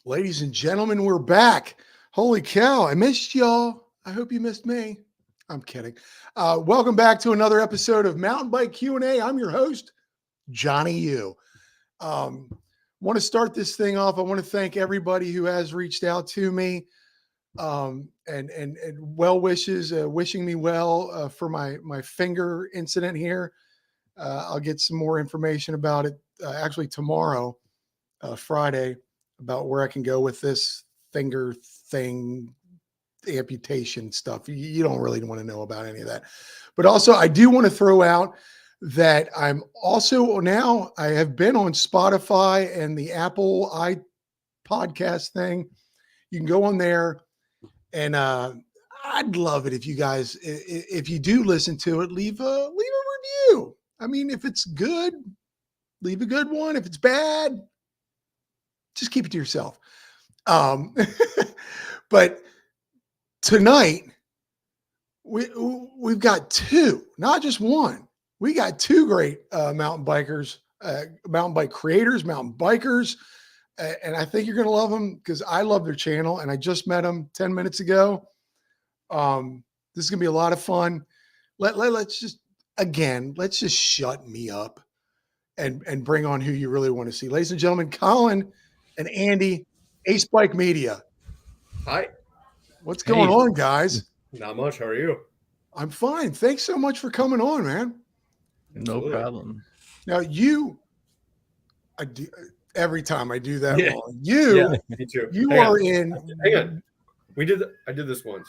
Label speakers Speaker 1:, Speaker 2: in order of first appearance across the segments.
Speaker 1: Ladies and gentlemen, we're back. Holy cow, I missed y'all. I hope you missed me. I'm kidding. Welcome back to another episode of Mountain Bike Q&A. I'm your host, Johnny U. Want to start this thing off. I want to thank everybody who has reached out to me and well wishes, wishing me well for my finger incident here. I'll get some more information about it actually tomorrow, Friday, about where I can go with this finger thing, amputation stuff. You don't really want to know about any of that. But also, I do want to throw out that I'm also now, I have been on Spotify and the Apple podcast thing. You can go on there, and I'd love it if you guys, if you do listen to it, leave a review. I mean, if it's good, leave a good one. If it's bad, just keep it to yourself. But tonight we've got two, not just one. We got two great mountain bikers, mountain bike creators, mountain bikers, and I think you're going to love them because I love their channel, and I just met them 10 minutes ago. This is going to be a lot of fun. Let's just shut me up and bring on who you really want to see. Ladies and gentlemen, Collin and Andy, Ace Bike Media.
Speaker 2: Hi.
Speaker 1: What's going on, guys?
Speaker 2: Not much. How are you?
Speaker 1: I'm fine. Thanks so much for coming on, man.
Speaker 3: No problem.
Speaker 1: Now I do every time I do that wrong.
Speaker 2: Me too.
Speaker 1: You are in.
Speaker 2: Hang on. I did this once.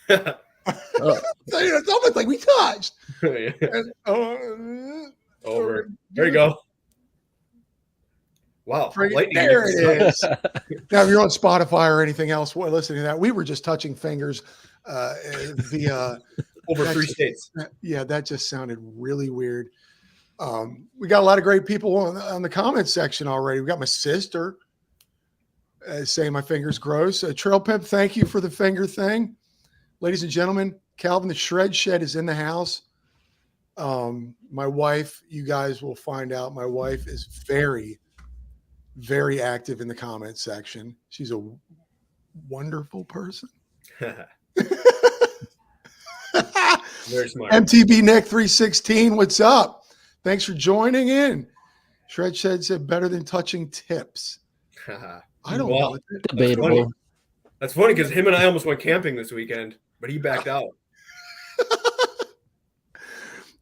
Speaker 1: It's almost like we touched.
Speaker 2: Over. There you go. Wow.
Speaker 1: There it is. Now, if you're on Spotify or anything else, listening to that, we were just touching fingers via
Speaker 2: over 3 states.
Speaker 1: Yeah, that just sounded really weird. We got a lot of great people on the comment section already. We got my sister saying my finger's gross. Trail Pimp, thank you for the finger thing. Ladies and gentlemen, Calvin the Shred Shed is in the house. My wife, you guys will find out, my wife is very, very active in the comment section. She's a wonderful person.
Speaker 2: Very smart.
Speaker 1: MTB Nick 316, what's up? Thanks for joining in. Shred Shed said better than touching tips. I don't know.
Speaker 3: Debatable.
Speaker 2: That's funny because him and I almost went camping this weekend, but he backed out.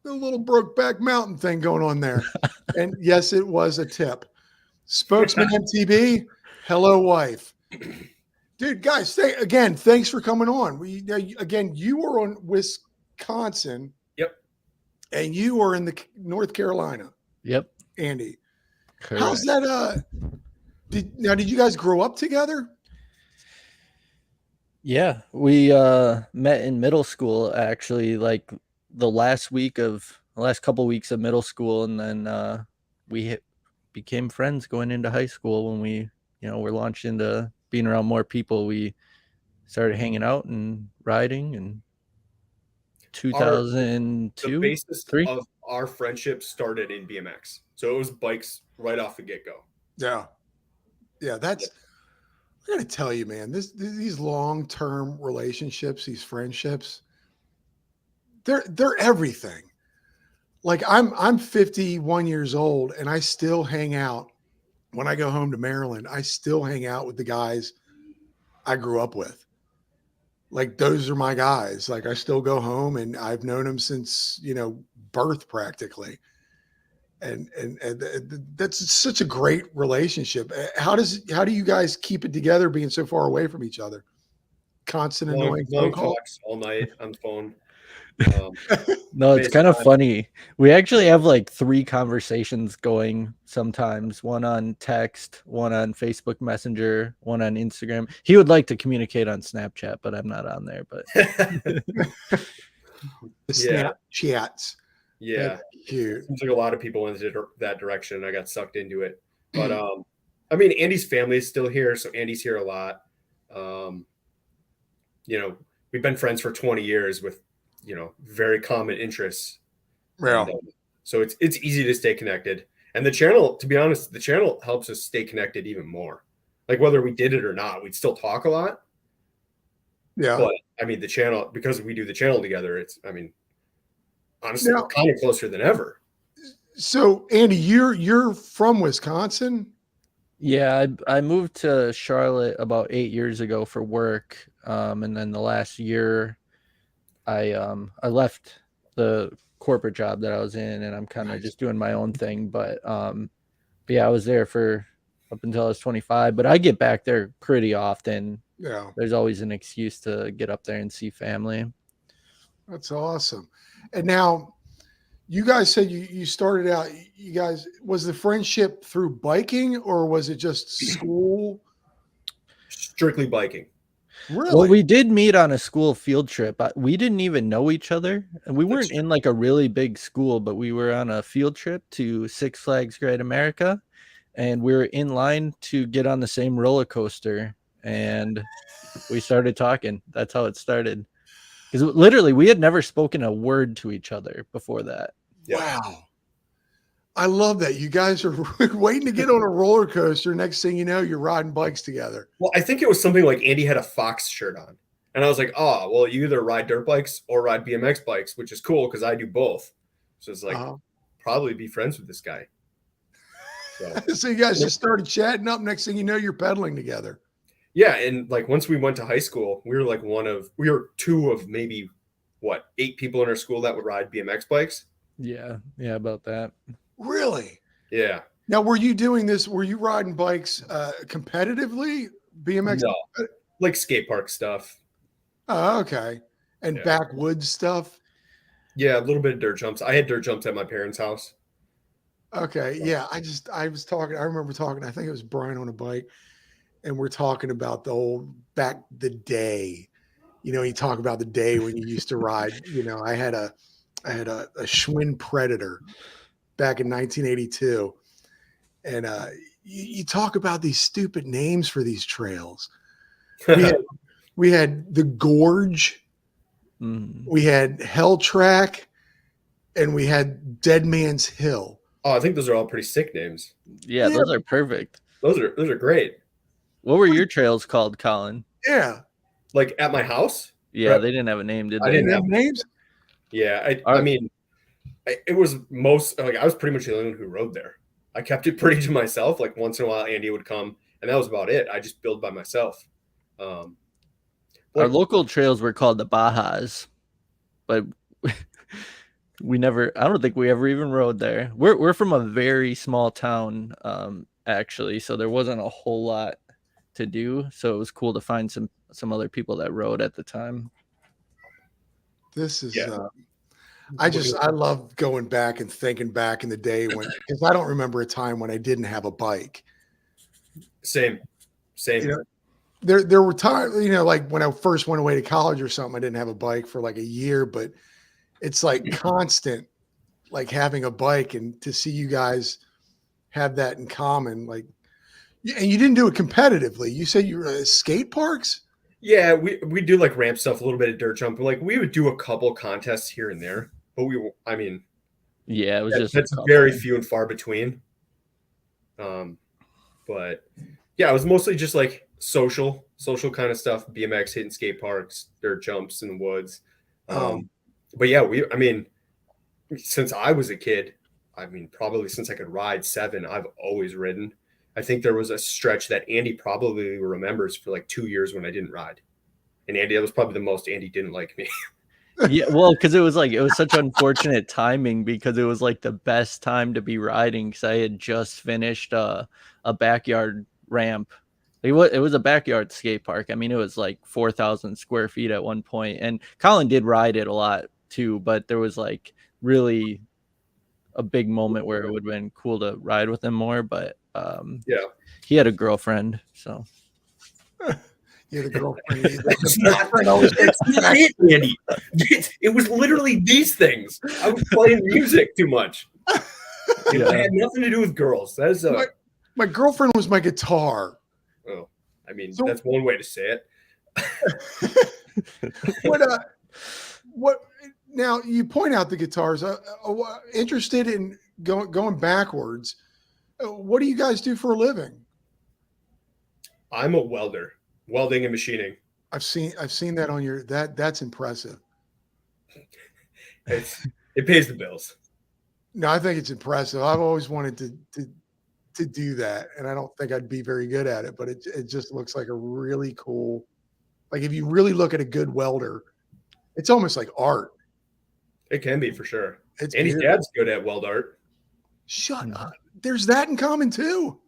Speaker 1: The little Brokeback Mountain thing going on there. And yes, it was a tip. Spokesman MTB, hello, wife. Dude, guys, thanks for coming on. You were on Wisconsin.
Speaker 2: Yep.
Speaker 1: And you were in the North Carolina.
Speaker 3: Yep.
Speaker 1: Andy.
Speaker 3: Correct.
Speaker 1: How's that? Did you guys grow up together?
Speaker 3: Yeah, we met in middle school, actually, like the last couple weeks of middle school, and then we became friends going into high school. When we were launched into being around more people, we started hanging out and riding. And 2002,
Speaker 2: the basis
Speaker 3: 3
Speaker 2: of our friendship started in BMX, so it was bikes right off the get-go.
Speaker 1: Yeah, that's. I got to tell you, man, these long-term relationships, these friendships, they're everything. Like I'm 51 years old, and I still hang out. When I go home to Maryland, I still hang out with the guys I grew up with. Like, those are my guys. Like, I still go home, and I've known them since, birth practically. And that's such a great relationship. How do you guys keep it together being so far away from each other? Constant annoying phone
Speaker 2: talks all night on the phone.
Speaker 3: No, it's kind of funny. We actually have like 3 conversations going sometimes. One on text, one on Facebook Messenger, one on Instagram. He would like to communicate on Snapchat, but I'm not on there. But
Speaker 1: the Snapchats.
Speaker 2: Yeah.
Speaker 1: That's cute.
Speaker 2: Seems like a lot of people went that direction. I got sucked into it. But I mean, Andy's family is still here, so Andy's here a lot. We've been friends for 20 years with, very common interests.
Speaker 1: Yeah.
Speaker 2: And, so it's easy to stay connected. And the channel, to be honest, helps us stay connected even more. Like whether we did it or not, we'd still talk a lot.
Speaker 1: Yeah.
Speaker 2: But I mean, the channel, because we do the channel together, it's, I mean, honestly,
Speaker 1: Now,
Speaker 2: we're kind of closer than ever.
Speaker 1: so Andy, you're from Wisconsin?
Speaker 3: Yeah, I moved to Charlotte about 8 years ago for work, and then the last year, I left the corporate job that I was in, and I'm kind of just doing my own thing. But yeah, I was there for up until I was 25. But I get back there pretty often.
Speaker 1: Yeah.
Speaker 3: There's always an excuse to get up there and see family.
Speaker 1: That's awesome. And now you guys said you started out, you guys, was the friendship through biking or was it just school?
Speaker 2: Strictly biking.
Speaker 1: Really?
Speaker 3: Well, we did meet on a school field trip. We didn't even know each other, and we weren't in like a really big school, but we were on a field trip to Six Flags Great America, and we were in line to get on the same roller coaster, and we started talking. That's how it started. Because literally, we had never spoken a word to each other before that.
Speaker 2: Yeah.
Speaker 1: Wow. I love that. You guys are waiting to get on a roller coaster. Next thing you know, you're riding bikes together.
Speaker 2: Well, I think it was something like Andy had a Fox shirt on. And I was like, oh, well, you either ride dirt bikes or ride BMX bikes, which is cool because I do both. So it's like, probably be friends with this guy.
Speaker 1: So you guys just started chatting up. Next thing you know, you're pedaling together.
Speaker 2: Yeah. And like once we went to high school, we were like we were two of maybe 8 people in our school that would ride BMX bikes.
Speaker 3: Yeah. Yeah. About that.
Speaker 1: Really?
Speaker 2: Yeah.
Speaker 1: Now, were you doing this? Were you riding bikes competitively? BMX?
Speaker 2: No, like skate park stuff.
Speaker 1: Oh, okay. And backwoods stuff?
Speaker 2: Yeah, a little bit of dirt jumps. I had dirt jumps at my parents' house.
Speaker 1: Okay. Yeah. I was talking, I remember talking, I think it was Brian on a bike, and we're talking about the day. You know, you talk about the day when you used to ride. You know, I had a Schwinn Predator back in 1982. And you talk about these stupid names for these trails. We had the Gorge, we had Hell Track, and we had Dead Man's Hill.
Speaker 2: Oh, I think those are all pretty sick names.
Speaker 3: Yeah, those are perfect.
Speaker 2: Those are great.
Speaker 3: What were your trails called, Collin?
Speaker 1: Yeah.
Speaker 2: Like at my house?
Speaker 3: Yeah, right? They didn't have a name, did they?
Speaker 2: I didn't have
Speaker 1: names?
Speaker 2: Yeah, I mean, it was I was pretty much the only one who rode there. I kept it pretty to myself. Like once in a while, Andy would come, and that was about it. I just build by myself.
Speaker 3: Our local trails were called the Bajas, but we never. I don't think we ever even rode there. We're from a very small town, actually, so there wasn't a whole lot to do. So it was cool to find some other people that rode at the time.
Speaker 1: This is. I love going back and thinking back in the day because I don't remember a time when I didn't have a bike.
Speaker 2: Same.
Speaker 1: You know, there were times, you know, like when I first went away to college or something, I didn't have a bike for like a year, but it's like constant, like having a bike, and to see you guys have that in common, like, and you didn't do it competitively. You said you were skate parks.
Speaker 2: Yeah, we do like ramp stuff, a little bit of dirt jump. Like we would do a couple contests here and there, but
Speaker 3: yeah, it was
Speaker 2: that's very few and far between. But yeah, it was mostly just like social kind of stuff, BMX, hitting skate parks, dirt jumps in the woods. But yeah, since I was a kid, probably since I could ride 7, I've always ridden. I think there was a stretch that Andy probably remembers for like 2 years when I didn't ride. And Andy, that was probably the most Andy didn't like me.
Speaker 3: Yeah, well, because it was such unfortunate timing, because it was like the best time to be riding, because I had just finished a backyard ramp. It was a backyard skate park. I mean, it was like 4,000 square feet at one point, and Collin did ride it a lot too, but there was like really a big moment where it would have been cool to ride with him more, but he had a girlfriend, so
Speaker 1: Yeah, the girlfriend.
Speaker 2: It's not it, Andy. It was literally these things. I was playing music too much. It had nothing to do with girls. That is
Speaker 1: my girlfriend was my guitar.
Speaker 2: Oh, that's one way to say
Speaker 1: it. What? Now you point out the guitars. Interested in going backwards. What do you guys do for a living?
Speaker 2: I'm a welder, welding and machining.
Speaker 1: I've seen that on your that's impressive.
Speaker 2: It pays the bills.
Speaker 1: No, I think it's impressive. I've always wanted to do that, and I don't think I'd be very good at it, but it just looks like a really cool. Like if you really look at a good welder, it's almost like art.
Speaker 2: It can be for sure.
Speaker 1: It's
Speaker 2: Andy's
Speaker 1: beautiful.
Speaker 2: dad's good at weld art.
Speaker 1: Shut up. There's that in common too.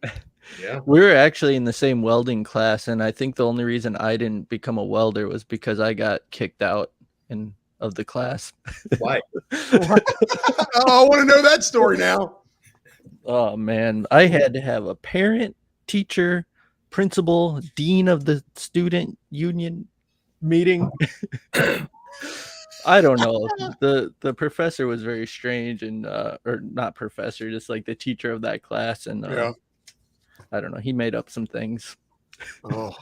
Speaker 2: Yeah.
Speaker 3: We were actually in the same welding class, and I think the only reason I didn't become a welder was because I got kicked out of the class.
Speaker 2: Why?
Speaker 1: Oh, I want to know that story now.
Speaker 3: Oh man, I had to have a parent, teacher, principal, dean of the student union meeting. I don't know. The professor was very strange, and or not professor, just like the teacher of that class, and
Speaker 1: Yeah.
Speaker 3: I don't know. He made up some things.
Speaker 1: Oh,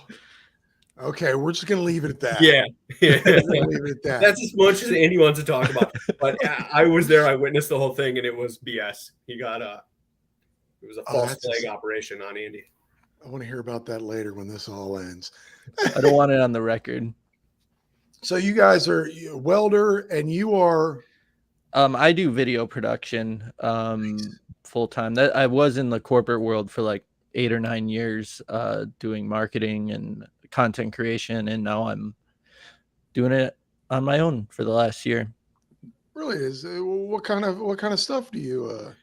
Speaker 1: okay. We're just gonna leave it at that.
Speaker 2: Yeah.
Speaker 1: We're gonna leave it at that.
Speaker 2: That's as much as Andy wants to talk about. But I was there. I witnessed the whole thing, and it was BS. He got it was a false flag operation on Andy.
Speaker 1: I want to hear about that later when this all ends.
Speaker 3: I don't want it on the record.
Speaker 1: So you guys are a welder, and you are.
Speaker 3: I do video production full time. That I was in the corporate world for like 8 or 9 years, doing marketing and content creation, and now I'm doing it on my own for the last year.
Speaker 1: Really is what kind of stuff do you?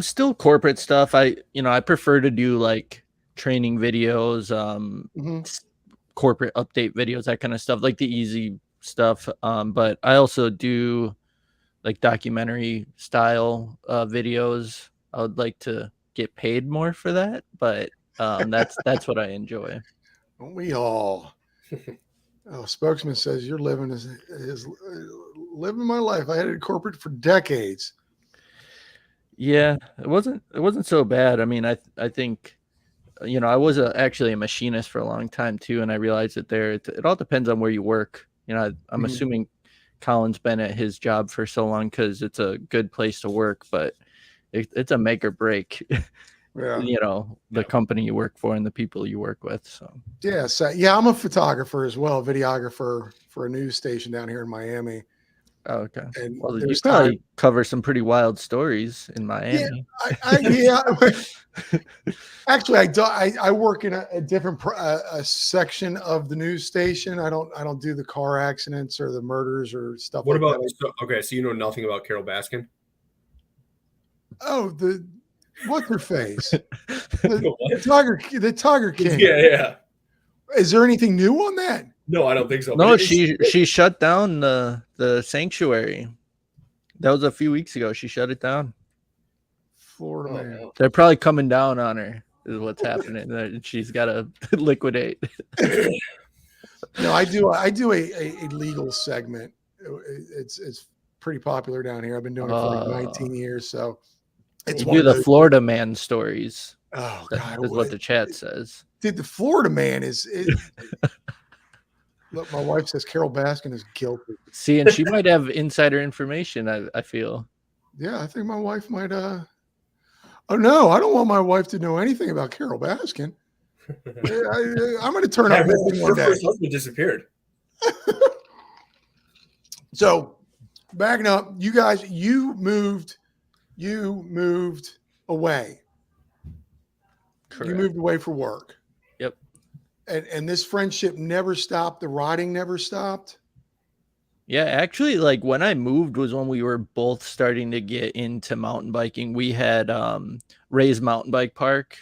Speaker 3: Still corporate stuff. I prefer to do like training videos, corporate update videos, that kind of stuff, like the easy stuff. But I also do like documentary style videos. I would like to get paid more for that, but that's what I enjoy.
Speaker 1: Don't we all? Spokesman says you're living living my life. I had it corporate for decades.
Speaker 3: Yeah, it wasn't so bad. I mean, I think, I was actually a machinist for a long time too, and I realized that it all depends on where you work. I'm assuming Collin's been at his job for so long because it's a good place to work, but it's a make or break.
Speaker 1: Yeah.
Speaker 3: The company you work for and the people you work with. So
Speaker 1: I'm a photographer as well, videographer for a news station down here in Miami.
Speaker 3: Oh, okay.
Speaker 1: And
Speaker 3: well, you probably cover some pretty wild stories in Miami.
Speaker 1: Yeah, actually, I work in a different section of the news station. I don't do the car accidents or the murders or stuff.
Speaker 2: What
Speaker 1: like
Speaker 2: about
Speaker 1: that.
Speaker 2: Okay, so you know nothing about Carol Baskin?
Speaker 1: Oh, what's her face? the Tiger King.
Speaker 2: Yeah.
Speaker 1: Is there anything new on that?
Speaker 2: No, I don't think so.
Speaker 3: No, she shut down the sanctuary. That was a few weeks ago. She shut it down.
Speaker 1: Florida man.
Speaker 2: No.
Speaker 3: They're probably coming down on her is what's happening. She's got to liquidate.
Speaker 1: No, I do a legal segment. It's pretty popular down here. I've been doing it for like 19 years. So it's
Speaker 3: you do the Florida man stories.
Speaker 1: Oh
Speaker 3: God,
Speaker 1: God,
Speaker 3: is what the chat says.
Speaker 1: Dude, the Florida man is look, my wife says Carol Baskin is guilty.
Speaker 3: See, and she might have insider information, I feel.
Speaker 1: Yeah, I think my wife might oh no, I don't want my wife to know anything about Carol Baskin. I'm going to turn up missing one day.
Speaker 2: Her first husband disappeared.
Speaker 1: So, backing up, you guys, you moved away.
Speaker 3: Correct.
Speaker 1: You moved away for work.
Speaker 3: Yep.
Speaker 1: And this friendship never stopped. The riding never stopped.
Speaker 3: Yeah, actually, like when I moved was when we were both starting to get into mountain biking. We had Ray's Mountain Bike Park.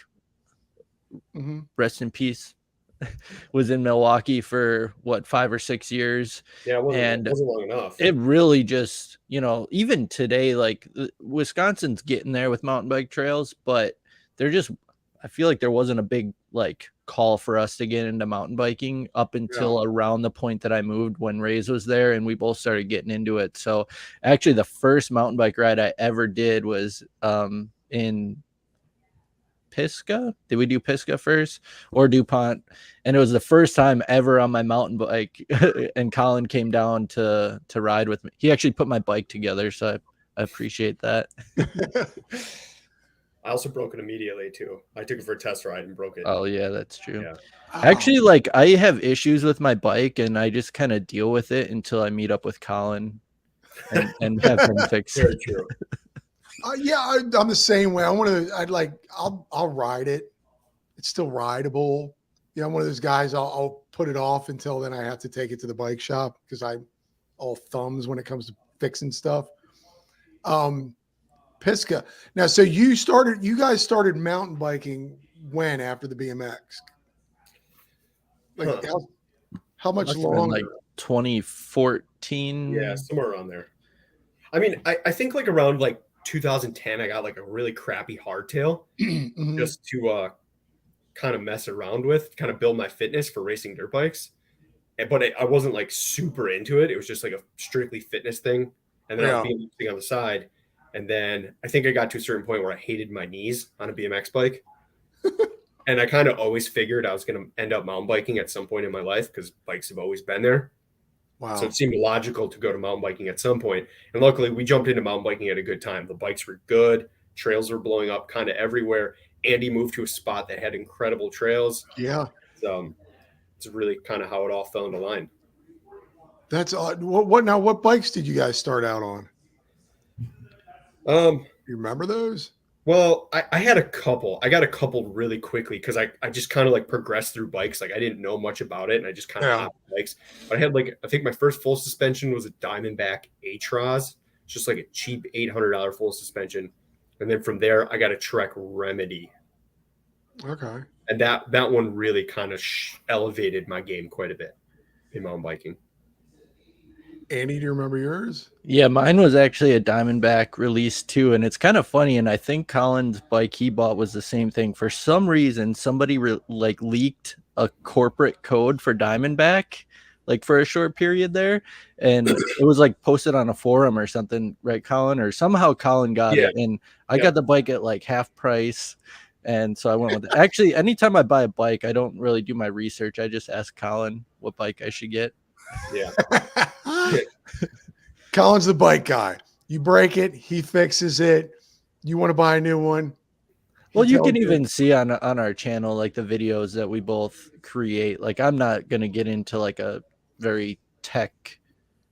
Speaker 1: Mm-hmm.
Speaker 3: Rest in peace. Was in Milwaukee for 5 or 6 years.
Speaker 2: Yeah, it wasn't long enough.
Speaker 3: It really just, even today, like Wisconsin's getting there with mountain bike trails, but I feel like there wasn't a big like call for us to get into mountain biking up until around the point that I moved when Ray's was there, and we both started getting into it. So actually the first mountain bike ride I ever did was in Pisgah. Did we do Pisgah first or DuPont? And it was the first time ever on my mountain bike and Collin came down to ride with me. He actually put my bike together, so I appreciate that.
Speaker 2: I also broke it immediately too. I took it for a test ride and broke it.
Speaker 3: Oh yeah, that's true.
Speaker 2: Yeah.
Speaker 3: Actually, like I have issues with my bike, and I just kind of deal with it until I meet up with Collin and have him fix
Speaker 2: Very
Speaker 3: it.
Speaker 2: true.
Speaker 1: Yeah, I'm the same way. I'll ride it. It's still rideable. I'm one of those guys. I'll put it off until then I have to take it to the bike shop because I'm all thumbs when it comes to fixing stuff. Pisca. Now, so you guys started mountain biking when after the BMX? Like
Speaker 2: Huh.
Speaker 1: how much
Speaker 3: Must have been
Speaker 1: longer?
Speaker 3: like 2014.
Speaker 2: Yeah, somewhere around there. I mean, I think like around like 2010, I got like a really crappy hardtail
Speaker 1: Mhm.
Speaker 2: just to kind of mess around with, kind of build my fitness for racing dirt bikes. But I wasn't like super into it. It was just like a strictly fitness thing. And then I was BMXing on the side. And then I think I got to a certain point where I hated my knees on a BMX bike. And I kind of always figured I was going to end up mountain biking at some point in my life because bikes have always been there.
Speaker 1: Wow.
Speaker 2: So it seemed logical to go to mountain biking at some point. And luckily, we jumped into mountain biking at a good time. The bikes were good. Trails were blowing up kind of everywhere. Andy moved to a spot that had incredible trails.
Speaker 1: Yeah.
Speaker 2: It's really kind of how it all fell into line.
Speaker 1: That's odd. What bikes did you guys start out on? You remember those?
Speaker 2: Well, I had a couple. I got a couple really quickly because I just kind of like progressed through bikes. Like I didn't know much about it, and I just kind of hopped bikes. But I had like I think my first full suspension was a Diamondback A-Tros. It's just like a cheap $800 full suspension, and then from there I got a Trek Remedy.
Speaker 1: Okay.
Speaker 2: And that one really kind of elevated my game quite a bit in mountain biking.
Speaker 1: Andy, do you remember yours?
Speaker 3: Yeah, mine was actually a Diamondback release too, and it's kind of funny. And I think Collin's bike he bought was the same thing. For some reason, somebody leaked a corporate code for Diamondback, like for a short period there, and it was like posted on a forum or something, right, Collin? Or somehow Collin got it, and I got the bike at like half price. And so I went with it. Actually, anytime I buy a bike, I don't really do my research. I just ask Collin what bike I should get.
Speaker 2: Yeah.
Speaker 1: Collin's the bike guy. You break it, he fixes it. You want to buy a new one?
Speaker 3: Well, you can even see on our channel like the videos that we both create. Like I'm not going to get into like a very tech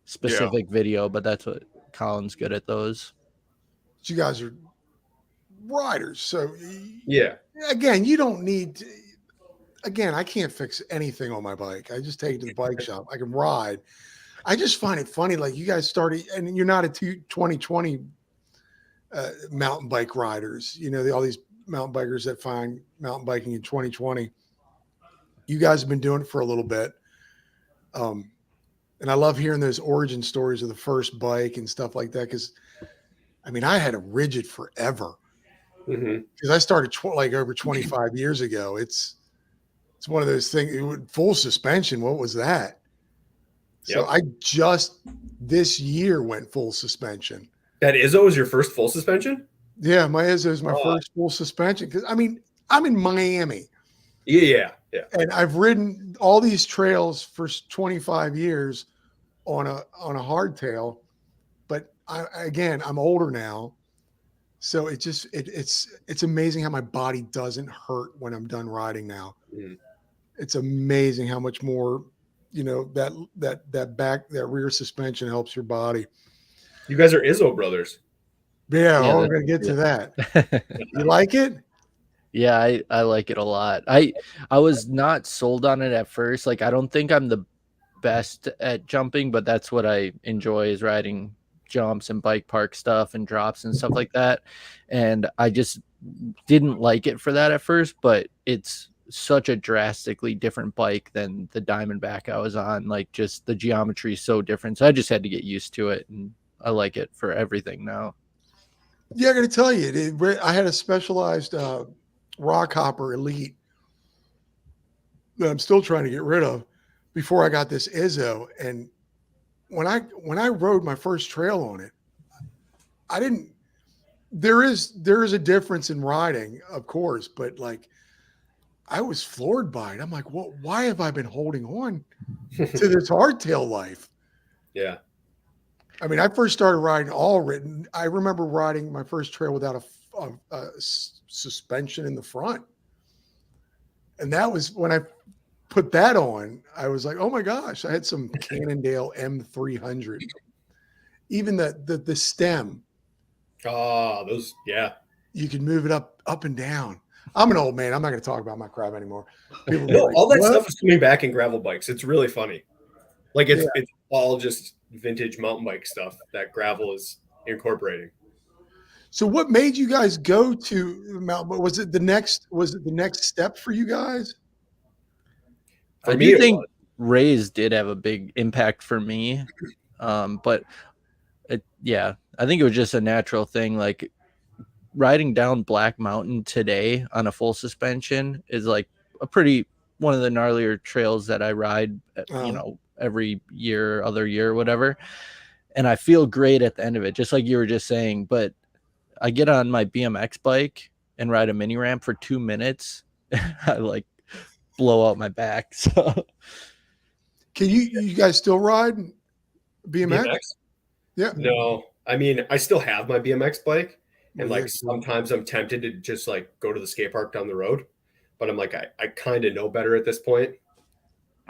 Speaker 3: specific video, but that's what Collin's good at those.
Speaker 1: You guys are riders. So
Speaker 2: yeah.
Speaker 1: Again, you don't need to, again, I can't fix anything on my bike. I just take it to the bike shop. I can ride. I just find it funny. Like you guys started, and you're not a 2020 mountain bike riders. All these mountain bikers that find mountain biking in 2020. You guys have been doing it for a little bit. And I love hearing those origin stories of the first bike and stuff like that. Cause I mean, I had a rigid forever because I started like over 25 years ago. It's one of those things. Full suspension. What was that? So I just this year went full suspension.
Speaker 2: That IZZO was your first full suspension?
Speaker 1: Yeah, my IZZO is my first full suspension because I mean I'm in Miami.
Speaker 2: Yeah.
Speaker 1: And I've ridden all these trails for 25 years on a hardtail, but I'm older now, so it's amazing how my body doesn't hurt when I'm done riding now. It's amazing how much more. That rear suspension helps your body.
Speaker 2: You guys are IZZO brothers.
Speaker 1: Yeah, we're going to get to that. You like it?
Speaker 3: Yeah, I like it a lot. I was not sold on it at first. Like, I don't think I'm the best at jumping, but that's what I enjoy is riding jumps and bike park stuff and drops and stuff like that. And I just didn't like it for that at first, but it's such a drastically different bike than the Diamondback I was on. Like just the geometry is so different. So I just had to get used to it, and I like it for everything now.
Speaker 1: Yeah, I got to tell you, I had a specialized rock hopper Elite that I'm still trying to get rid of before I got this IZZO. And when I rode my first trail on it, there is a difference in riding, of course, but like I was floored by it. I'm like, well, why have I been holding on to this hardtail life?
Speaker 2: Yeah.
Speaker 1: I mean, I first started riding all written. I remember riding my first trail without a suspension in the front. And that was when I put that on, I was like, oh my gosh, I had some Cannondale M300. Even the stem.
Speaker 2: Oh, those, yeah.
Speaker 1: You can move it up and down. I'm an old man. I'm not going to talk about my crap anymore. People
Speaker 2: No,
Speaker 1: like,
Speaker 2: all that
Speaker 1: what?
Speaker 2: stuff is coming back in gravel bikes. It's really funny. Like it's all just vintage mountain bike stuff that gravel is incorporating.
Speaker 1: So what made you guys go to mountain? Was it the next step for you guys?
Speaker 3: I do think Rays did have a big impact for me. But I think it was just a natural thing. Like riding down Black Mountain today on a full suspension is like one of the gnarlier trails that I ride, every year, other year, whatever. And I feel great at the end of it, just like you were just saying. But I get on my BMX bike and ride a mini ramp for 2 minutes. I like blow out my back. So
Speaker 1: can you guys still ride BMX? Yeah.
Speaker 2: No, I mean, I still have my BMX bike. And like sometimes I'm tempted to just like go to the skate park down the road, but I'm like, I kind of know better at this point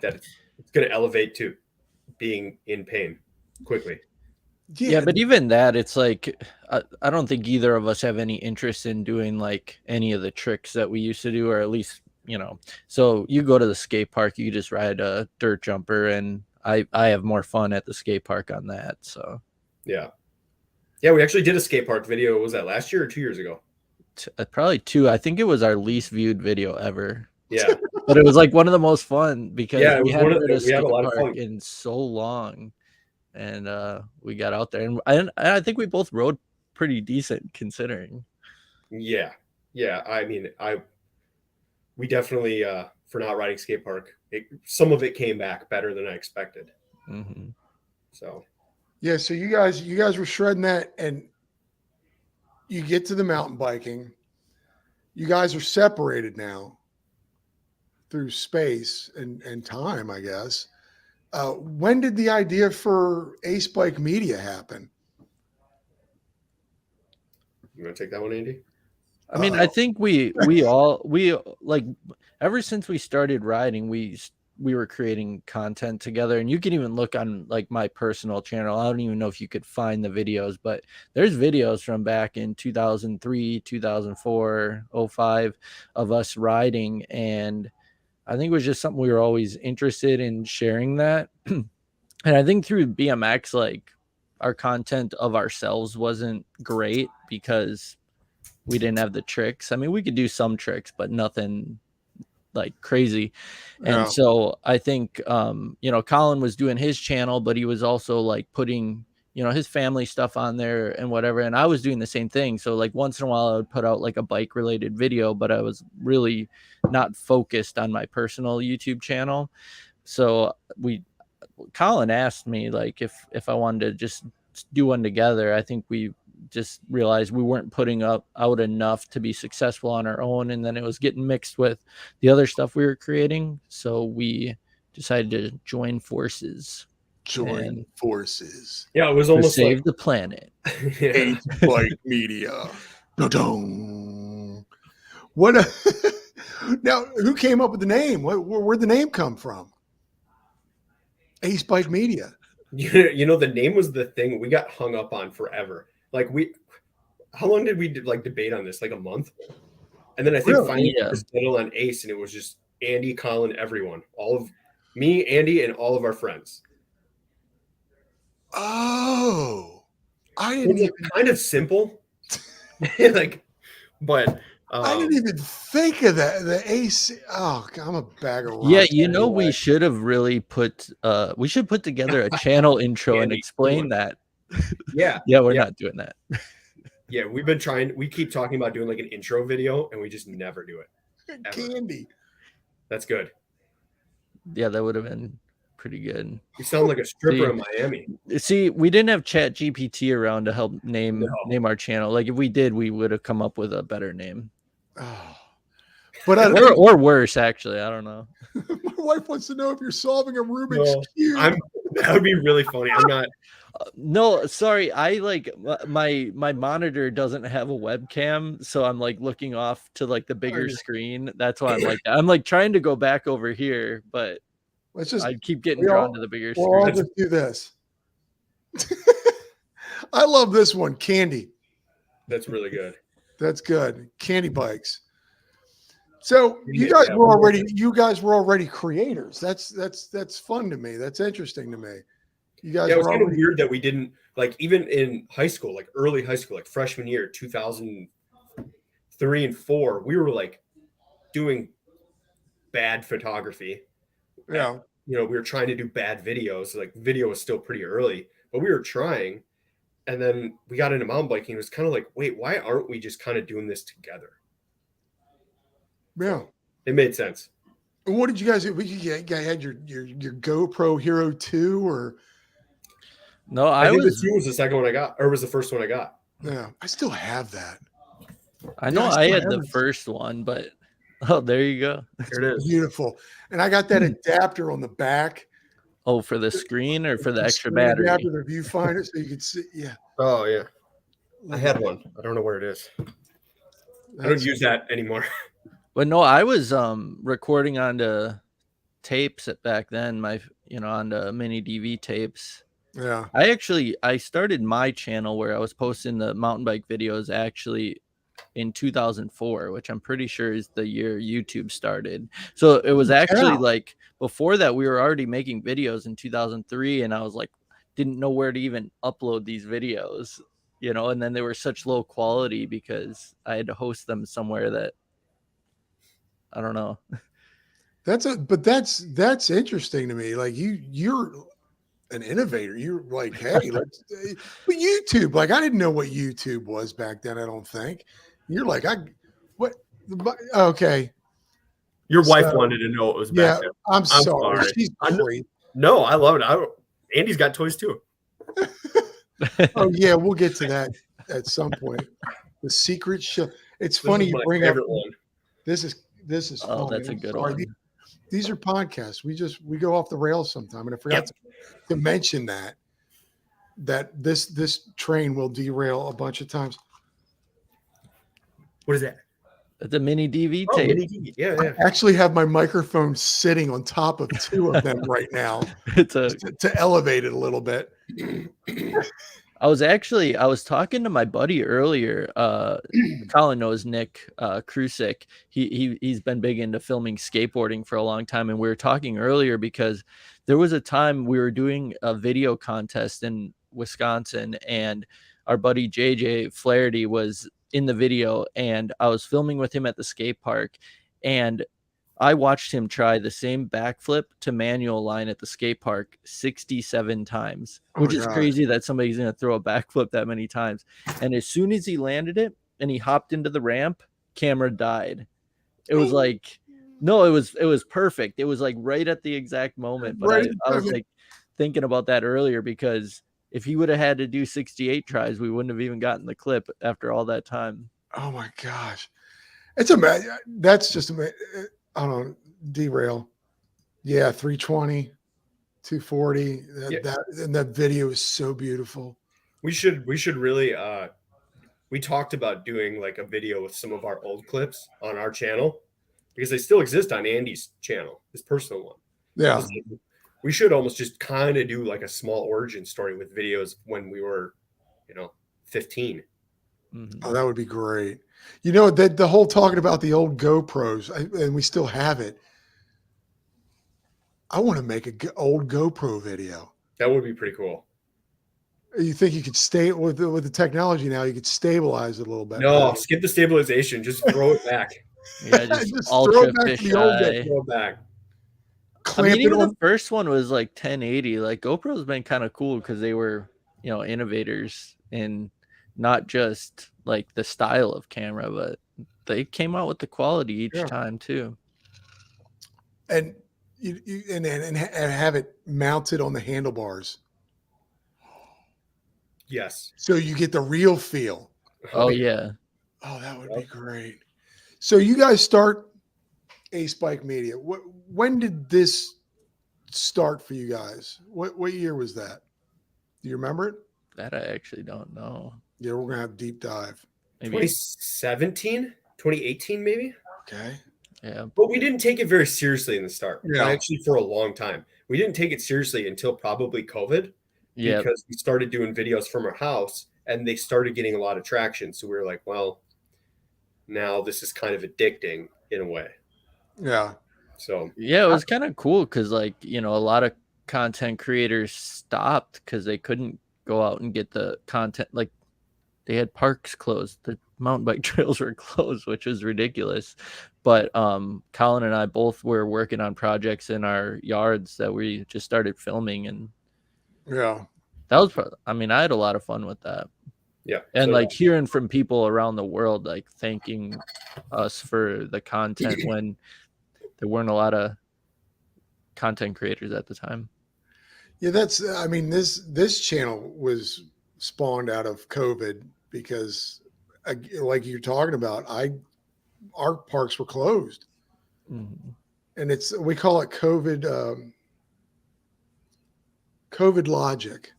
Speaker 2: that it's going to elevate to being in pain quickly.
Speaker 3: Yeah, but even that, it's like, I don't think either of us have any interest in doing like any of the tricks that we used to do, or at least, so you go to the skate park, you just ride a dirt jumper, and I have more fun at the skate park on that. So
Speaker 2: yeah. Yeah, we actually did a skate park video. Was that last year or 2 years ago?
Speaker 3: Probably 2. I think it was our least viewed video ever.
Speaker 2: Yeah.
Speaker 3: But it was like one of the most fun because
Speaker 2: we had a lot of fun
Speaker 3: in so long. And we got out there, and I think we both rode pretty decent considering.
Speaker 2: Yeah. I mean, we definitely, for not riding skate park, some of it came back better than I expected.
Speaker 3: Mm-hmm.
Speaker 2: So.
Speaker 1: Yeah, so you guys were shredding that, and you get to the mountain biking. You guys are separated now through space and time, I guess. When did the idea for Ace Bike Media happen?
Speaker 2: You want to take that one, Andy?
Speaker 3: I mean, I think we like ever since we started riding, we were creating content together, and you can even look on like my personal channel. I don't even know if you could find the videos, but there's videos from back in 2003, 2004, 05 of us riding. And I think it was just something we were always interested in sharing that. And I think through BMX, like our content of ourselves wasn't great because we didn't have the tricks. I mean, we could do some tricks, but nothing like crazy. And so I think, Collin was doing his channel, but he was also like putting, his family stuff on there and whatever. And I was doing the same thing. So like once in a while I would put out like a bike related video, but I was really not focused on my personal YouTube channel. So Collin asked me like if I wanted to just do one together. I think we just realized we weren't putting out enough to be successful on our own, and then it was getting mixed with the other stuff we were creating, so we decided to join forces.
Speaker 1: Yeah,
Speaker 2: it was almost
Speaker 3: save
Speaker 2: like
Speaker 3: the planet.
Speaker 1: Ace Bike Media. What now, who came up with the name? Where'd the name come from? Ace Bike Media.
Speaker 2: The name was the thing we got hung up on forever. Like how long did we debate on this? Like a month? And then I think finally we settled on Ace, and it was just Andy, Collin, everyone. All of me, Andy, and all of our friends.
Speaker 1: Oh,
Speaker 2: It's kind of simple. But
Speaker 1: I didn't even think of that. The Ace. Oh, I'm a bag of rocks.
Speaker 3: Yeah, we should have really put together a channel intro and explain that.
Speaker 2: Yeah.
Speaker 3: We're not doing that.
Speaker 2: Yeah, we keep talking about doing like an intro video, and we just never do it.
Speaker 1: Ever. Candy.
Speaker 2: That's good.
Speaker 3: Yeah, that would have been pretty good.
Speaker 2: You sound like a stripper in Miami.
Speaker 3: See, we didn't have Chat GPT around to help name our channel. Like if we did, we would have come up with a better name.
Speaker 1: Oh. But
Speaker 3: or worse, actually. I don't know.
Speaker 1: My wife wants to know if you're solving a Rubik's Cube.
Speaker 2: That would be really funny. I'm not.
Speaker 3: No, sorry. I like my monitor doesn't have a webcam, so I'm like looking off to like the bigger screen. That's why I'm like that. I'm like trying to go back over here, but
Speaker 1: Let's just
Speaker 3: I keep getting drawn to the bigger
Speaker 1: we'll all
Speaker 3: screen.
Speaker 1: just do this. I love this one, candy.
Speaker 2: That's really good.
Speaker 1: That's good. Candy bikes. So you
Speaker 2: Yeah,
Speaker 1: guys were already creators. That's fun to me. That's interesting to me. You guys
Speaker 2: Yeah, it was
Speaker 1: were
Speaker 2: kind of
Speaker 1: already
Speaker 2: weird that we didn't like even in high school, like early high school, like freshman year, 2003 and 4, we were like doing bad photography.
Speaker 1: yeah.
Speaker 2: We were trying to do bad videos. Like video was still pretty early, but we were trying. And then we got into mountain biking. It was kind of like, wait, why aren't we just kind of doing this together?
Speaker 1: Yeah.
Speaker 2: So it made sense.
Speaker 1: And what did you guys do? You guys had your GoPro Hero 2 or
Speaker 3: No,
Speaker 2: I think
Speaker 3: was
Speaker 2: the 2 was the second one I got, or was the first one I got.
Speaker 1: yeah. I still have that.
Speaker 3: I know
Speaker 1: Yeah,
Speaker 3: I
Speaker 1: still
Speaker 3: had
Speaker 1: have
Speaker 3: the
Speaker 1: it.
Speaker 3: first one, but oh, there you go.
Speaker 2: There it is.
Speaker 1: Beautiful. And I got that adapter on the back.
Speaker 3: Oh, for the screen or for the extra
Speaker 1: screen
Speaker 3: battery?
Speaker 1: adapter, the viewfinder, so you could see. Yeah.
Speaker 2: Oh yeah, I had one. I don't know where it is. I don't use that anymore.
Speaker 3: But no, I was recording onto tapes back then. Onto mini DV tapes.
Speaker 1: Yeah.
Speaker 3: I started my channel where I was posting the mountain bike videos actually in 2004, which I'm pretty sure is the year YouTube started. So it was actually like before that we were already making videos in 2003, and I was like, didn't know where to even upload these videos, and then they were such low quality because I had to host them somewhere that I don't know.
Speaker 1: That's interesting to me. Like you're an innovator. You're like, hey, let's but YouTube, like I didn't know what YouTube was back then, I don't think. You're like, okay.
Speaker 2: Your wife wanted to know what was back there.
Speaker 1: I'm sorry. She's great.
Speaker 2: No, I love it. Andy's got toys too.
Speaker 1: Oh yeah, we'll get to that at some point. The secret show. It's funny you bring up
Speaker 2: one.
Speaker 1: This is
Speaker 3: Oh,
Speaker 1: fun.
Speaker 3: that's a good one.
Speaker 1: These are podcasts. We go off the rails sometime, and I forgot to mention that this train will derail a bunch of times.
Speaker 2: What is that?
Speaker 3: The mini DV tape.
Speaker 2: Mini DV. Yeah.
Speaker 1: I actually have my microphone sitting on top of 2 of them right now.
Speaker 3: It's
Speaker 1: to elevate it a little bit.
Speaker 3: I was talking to my buddy earlier. Collin knows Nick Krusik. He's been big into filming skateboarding for a long time, and we were talking earlier because there was a time we were doing a video contest in Wisconsin, and our buddy JJ Flaherty was in the video, and I was filming with him at the skate park, and I watched him try the same backflip to manual line at the skate park 67 times, which is crazy that somebody's going to throw a backflip that many times. And as soon as he landed it and he hopped into the ramp, camera died. It was like, no, it was perfect. It was like right at the exact moment. But I was like thinking about that earlier because if he would have had to do 68 tries, we wouldn't have even gotten the clip after all that time.
Speaker 1: Oh my gosh. It's amazing. That's just amazing. I don't know, derail. Yeah, 320, 240. That video is so beautiful.
Speaker 2: We should really we talked about doing like a video with some of our old clips on our channel because they still exist on Andy's channel, his personal one.
Speaker 1: Yeah.
Speaker 2: We should almost just kind of do like a small origin story with videos when we were, 15.
Speaker 3: Mm-hmm.
Speaker 1: Oh, that would be great. The whole talking about the old GoPros, and we still have it. I want to make an old GoPro video.
Speaker 2: That would be pretty cool.
Speaker 1: You think you could stay with the technology now? You could stabilize it a little bit.
Speaker 2: No, skip the stabilization. Just throw it back.
Speaker 3: Yeah, just
Speaker 1: throw
Speaker 3: ultra
Speaker 1: it back to the old days.
Speaker 2: Throw it back.
Speaker 3: Even the first one was like 1080. Like GoPro's been kind of cool because they were, innovators in not just like the style of camera, but they came out with the quality each time too.
Speaker 1: And and have it mounted on the handlebars.
Speaker 2: Yes.
Speaker 1: So you get the real feel.
Speaker 3: Oh yeah.
Speaker 1: Oh, that would be great. So you guys start Ace Bike Media. When did this start for you guys? What year was that? Do you remember it?
Speaker 3: That I actually don't know.
Speaker 1: Yeah, we're gonna have a deep dive.
Speaker 3: Maybe
Speaker 2: 2017, 2018, maybe.
Speaker 1: Okay.
Speaker 3: yeah.
Speaker 2: But we didn't take it very seriously in the start.
Speaker 1: Yeah.
Speaker 2: Actually, for a long time, we didn't take it seriously until probably COVID,
Speaker 3: Yeah.
Speaker 2: because we started doing videos from our house, and they started getting a lot of traction. So we were like, well, now this is kind of addicting in a way.
Speaker 1: Yeah.
Speaker 2: So
Speaker 3: Yeah, it was kind of cool because, like, you know, a lot of content creators stopped because they couldn't go out and get the content. Like, they had parks closed, the mountain bike trails were closed, which was ridiculous. But Collin and I both were working on projects in our yards that we just started filming, and
Speaker 1: Yeah.
Speaker 3: that was, I mean, I had a lot of fun with that.
Speaker 2: yeah,
Speaker 3: And
Speaker 2: so,
Speaker 3: like hearing from people around the world, like thanking us for the content when there weren't a lot of content creators at the time.
Speaker 1: Yeah, that's. I mean, this channel was spawned out of COVID because, like you're talking about, our parks were closed,
Speaker 3: Mhm.
Speaker 1: and we call it COVID. COVID logic.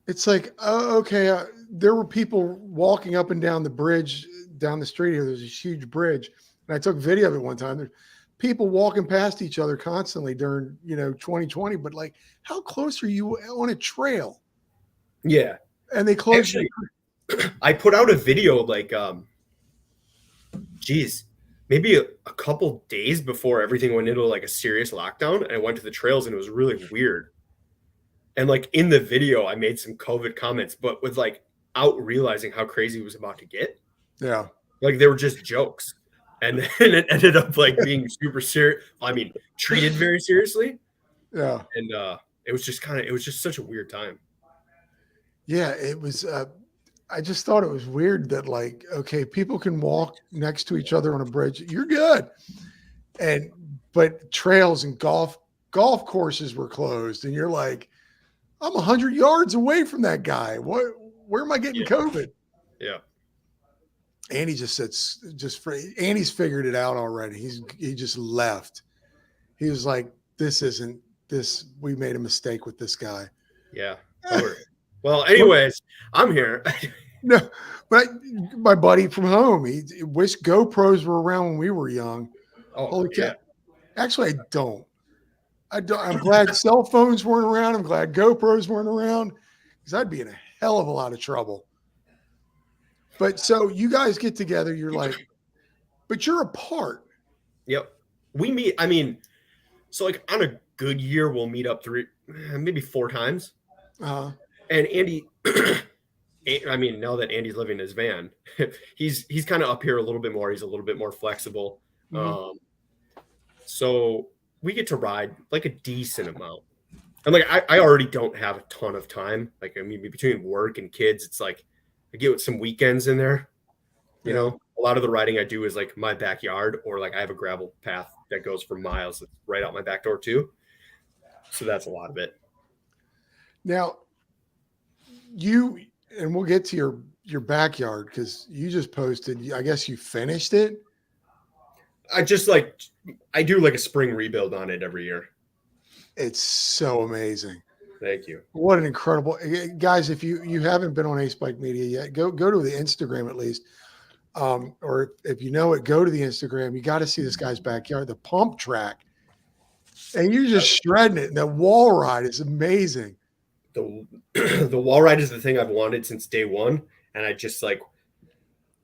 Speaker 1: It's like, oh, okay. There were people walking up and down the bridge down the street here. There's a huge bridge, and I took video of it one time. There's people walking past each other constantly during 2020. But like, how close are you on a trail?
Speaker 2: yeah.
Speaker 1: And they closed.
Speaker 2: Actually, I put out a video like, maybe a couple days before everything went into like a serious lockdown. And I went to the trails, and it was really weird. And like in the video, I made some COVID comments, but with like out realizing how crazy it was about to get.
Speaker 1: Yeah.
Speaker 2: Like they were just jokes. And then it ended up like being super serious. I mean, treated very seriously.
Speaker 1: Yeah.
Speaker 2: And it was just such a weird time.
Speaker 1: Yeah. It was. I just thought it was weird that, like, okay, people can walk next to each other on a bridge. You're good. But trails and golf courses were closed, and you're like, I'm 100 yards away from that guy. Where am I getting COVID?
Speaker 2: Yeah.
Speaker 1: Andy just Andy's figured it out already. He just left. He was like, we made a mistake with this guy.
Speaker 2: Yeah. Well, anyways, I'm here.
Speaker 1: No, but my buddy from home, he wished GoPros were around when we were young.
Speaker 2: Oh,
Speaker 1: Holy
Speaker 2: yeah.
Speaker 1: cow. Actually, I don't. I'm glad cell phones weren't around. I'm glad GoPros weren't around, because I'd be in a hell of a lot of trouble. But so you guys get together, you're like, but you're apart.
Speaker 2: Yep. We meet, I mean, so like on a good year, we'll meet up maybe 4 times. And Andy, I mean, now that Andy's living in his van, he's kind of up here a little bit more. He's a little bit more flexible.
Speaker 1: Mm-hmm.
Speaker 2: So we get to ride like a decent amount. And like, I already don't have a ton of time. Like, I mean, between work and kids, it's like I get some weekends in there. You know, a lot of the riding I do is like my backyard, or like I have a gravel path that goes for miles that's right out my back door too. So that's a lot of it.
Speaker 1: Now, and we'll get to your backyard, because you just posted, I guess you finished it.
Speaker 2: I do like a spring rebuild on it every year.
Speaker 1: It's so amazing.
Speaker 2: Thank you.
Speaker 1: What an incredible, guys. If you haven't been on Ace Bike Media yet, go to the Instagram at least. Or if you know it, go to the Instagram. You got to see this guy's backyard, the pump track, and you're just shredding it. And the wall ride is amazing.
Speaker 2: The wall ride is the thing I've wanted since day one. And I just like,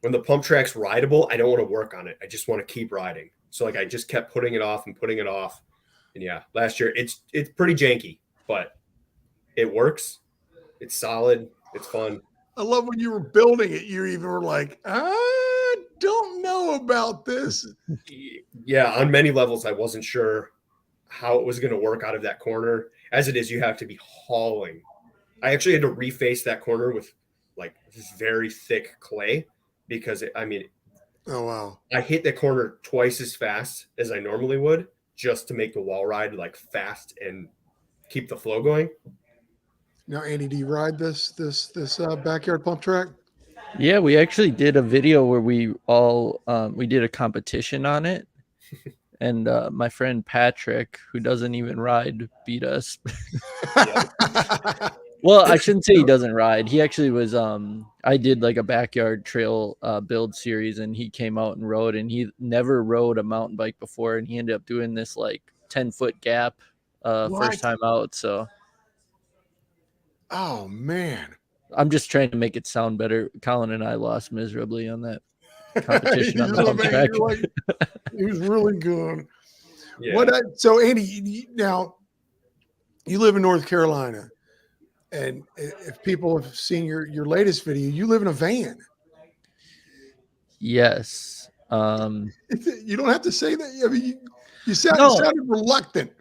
Speaker 2: when the pump track's rideable, I don't want to work on it. I just want to keep riding. So like, I just kept putting it off. And yeah, last year it's pretty janky, but it works. It's solid. It's fun.
Speaker 1: I love when you were building it, you even were like, I don't know about this.
Speaker 2: Yeah, on many levels, I wasn't sure how it was going to work out of that corner. As it is, you have to be hauling. I actually had to reface that corner with like very thick clay, because
Speaker 1: oh wow,
Speaker 2: I hit the corner twice as fast as I normally would, just to make the wall ride like fast and keep the flow going.
Speaker 1: Now, Andy, do you ride this backyard pump track?
Speaker 3: Yeah, we actually did a video where we all we did a competition on it, and my friend Patrick, who doesn't even ride, beat us. Well, I shouldn't say he doesn't ride. He actually was. I did like a backyard trail build series, and he came out and rode, and he never rode a mountain bike before, and he ended up doing this like 10-foot gap first time out. So,
Speaker 1: oh man,
Speaker 3: I'm just trying to make it sound better. Collin and I lost miserably on that competition on the pump track.
Speaker 1: Like, it was really good.
Speaker 2: Yeah.
Speaker 1: So Andy, now you live in North Carolina, and if people have seen your latest video, you live in a van.
Speaker 3: Yes.
Speaker 1: You don't have to say that. I mean, you sounded reluctant.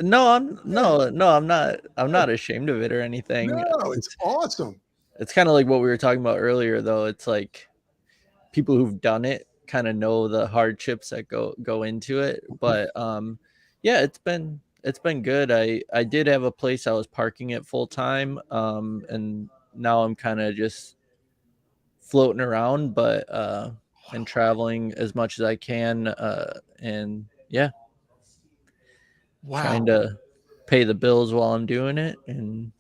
Speaker 3: No, I'm not ashamed of it or anything.
Speaker 1: No, it's awesome.
Speaker 3: It's kind of like what we were talking about earlier, though. It's like people who've done it kind of know the hardships that go into it. But yeah, it's been good. I did have a place I was parking at full time, and now I'm kind of just floating around, but and traveling as much as I can, and yeah, trying to pay the bills while I'm doing it. And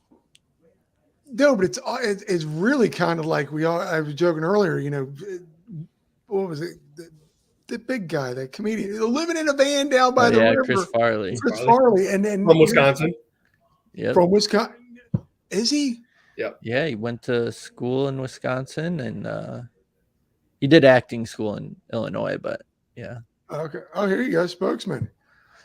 Speaker 1: no, but it's really kind of like I was joking earlier, what was it? The big guy, that comedian, living in a van down by the river.
Speaker 3: Chris Farley.
Speaker 1: Chris Farley. And then
Speaker 2: from Wisconsin.
Speaker 1: Yeah. From Wisconsin. Is he?
Speaker 2: Yep.
Speaker 3: Yeah, he went to school in Wisconsin, and he did acting school in Illinois, but yeah.
Speaker 1: Okay. Oh, here you go, spokesman.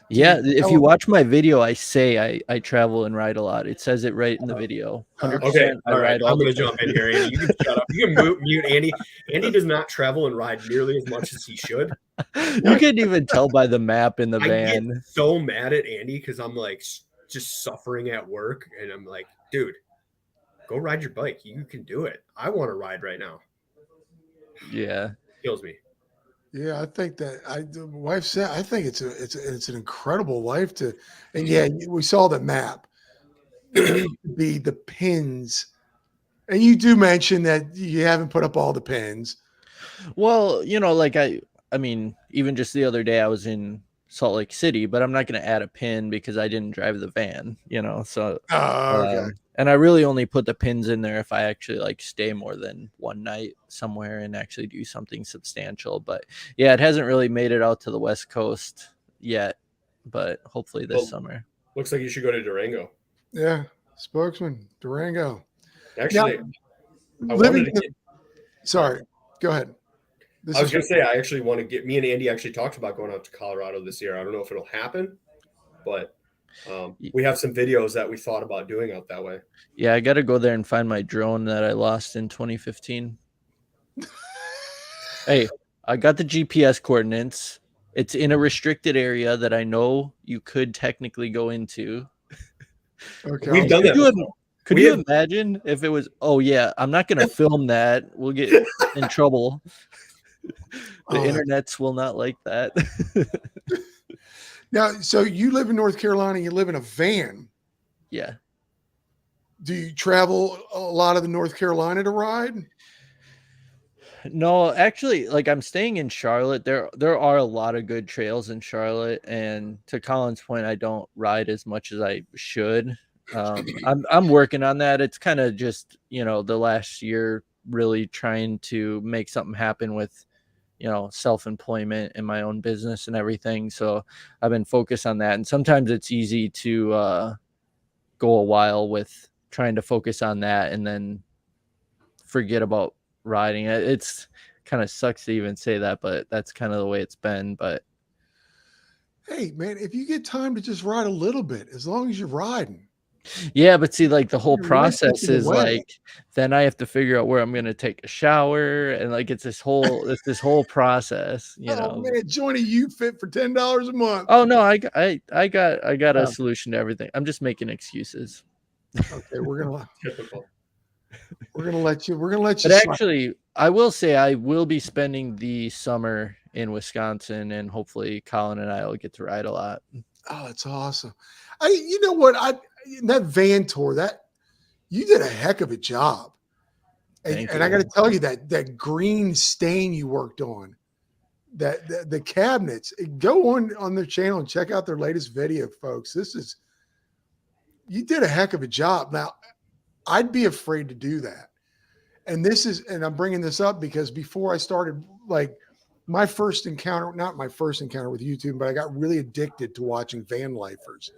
Speaker 3: Yeah, if you watch my video, I say I travel and ride a lot. It says it right in the video. 100%.
Speaker 2: Okay, all right. I'm going to jump in here, Andy. You can shut up. You can mute Andy. Andy does not travel and ride nearly as much as he should.
Speaker 3: You can even tell by the map in the van.
Speaker 2: I get so mad at Andy because I'm like just suffering at work, and I'm like, dude, go ride your bike. You can do it. I want to ride right now.
Speaker 3: Yeah,
Speaker 2: kills me.
Speaker 1: Yeah, I think that the wife said. I think it's an incredible life to, and yeah, we saw the map. Be the pins, and you do mention that you haven't put up all the pins.
Speaker 3: Well, like I mean, even just the other day I was in Salt Lake City, but I'm not going to add a pin because I didn't drive the van, so.
Speaker 1: Okay.
Speaker 3: And I really only put the pins in there if I actually like stay more than one night somewhere and actually do something substantial. But yeah, it hasn't really made it out to the West Coast yet, but hopefully this summer.
Speaker 2: Looks like you should go to Durango.
Speaker 1: Yeah, spokesman, Durango.
Speaker 2: Actually,
Speaker 1: sorry, go ahead.
Speaker 2: I was going to say, I actually want to me and Andy actually talked about going out to Colorado this year. I don't know if it'll happen, but we have some videos that we thought about doing out that way.
Speaker 3: Yeah, I got to go there and find my drone that I lost in 2015. Hey, I got the GPS coordinates. It's in a restricted area that I know you could technically go into.
Speaker 1: Okay,
Speaker 2: we've done that.
Speaker 3: Could you imagine if it was, oh yeah, I'm not going to film that. We'll get in trouble. The internets will not like that.
Speaker 1: Now, so you live in North Carolina, you live in a van.
Speaker 3: Yeah.
Speaker 1: Do you travel a lot of the North Carolina to ride?
Speaker 3: No, actually, like I'm staying in Charlotte. There are a lot of good trails in Charlotte, and to Colin's point, I don't ride as much as I should. I'm working on that. It's kind of just, the last year really trying to make something happen with self-employment in my own business and everything. So I've been focused on that. And sometimes it's easy to go a while with trying to focus on that and then forget about riding. It's kind of sucks to even say that, but that's kind of the way it's been. But
Speaker 1: hey man, if you get time to just ride a little bit, as long as you're riding.
Speaker 3: Yeah, but see, like the whole process is like, then I have to figure out where I'm going to take a shower, and like it's this whole process.
Speaker 1: Oh man, join a U-Fit for $10 a month.
Speaker 3: Oh no, I got a solution to everything. I'm just making excuses.
Speaker 1: Okay, we're gonna let you.
Speaker 3: But actually, I will say I will be spending the summer in Wisconsin, and hopefully Collin and I will get to ride a lot.
Speaker 1: Oh, that's awesome. You know what? That van tour, that you did a heck of a job. And I got to tell you that green stain you worked on, that the cabinets. Go on their channel and check out their latest video, folks. You did a heck of a job. Now, I'd be afraid to do that. And I'm bringing this up because before I started, like my first encounter, not my first encounter with YouTube, but I got really addicted to watching van lifers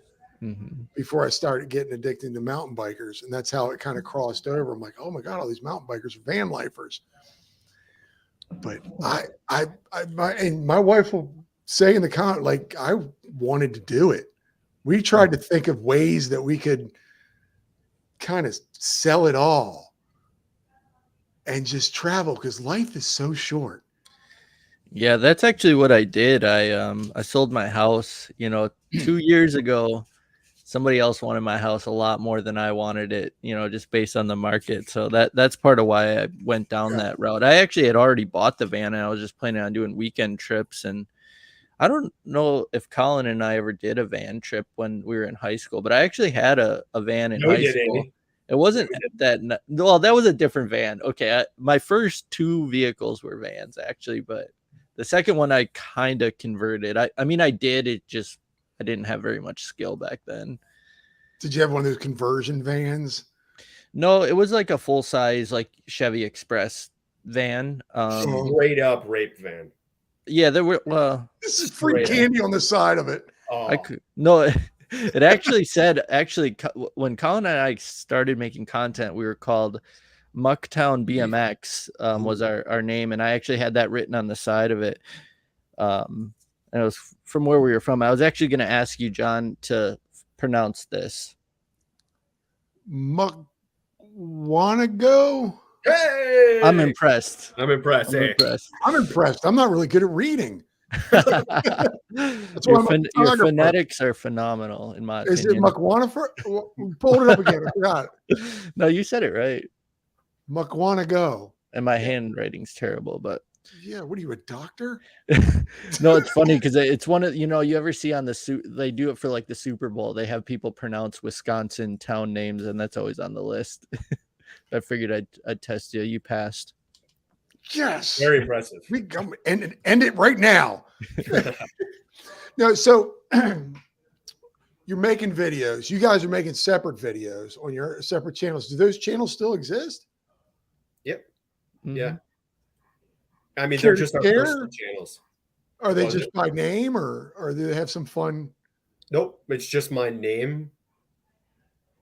Speaker 1: before I started getting addicted to mountain bikers. And that's how it kind of crossed over. I'm like, oh my God, all these mountain bikers are van lifers. But my wife will say in the comment, like, I wanted to do it. We tried to think of ways that we could kind of sell it all and just travel because life is so short.
Speaker 3: Yeah, that's actually what I did. I sold my house, 2 years ago. Somebody else wanted my house a lot more than I wanted it, just based on the market. So that's part of why I went down that route. I actually had already bought the van and I was just planning on doing weekend trips. And I don't know if Collin and I ever did a van trip when we were in high school, but I actually had a van in high school. Andy. It wasn't that, well, that was a different van. Okay. My first 2 vehicles were vans actually, but the second one I kind of converted. I mean, I did. I didn't have very much skill back then.
Speaker 1: Did you have one of those conversion vans?
Speaker 3: No, it was like a full size, like Chevy Express van.
Speaker 2: Straight up rape van.
Speaker 3: Yeah, there were. Well,
Speaker 1: this is free candy on the side of it.
Speaker 2: Oh.
Speaker 3: It actually said when Collin and I started making content, we were called Mucktown BMX was our name, and I actually had that written on the side of it. And it was from where we were from. I was actually going to ask you, John, to pronounce this.
Speaker 1: Mukwanago?
Speaker 2: Hey!
Speaker 3: I'm impressed.
Speaker 2: I'm impressed.
Speaker 1: I'm impressed. I'm not really good at reading.
Speaker 3: Your phonetics are phenomenal, in my opinion.
Speaker 1: Is it Mukwanago? Pull it up again. I forgot it.
Speaker 3: No, you said it right.
Speaker 1: Mukwanago.
Speaker 3: And my handwriting's terrible, but
Speaker 1: yeah, what are you, a doctor?
Speaker 3: No, it's funny because it's one of, you ever see on they do it for like the Super Bowl. They have people pronounce Wisconsin town names, and that's always on the list. I figured I'd test you. You passed.
Speaker 1: Yes.
Speaker 2: Very impressive.
Speaker 1: We come end it right now. No, so you're making videos. You guys are making separate videos on your separate channels. Do those channels still exist?
Speaker 2: Yep.
Speaker 3: Mm-hmm.
Speaker 2: Yeah. I mean, they're just our personal channels.
Speaker 1: Are they just by name or do they have some fun?
Speaker 2: Nope. It's just my name.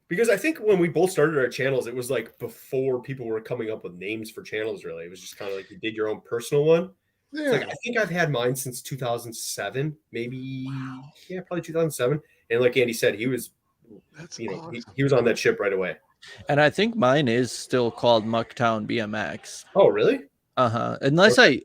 Speaker 2: Because I think when we both started our channels, it was like before people were coming up with names for channels, really. It was just kind of like you did your own personal one. Yeah. Like, I think I've had mine since 2007, maybe. Wow. Yeah, probably 2007. And like Andy said, he was, awesome. he was on that ship right away.
Speaker 3: And I think mine is still called Mucktown BMX.
Speaker 2: Oh, really?
Speaker 3: Unless I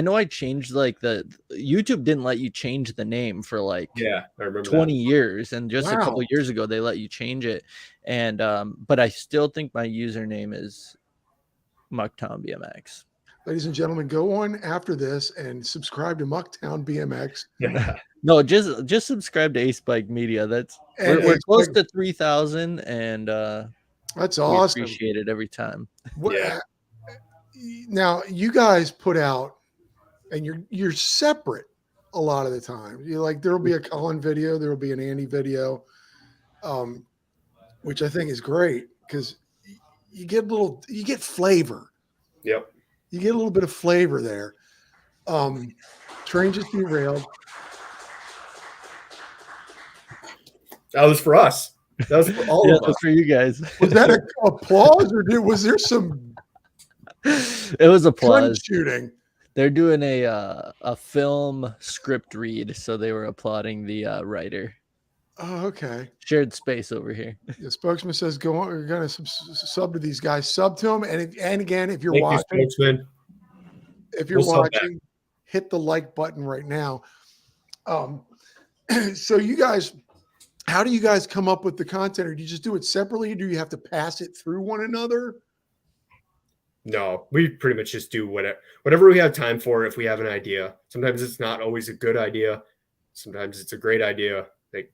Speaker 3: know I changed like the YouTube didn't let you change the name for like
Speaker 2: I remember
Speaker 3: 20 years, and just a couple years ago they let you change it. And but I still think my username is Mucktown BMX.
Speaker 1: Ladies and gentlemen, go on after this and subscribe to Mucktown BMX.
Speaker 3: No, just subscribe to Ace Bike Media. We're close to 3,000, and
Speaker 1: that's awesome.
Speaker 3: Appreciate it every time.
Speaker 1: Now you guys put out, and you're separate a lot of the time. You like there'll be a Collin video, there will be an Andy video, which I think is great because you get flavor.
Speaker 2: Yep.
Speaker 1: You get a little bit of flavor there. Train just derailed.
Speaker 2: That was for us. That was for all of us.
Speaker 3: That was for you guys.
Speaker 1: Was that an applause or was there some?
Speaker 3: It was applause.
Speaker 1: Shooting.
Speaker 3: They're doing a film script read, so they were applauding the writer.
Speaker 1: Oh, okay.
Speaker 3: Shared space over here.
Speaker 1: The spokesman says, "Go on. We're going to sub to these guys. Sub to them, and again, if you're watching, hit the like button right now." So you guys, how do you guys come up with the content, or do you just do it separately? Or do you have to pass it through one another?
Speaker 2: No, we pretty much just do whatever we have time for. If we have an idea, sometimes it's not always a good idea. Sometimes it's a great idea. Like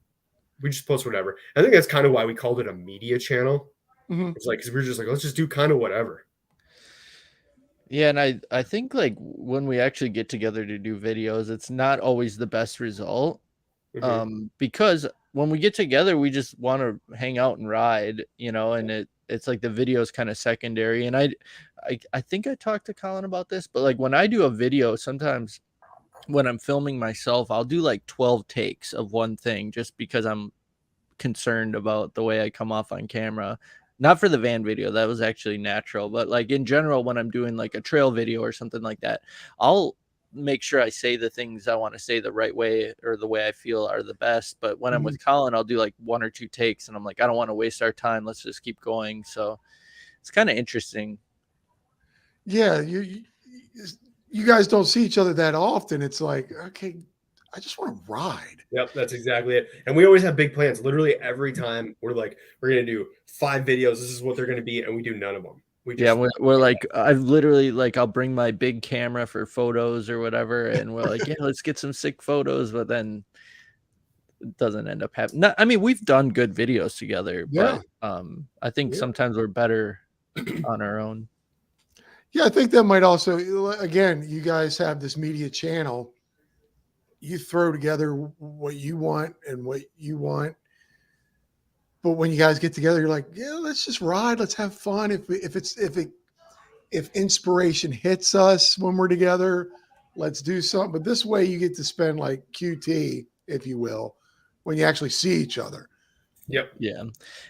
Speaker 2: we just post whatever. I think that's kind of why we called it a media channel. Mm-hmm. It's like, because we were just like, let's just do kind of whatever.
Speaker 3: Yeah, and I think like when we actually get together to do videos, it's not always the best result. Because when we get together, we just want to hang out and ride, and it's like the video is kind of secondary. And I think I talked to Colin about this, but like when I do a video, sometimes when I'm filming myself, I'll do like 12 takes of one thing just because I'm concerned about the way I come off on camera. Not for the van video, that was actually natural, but like in general, when I'm doing like a trail video or something like that, I'll make sure I say the things I want to say the right way or the way I feel are the best. But when I'm with Colin, I'll do like 1 or 2 takes and I'm like, I don't want to waste our time. Let's just keep going. So it's kind of interesting.
Speaker 1: Yeah, you guys don't see each other that often. It's like, okay, I just want to ride.
Speaker 2: Yep, that's exactly it. And we always have big plans. Literally every time we're like, we're gonna do 5 videos. This is what they're gonna be, and we do none of them. We just
Speaker 3: we're like, I've literally like, I'll bring my big camera for photos or whatever, and we're like, yeah, let's get some sick photos, but then it doesn't end up happening. I mean, we've done good videos together,
Speaker 1: Yeah.
Speaker 3: but I think sometimes we're better on our own.
Speaker 1: Yeah, I think that might also, again, you guys have this media channel. You throw together what you want and what you want. But when you guys get together, you're like, yeah, let's just ride. Let's have fun. If inspiration hits us when we're together, let's do something. But this way you get to spend like QT, if you will, when you actually see each other.
Speaker 2: Yep.
Speaker 3: Yeah.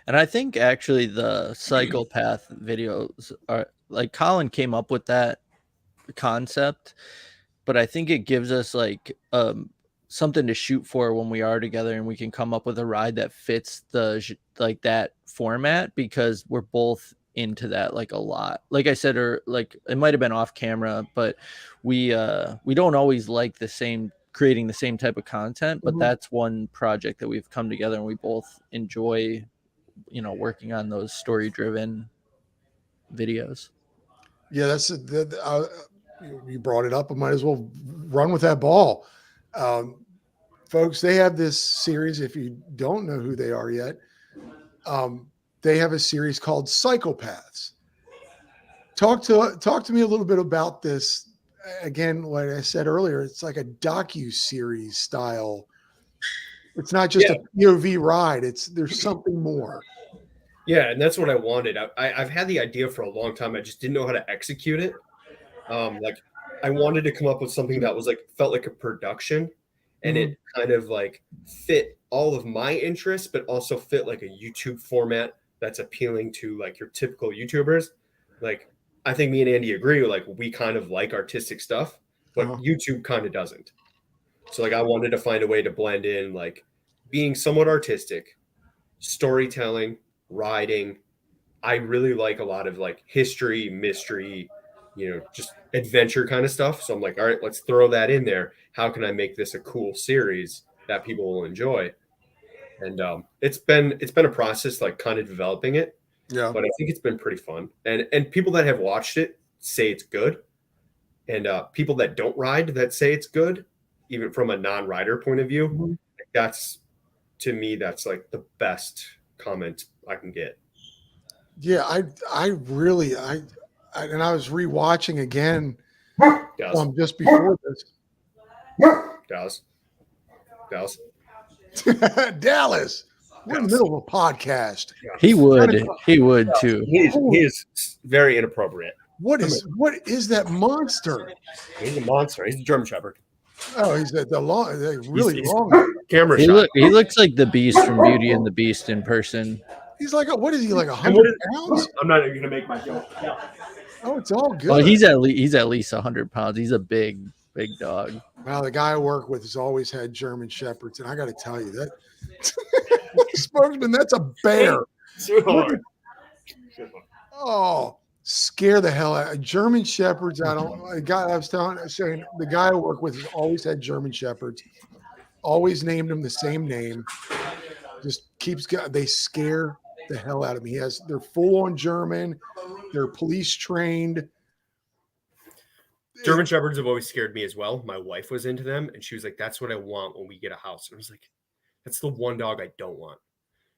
Speaker 3: And I think actually the Cyclepath videos are like, Colin came up with that concept, but I think it gives us like something to shoot for when we are together, and we can come up with a ride that fits like that format, because we're both into that like a lot. Like I said, or like it might have been off camera, but we don't always like creating the same type of content, but that's one project that we've come together and we both enjoy, working on those story driven videos.
Speaker 1: Yeah, you brought it up. I might as well run with that ball. Folks, they have this series. If you don't know who they are yet, they have a series called Cyclepaths. Talk to me a little bit about this. Again, like I said earlier, it's like a docu-series style. It's not just a POV ride. There's something more.
Speaker 2: Yeah, and that's what I wanted. I've had the idea for a long time. I just didn't know how to execute it. Like I wanted to come up with something that was like felt like a production, and it kind of like fit all of my interests, but also fit like a YouTube format that's appealing to like your typical YouTubers. Like I think me and Andy agree. Like we kind of like artistic stuff, but YouTube kind of doesn't. So like I wanted to find a way to blend in like being somewhat artistic, storytelling, riding. I really like a lot of like history, mystery, just adventure kind of stuff. So I'm like, all right, let's throw that in there. How can I make this a cool series that people will enjoy? And it's been a process, like kind of developing it.
Speaker 1: Yeah.
Speaker 2: But I think it's been pretty fun. And people that have watched it say it's good. And people that don't ride that say it's good, even from a non-rider point of view, that's to me, that's like the best comment I can get.
Speaker 1: Yeah, I really and I was rewatching again just before this.
Speaker 2: Dallas.
Speaker 1: Dallas. We're in the middle of a podcast.
Speaker 3: He would too.
Speaker 2: He is very inappropriate.
Speaker 1: What is that monster?
Speaker 2: He's a monster. He's a German Shepherd.
Speaker 1: Oh, he's really long.
Speaker 2: Camera
Speaker 3: he
Speaker 2: shot.
Speaker 3: He looks like the Beast from Beauty and the Beast in person.
Speaker 1: He's like, what is he, like 100 pounds?
Speaker 2: I'm not even gonna make my joke. Yeah.
Speaker 1: Oh, it's all good.
Speaker 3: Well, he's at least 100 pounds. He's a big dog.
Speaker 1: Well, the guy I work with has always had German Shepherds, and I got to tell you that spokesman, that's a bear. Oh, scare the hell out of German Shepherds. I was saying the guy I work with has always had German Shepherds, always named them the same name. Just they scare the hell out of me. They're full on German. They're police trained.
Speaker 2: German Shepherds have always scared me as well. My wife was into them, and she was like, "That's what I want when we get a house." And I was like, "That's the one dog I don't want."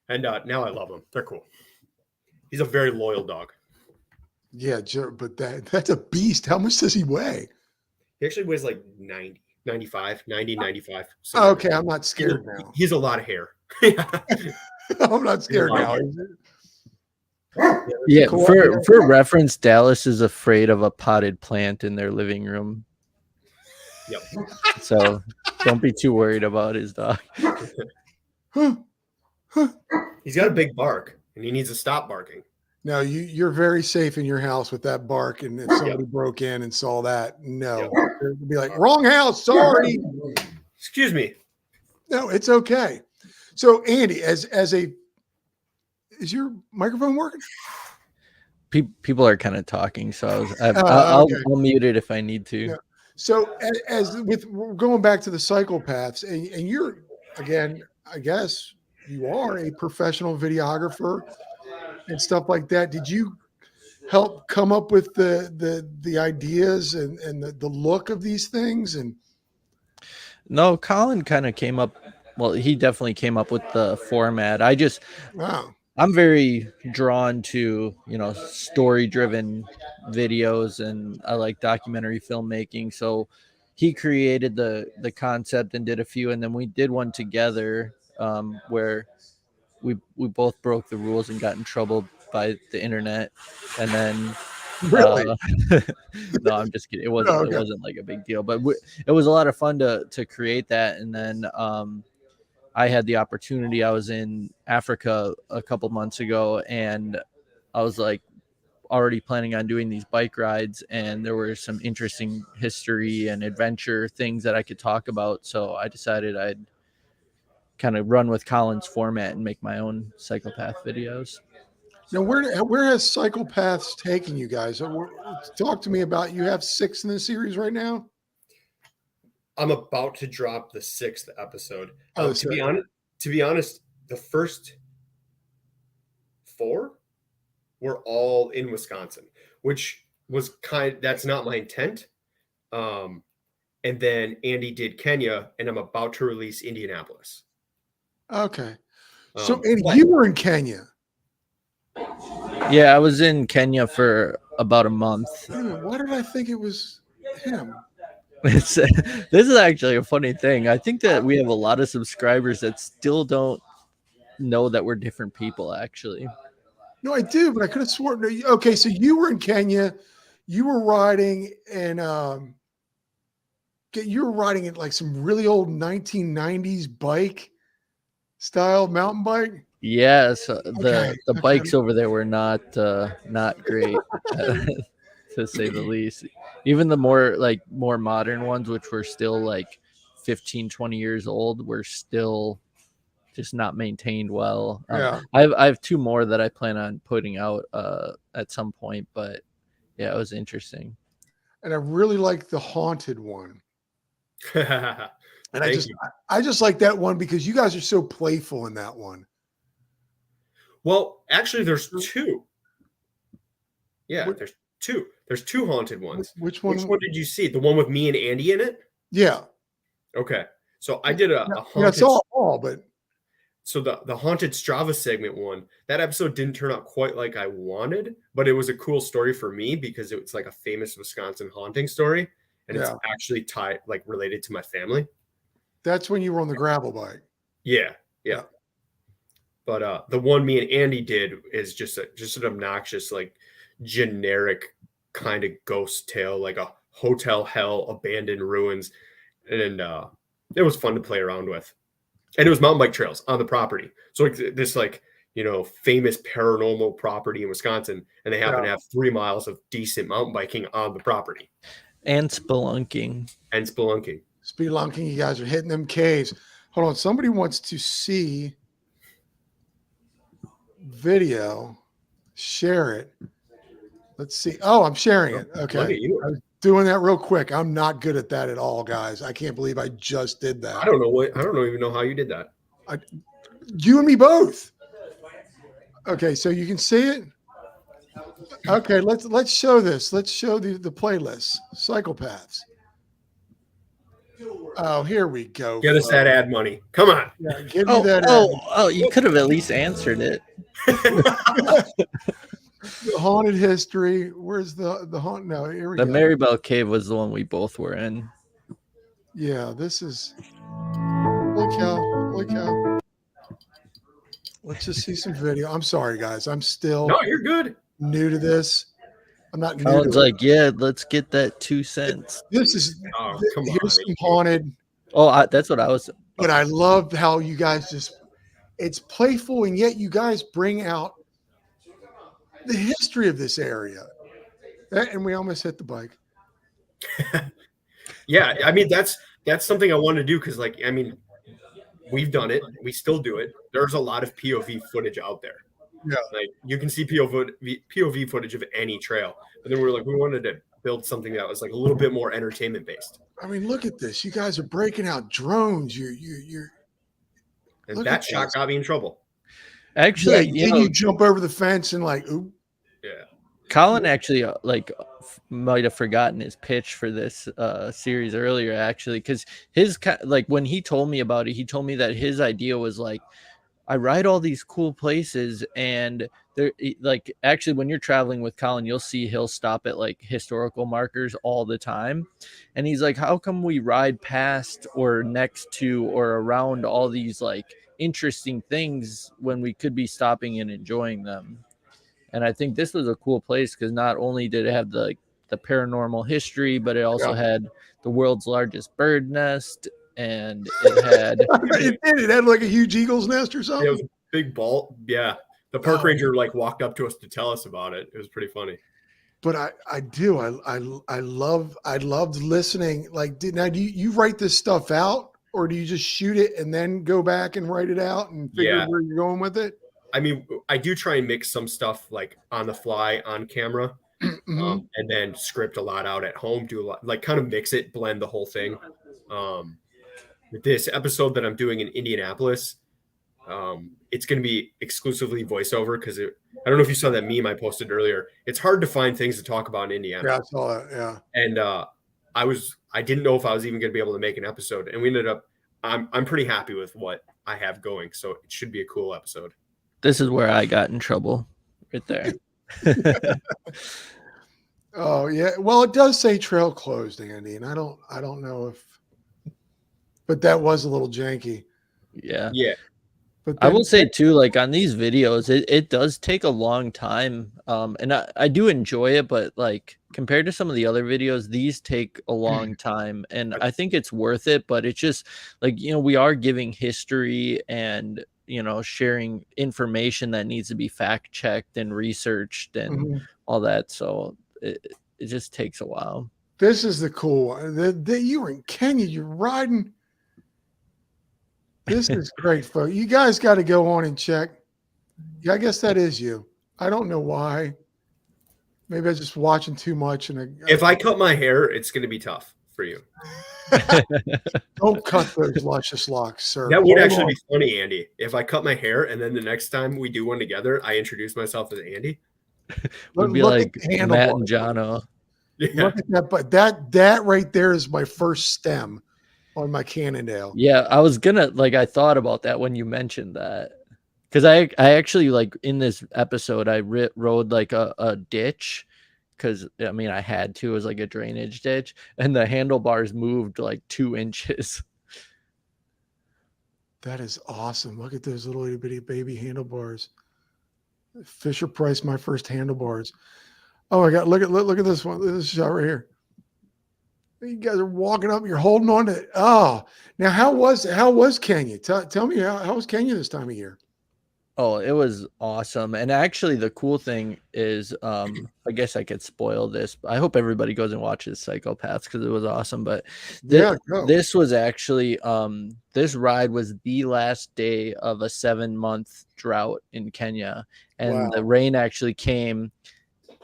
Speaker 2: And now I love them. They're cool. He's a very loyal dog.
Speaker 1: Yeah, but that's a beast. How much does he weigh?
Speaker 2: He actually weighs like 90, 95, 90, 95.
Speaker 1: Oh, okay, I'm not scared now.
Speaker 2: He's a lot of hair.
Speaker 1: I'm not scared now.
Speaker 3: Yeah, for reference, Dallas is afraid of a potted plant in their living room.
Speaker 2: Yep.
Speaker 3: So don't be too worried about his dog.
Speaker 2: He's got a big bark, and he needs to stop barking.
Speaker 1: No, you're very safe in your house with that bark. And if somebody broke in and saw that, no, it'd be like, wrong house. Sorry.
Speaker 2: Excuse me.
Speaker 1: No, it's okay. So, Andy, is your microphone working?
Speaker 3: People are kind of talking, so I'll mute it if I need to.
Speaker 1: Yeah. So, as with going back to the Cyclepaths, and you're, again, I guess you are a professional videographer and stuff like that. Did you help come up with the ideas and the look of these things? And
Speaker 3: no, Collin kind of came up. Well, he definitely came up with the format. I'm very drawn to, story-driven videos, and I like documentary filmmaking. So he created the concept and did a few, and then we did one together where we both broke the rules and got in trouble by the internet. And then
Speaker 1: really,
Speaker 3: no, I'm just kidding. It wasn't like a big deal, but it was a lot of fun to create that. And then I had the opportunity. I was in Africa a couple months ago, and I was like already planning on doing these bike rides, and there were some interesting history and adventure things that I could talk about. So I decided I'd kind of run with Collin's format and make my own Cyclepath videos.
Speaker 1: Now, where has Cyclepaths taken you guys? Talk to me about. You have 6 in the series right now.
Speaker 2: I'm about to drop the 6th episode. To be honest, the first 4 were all in Wisconsin, which was that's not my intent. And then Andy did Kenya, and I'm about to release Indianapolis.
Speaker 1: Okay. So, Andy, you were in Kenya.
Speaker 3: Yeah, I was in Kenya for about a month.
Speaker 1: Why did I think it was him?
Speaker 3: This is actually a funny thing. I think that we have a lot of subscribers that still don't know that we're different people, actually.
Speaker 1: No, I do, but I could have sworn. Okay, so you were in Kenya. You were riding, and you were riding at like some really old 1990s bike style mountain bike.
Speaker 3: Yes, the bikes over there were not great, to say the least. Even the more modern ones, which were still like 15, 20 years old, were still just not maintained well. I have 2 more that I plan on putting out at some point, but yeah, it was interesting.
Speaker 1: And I really like the haunted one. And I just like that one because you guys are so playful in that one.
Speaker 2: Well, actually, there's 2. Yeah, there's 2. There's 2 haunted ones.
Speaker 1: Which one?
Speaker 2: Which one did you see? The one with me and Andy in it?
Speaker 1: Yeah.
Speaker 2: Okay. So I did a haunted.
Speaker 1: I saw all, but
Speaker 2: so the haunted Strava segment one, that episode didn't turn out quite like I wanted, but it was a cool story for me because it's like a famous Wisconsin haunting story, and it's actually related to my family.
Speaker 1: That's when you were on the gravel bike.
Speaker 2: Yeah. But the one me and Andy did is just an obnoxious, like generic kind of ghost tale, like a hotel hell, abandoned ruins, and it was fun to play around with. And it was mountain bike trails on the property. So this famous paranormal property in Wisconsin, and they happen to have 3 miles of decent mountain biking on the property.
Speaker 3: And spelunking.
Speaker 1: Spelunking, you guys are hitting them caves. Hold on, somebody wants to see video. Share it. Let's see. Oh, I'm sharing it. Okay.
Speaker 2: Look at you.
Speaker 1: I was doing that real quick. I'm not good at that at all, guys. I can't believe I just did that.
Speaker 2: I don't even know how you did that.
Speaker 1: You and me both. Okay, so you can see it. Okay, let's show this. Let's show the playlist. Cyclepaths. Oh, here we go.
Speaker 2: Get us that ad money. Come on.
Speaker 1: Yeah, give me that.
Speaker 3: You could have at least answered it.
Speaker 1: The haunted history. Where's the haunt? No, here we
Speaker 3: The
Speaker 1: go.
Speaker 3: Marybelle Cave was the one we both were in.
Speaker 1: Yeah, this is. Holy cow! Holy cow! Let's just see some video. I'm sorry, guys. I'm still
Speaker 2: No, you're good.
Speaker 1: new to this. I'm not new
Speaker 3: Colin's
Speaker 1: to it.
Speaker 3: like, yeah, let's get that 2 cents.
Speaker 1: This is.
Speaker 2: Oh, come
Speaker 1: Here's
Speaker 2: on.
Speaker 1: some haunted.
Speaker 3: Oh, that's what I was.
Speaker 1: But I loved how you guys just. It's playful, and yet you guys bring out the history of this area. And we almost hit the bike.
Speaker 2: Yeah, I mean that's something I want to do because, like, I mean, we've done it, we still do it. There's a lot of POV footage out there.
Speaker 1: Yeah.
Speaker 2: Like you can see POV footage of any trail, but then we wanted to build something that was like a little bit more entertainment based.
Speaker 1: I mean, look at this. You guys are breaking out drones. You're.
Speaker 2: And
Speaker 1: Look
Speaker 2: that
Speaker 1: at
Speaker 2: shot
Speaker 1: this.
Speaker 2: got me in trouble.
Speaker 3: Actually,
Speaker 1: Yeah, you jump over the fence and like, ooh.
Speaker 2: Yeah.
Speaker 3: Collin actually might have forgotten his pitch for this series earlier, actually, because his like when he told me about it, he told me that his idea was like, I ride all these cool places, and they're like, actually, when you're traveling with Collin, you'll see he'll stop at like historical markers all the time, and he's like, how come we ride past or next to or around all these like interesting things when we could be stopping and enjoying them? And I think this was a cool place because not only did it have the paranormal history, but it also had the world's largest bird nest, and it had
Speaker 1: It had like a huge eagle's nest or
Speaker 2: It
Speaker 1: something.
Speaker 2: was a big ball. Yeah. The park ranger like walked up to us to tell us about it. It was pretty funny.
Speaker 1: But I loved listening. Like, do you write this stuff out, or do you just shoot it and then go back and write it out and figure where you're going with it?
Speaker 2: I mean, I do try and mix some stuff like on the fly on camera, and then script a lot out at home. Do a lot, like kind of mix it, blend the whole thing. This episode that I'm doing in Indianapolis, it's going to be exclusively voiceover because I don't know if you saw that meme I posted earlier. It's hard to find things to talk about in Indiana.
Speaker 1: Yeah, I saw that. Yeah,
Speaker 2: and I didn't know if I was even going to be able to make an episode, and we ended up. I'm pretty happy with what I have going, so it should be a cool episode.
Speaker 3: This is where I got in trouble, right there.
Speaker 1: Oh yeah. Well, it does say trail closed, Andy, and I don't know if, but that was a little janky.
Speaker 3: Yeah.
Speaker 1: But
Speaker 3: I will say too, like on these videos, it does take a long time. And I do enjoy it, but like compared to some of the other videos, these take a long time. And I think it's worth it, but it's just like, we are giving history and, sharing information that needs to be fact checked and researched and all that. So it just takes a while.
Speaker 1: This is the cool one. That you were in Kenya, you're riding. This is great, folks. You guys got to go on and check. Yeah, I guess that is you. I don't know why. Maybe I'm just watching too much. And
Speaker 2: if I cut my hair, it's going to be tough for you.
Speaker 1: Don't cut those luscious locks, sir.
Speaker 2: That would actually be funny, Andy. If I cut my hair and then the next time we do one together, I introduce myself as Andy.
Speaker 3: Would be like Matt and Jono.
Speaker 1: Yeah. Look at that, but that right there is my first stem on my Cannondale.
Speaker 3: Yeah, I was gonna I thought about that when you mentioned that, because I actually like in this episode I rode like a ditch, because I mean I had to. It was like a drainage ditch, and the handlebars moved like 2 inches.
Speaker 1: That is awesome. Look at those little itty bitty baby handlebars. Fisher Price, my first handlebars. Oh my God! Look at this one. This shot right here. You guys are walking up. You're holding on to it. Oh, now how was Kenya? Tell me how was Kenya this time of year?
Speaker 3: Oh, it was awesome. And actually, the cool thing is, I guess I could spoil this, but I hope everybody goes and watches Cyclepaths because it was awesome. But this was actually, this ride was the last day of a 7-month drought in Kenya, and the rain actually came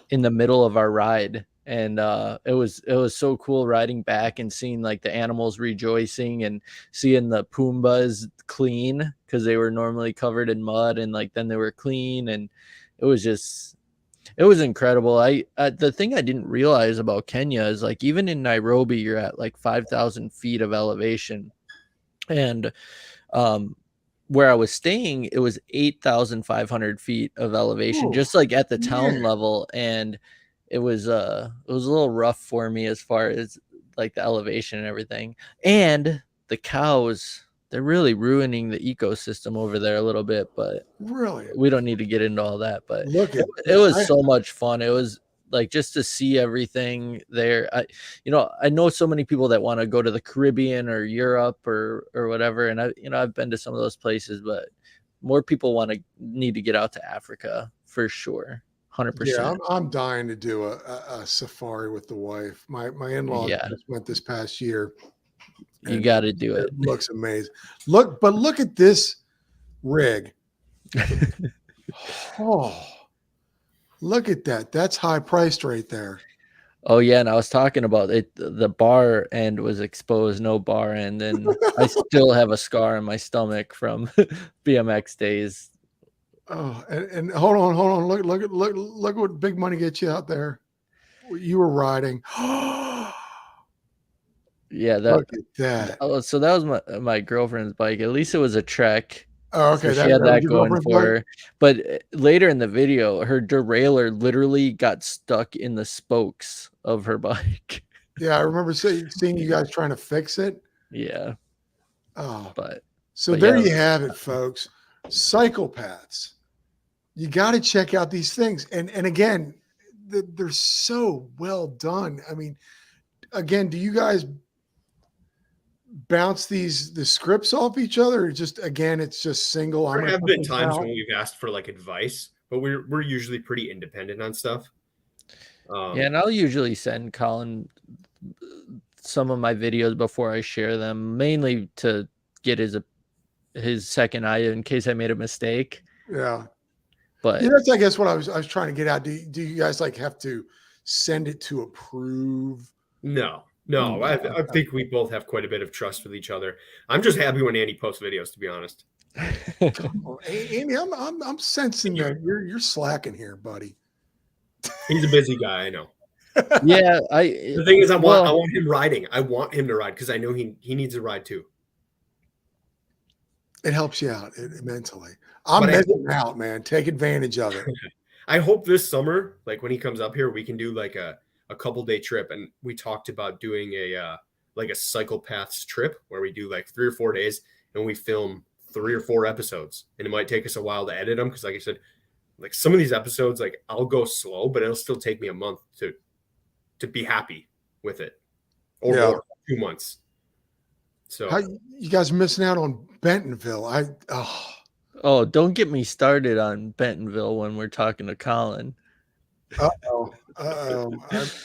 Speaker 3: in the middle of our ride. And it was so cool riding back and seeing like the animals rejoicing and seeing the Pumbas clean, because they were normally covered in mud, and like then they were clean, and it was incredible. The thing I didn't realize about Kenya is like even in Nairobi you're at like 5,000 feet of elevation, and where I was staying, it was 8,500 feet of elevation,
Speaker 1: Ooh,
Speaker 3: just like at the town
Speaker 1: man.
Speaker 3: level. And it was a little rough for me as far as like the elevation and everything. And the cows, they're really ruining the ecosystem over there a little bit, but
Speaker 1: Really?
Speaker 3: we don't need to get into all that. But
Speaker 1: Look at
Speaker 3: it was
Speaker 1: that.
Speaker 3: so much fun. It was like just to see everything there. I know so many people that want to go to the Caribbean or Europe or whatever, and I've been to some of those places, but more people need to get out to Africa for sure.
Speaker 1: Yeah,
Speaker 3: 100%.
Speaker 1: I'm dying to do a safari with the wife. My in-laws
Speaker 3: Yeah,
Speaker 1: just went this past year,
Speaker 3: you
Speaker 1: and
Speaker 3: got to do
Speaker 1: it
Speaker 3: it.
Speaker 1: looks amazing. Look at this rig. Oh, look at that. That's high priced right there.
Speaker 3: Oh yeah, and I was talking about it. The bar end was exposed, no bar end, and I still have a scar on my stomach from BMX days.
Speaker 1: Oh, and hold on. Look what big money gets you out there. You were riding.
Speaker 3: Yeah,
Speaker 1: Look at that.
Speaker 3: so that was my girlfriend's bike. At least it was a Trek.
Speaker 1: Oh,
Speaker 3: So
Speaker 1: okay.
Speaker 3: she
Speaker 1: That
Speaker 3: had
Speaker 1: was
Speaker 3: that
Speaker 1: your
Speaker 3: going
Speaker 1: girlfriend's
Speaker 3: for
Speaker 1: bike?
Speaker 3: her. But later in the video, her derailleur literally got stuck in the spokes of her bike.
Speaker 1: Yeah, I remember seeing you guys trying to fix it.
Speaker 3: Yeah.
Speaker 1: Oh,
Speaker 3: But
Speaker 1: so
Speaker 3: but
Speaker 1: there
Speaker 3: yeah,
Speaker 1: you have it, folks. Cyclepaths. You got to check out these things. And again, they're so well done. I mean, again, do you guys bounce the scripts off each other, or just again, it's just single? I'm
Speaker 2: There
Speaker 1: going to
Speaker 2: have
Speaker 1: put
Speaker 2: been
Speaker 1: this
Speaker 2: times
Speaker 1: out.
Speaker 2: when we've asked for like advice, but we're usually pretty independent on stuff.
Speaker 3: yeah, and I'll usually send Colin some of my videos before I share them, mainly to get his second eye in case I made a mistake.
Speaker 1: Yeah.
Speaker 3: But
Speaker 1: Yeah, that's I guess what I was trying to get at. Do you guys like have to send it to approve?
Speaker 2: No,
Speaker 3: no.
Speaker 2: I think we both have quite a bit of trust with each other. I'm just happy when Andy posts videos, to be honest.
Speaker 1: Oh, Amy, I'm sensing that you're slacking here, buddy.
Speaker 2: He's a busy guy, I know.
Speaker 3: Yeah,
Speaker 2: The thing is, I want him riding. I want him to ride because I know he needs a ride too.
Speaker 1: It helps you out mentally. I'm missing out, man. Take advantage of it.
Speaker 2: I hope this summer, like when he comes up here, we can do like a couple day trip. And we talked about doing a like a Cyclepaths trip where we do like 3 or 4 days and we film 3 or 4 episodes. And it might take us a while to edit them because, like I said, like some of these episodes, like I'll go slow, but it'll still take me a month to be happy with it, or more, 2 months. So
Speaker 1: you guys are missing out on Bentonville.
Speaker 3: Oh, don't get me started on Bentonville when we're talking to Colin.
Speaker 1: Uh-oh.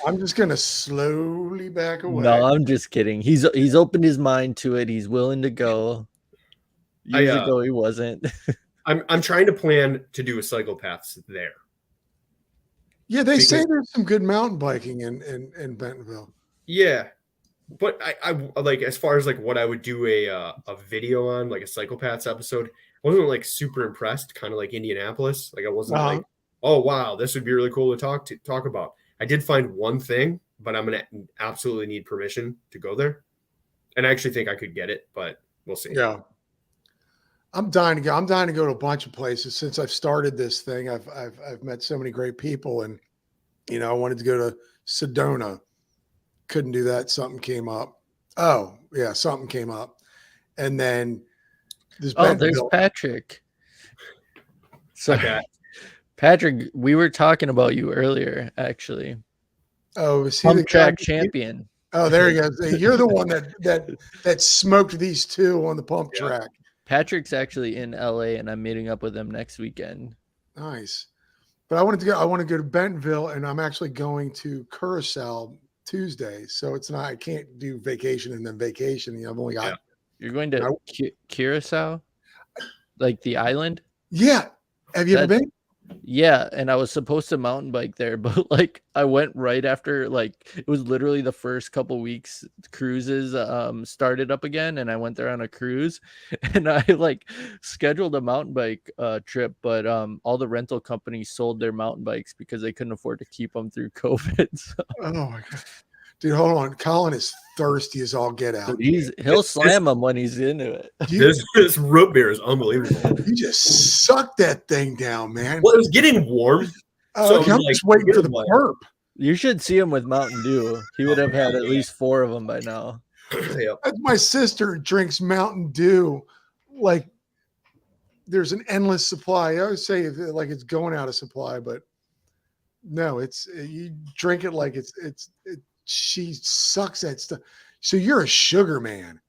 Speaker 1: I'm just gonna slowly back away.
Speaker 3: No, I'm just kidding. He's opened his mind to it. He's willing to go. Years ago, he wasn't.
Speaker 2: I'm trying to plan to do a Cyclepaths there.
Speaker 1: Yeah, they say there's some good mountain biking in Bentonville.
Speaker 2: Yeah, but I like, as far as like what I would do a video on, like a Cyclepaths episode, I wasn't like super impressed. Kind of like Indianapolis, like I wasn't like, oh wow, this would be really cool to talk about. I did find one thing, but I'm gonna absolutely need permission to go there, and I actually think I could get it, but we'll see.
Speaker 1: Yeah, I'm dying to go. I'm dying to go to a bunch of places since I've started this thing. I've met so many great people, and I wanted to go to Sedona. Couldn't do that. Something came up. Oh yeah, something came up, and then
Speaker 3: there's Patrick. So
Speaker 2: okay.
Speaker 3: Patrick, we were talking about you earlier, actually.
Speaker 1: Oh, is he
Speaker 3: Pump
Speaker 1: the
Speaker 3: track champion?
Speaker 1: Oh, there he goes. You're the one that smoked these two on the pump track.
Speaker 3: Patrick's actually in LA, and I'm meeting up with him next weekend.
Speaker 1: Nice. But I want to go to Bentonville, and I'm actually going to Curacao Tuesday. So it's not, I can't do vacation and then vacation. I've only got.
Speaker 3: You're going to Curacao, like the island?
Speaker 1: Yeah. Have you ever been?
Speaker 3: Yeah, and I was supposed to mountain bike there, but like I went right after, like it was literally the first couple weeks cruises started up again, and I went there on a cruise, and I like scheduled a mountain bike trip, but all the rental companies sold their mountain bikes because they couldn't afford to keep them through COVID. So.
Speaker 1: Oh my god, Dude, hold on. Collin is thirsty as all get out.
Speaker 3: He'll slam him when he's into it.
Speaker 2: This root beer is unbelievable.
Speaker 1: You just sucked that thing down, man.
Speaker 2: Well, it was getting warm. So
Speaker 1: Okay, I'm just waiting for the burp.
Speaker 3: You should see him with Mountain Dew. He would have had at least 4 of them by now.
Speaker 2: Yep.
Speaker 1: My sister drinks Mountain Dew like there's an endless supply. I always say like it's going out of supply, but no, it's you drink it like she sucks that stuff. So you're a sugar man.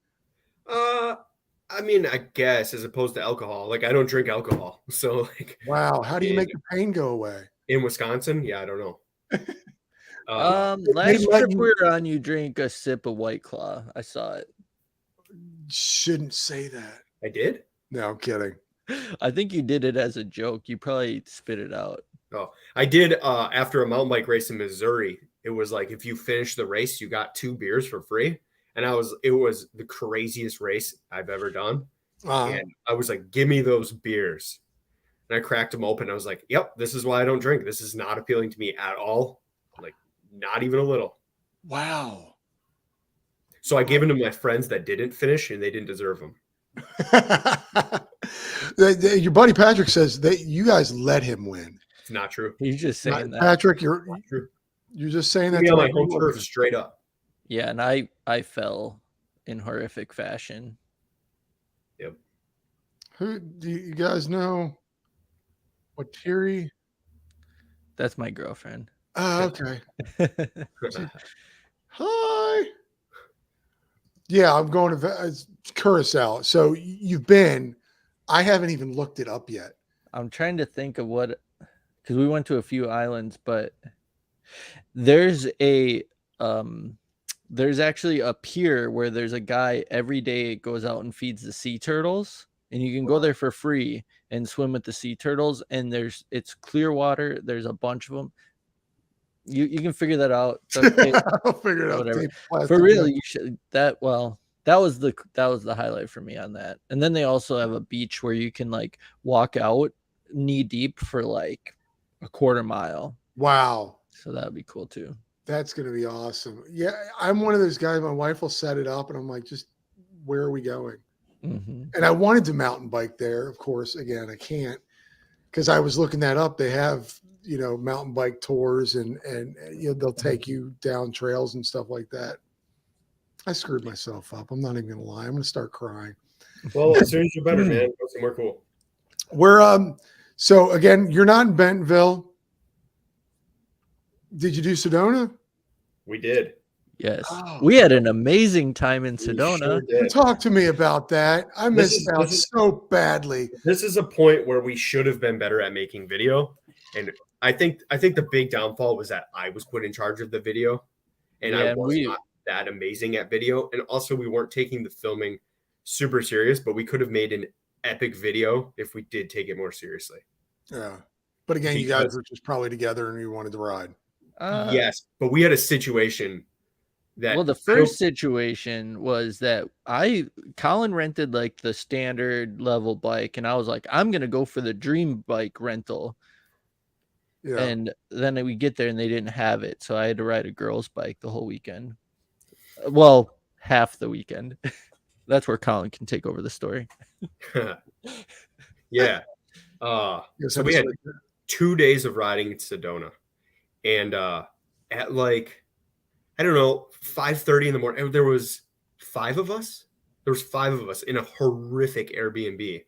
Speaker 2: I mean, I guess as opposed to alcohol. Like I don't drink alcohol. So like
Speaker 1: Wow. How do you make the pain go away?
Speaker 2: in Wisconsin? Yeah, I don't know.
Speaker 3: Last trip we were on, you drink a sip of White Claw. I saw it.
Speaker 1: Shouldn't say that.
Speaker 2: I did?
Speaker 1: No, I'm kidding.
Speaker 3: I think you did it as a joke. You probably spit it out.
Speaker 2: Oh, I did after a mountain bike race in Missouri. It was like if you finished the race, you got 2 beers for free. And it was the craziest race I've ever done. And I was like, give me those beers. And I cracked them open. I was like, yep, this is why I don't drink. This is not appealing to me at all. Like, not even a little.
Speaker 1: Wow.
Speaker 2: So I gave them to my friends that didn't finish and they didn't deserve them.
Speaker 1: Your buddy Patrick says that you guys let him win.
Speaker 2: It's not true.
Speaker 3: He's just saying that.
Speaker 1: Patrick, you're just saying that.
Speaker 2: Yeah, my home turf straight up.
Speaker 3: Yeah, and I fell in horrific fashion.
Speaker 2: Yep.
Speaker 1: Who do you guys know? What Terry?
Speaker 3: That's my girlfriend.
Speaker 1: Oh, okay. Hi. Yeah, I'm going to Curacao. So you've been. I haven't even looked it up yet.
Speaker 3: I'm trying to think of what, because we went to a few islands, but there's actually a pier where there's a guy every day goes out and feeds the sea turtles, and you can go there for free and swim with the sea turtles. And it's clear water. There's a bunch of them. You can figure that out.
Speaker 1: I'll figure it out.
Speaker 3: Whatever. For real, you should. That was the highlight for me on that. And then they also have a beach where you can like walk out knee deep for like a quarter mile.
Speaker 1: Wow.
Speaker 3: So that would be cool too.
Speaker 1: That's going to be awesome. Yeah, I'm one of those guys. My wife will set it up, and I'm like, just where are we going?
Speaker 3: Mm-hmm.
Speaker 1: And I wanted to mountain bike there. Of course, again, I can't because I was looking that up. They have, mountain bike tours and they'll take you down trails and stuff like that. I screwed myself up. I'm not even going to lie. I'm going to start crying.
Speaker 2: Well, as soon as you're better, man, go somewhere cool.
Speaker 1: So again, you're not in Bentonville. Did you do Sedona?
Speaker 2: We did.
Speaker 3: Yes.
Speaker 1: Oh,
Speaker 3: we had an amazing time in Sedona.
Speaker 2: Sure did.
Speaker 1: Talk to me about that. I missed out so badly.
Speaker 2: This is a point where we should have been better at making video. And I think the big downfall was that I was put in charge of the video. And I was not that amazing at video. And also we weren't taking the filming super serious, but we could have made an epic video if we did take it more seriously.
Speaker 1: Yeah. But again, you guys were just probably together and you wanted to ride.
Speaker 2: Yes, but we had a situation that.
Speaker 3: Well, the first situation was that Collin rented like the standard level bike, and I was like, I'm gonna go for the dream bike rental. Yeah. And then we get there and they didn't have it, so I had to ride a girl's bike the whole weekend. Well, half the weekend. That's where Collin can take over the story.
Speaker 2: Yeah. So we had 2 days of riding in Sedona. And at like, I don't know, 5:30 in the morning, there was 5 of us. There was 5 of us in a horrific Airbnb.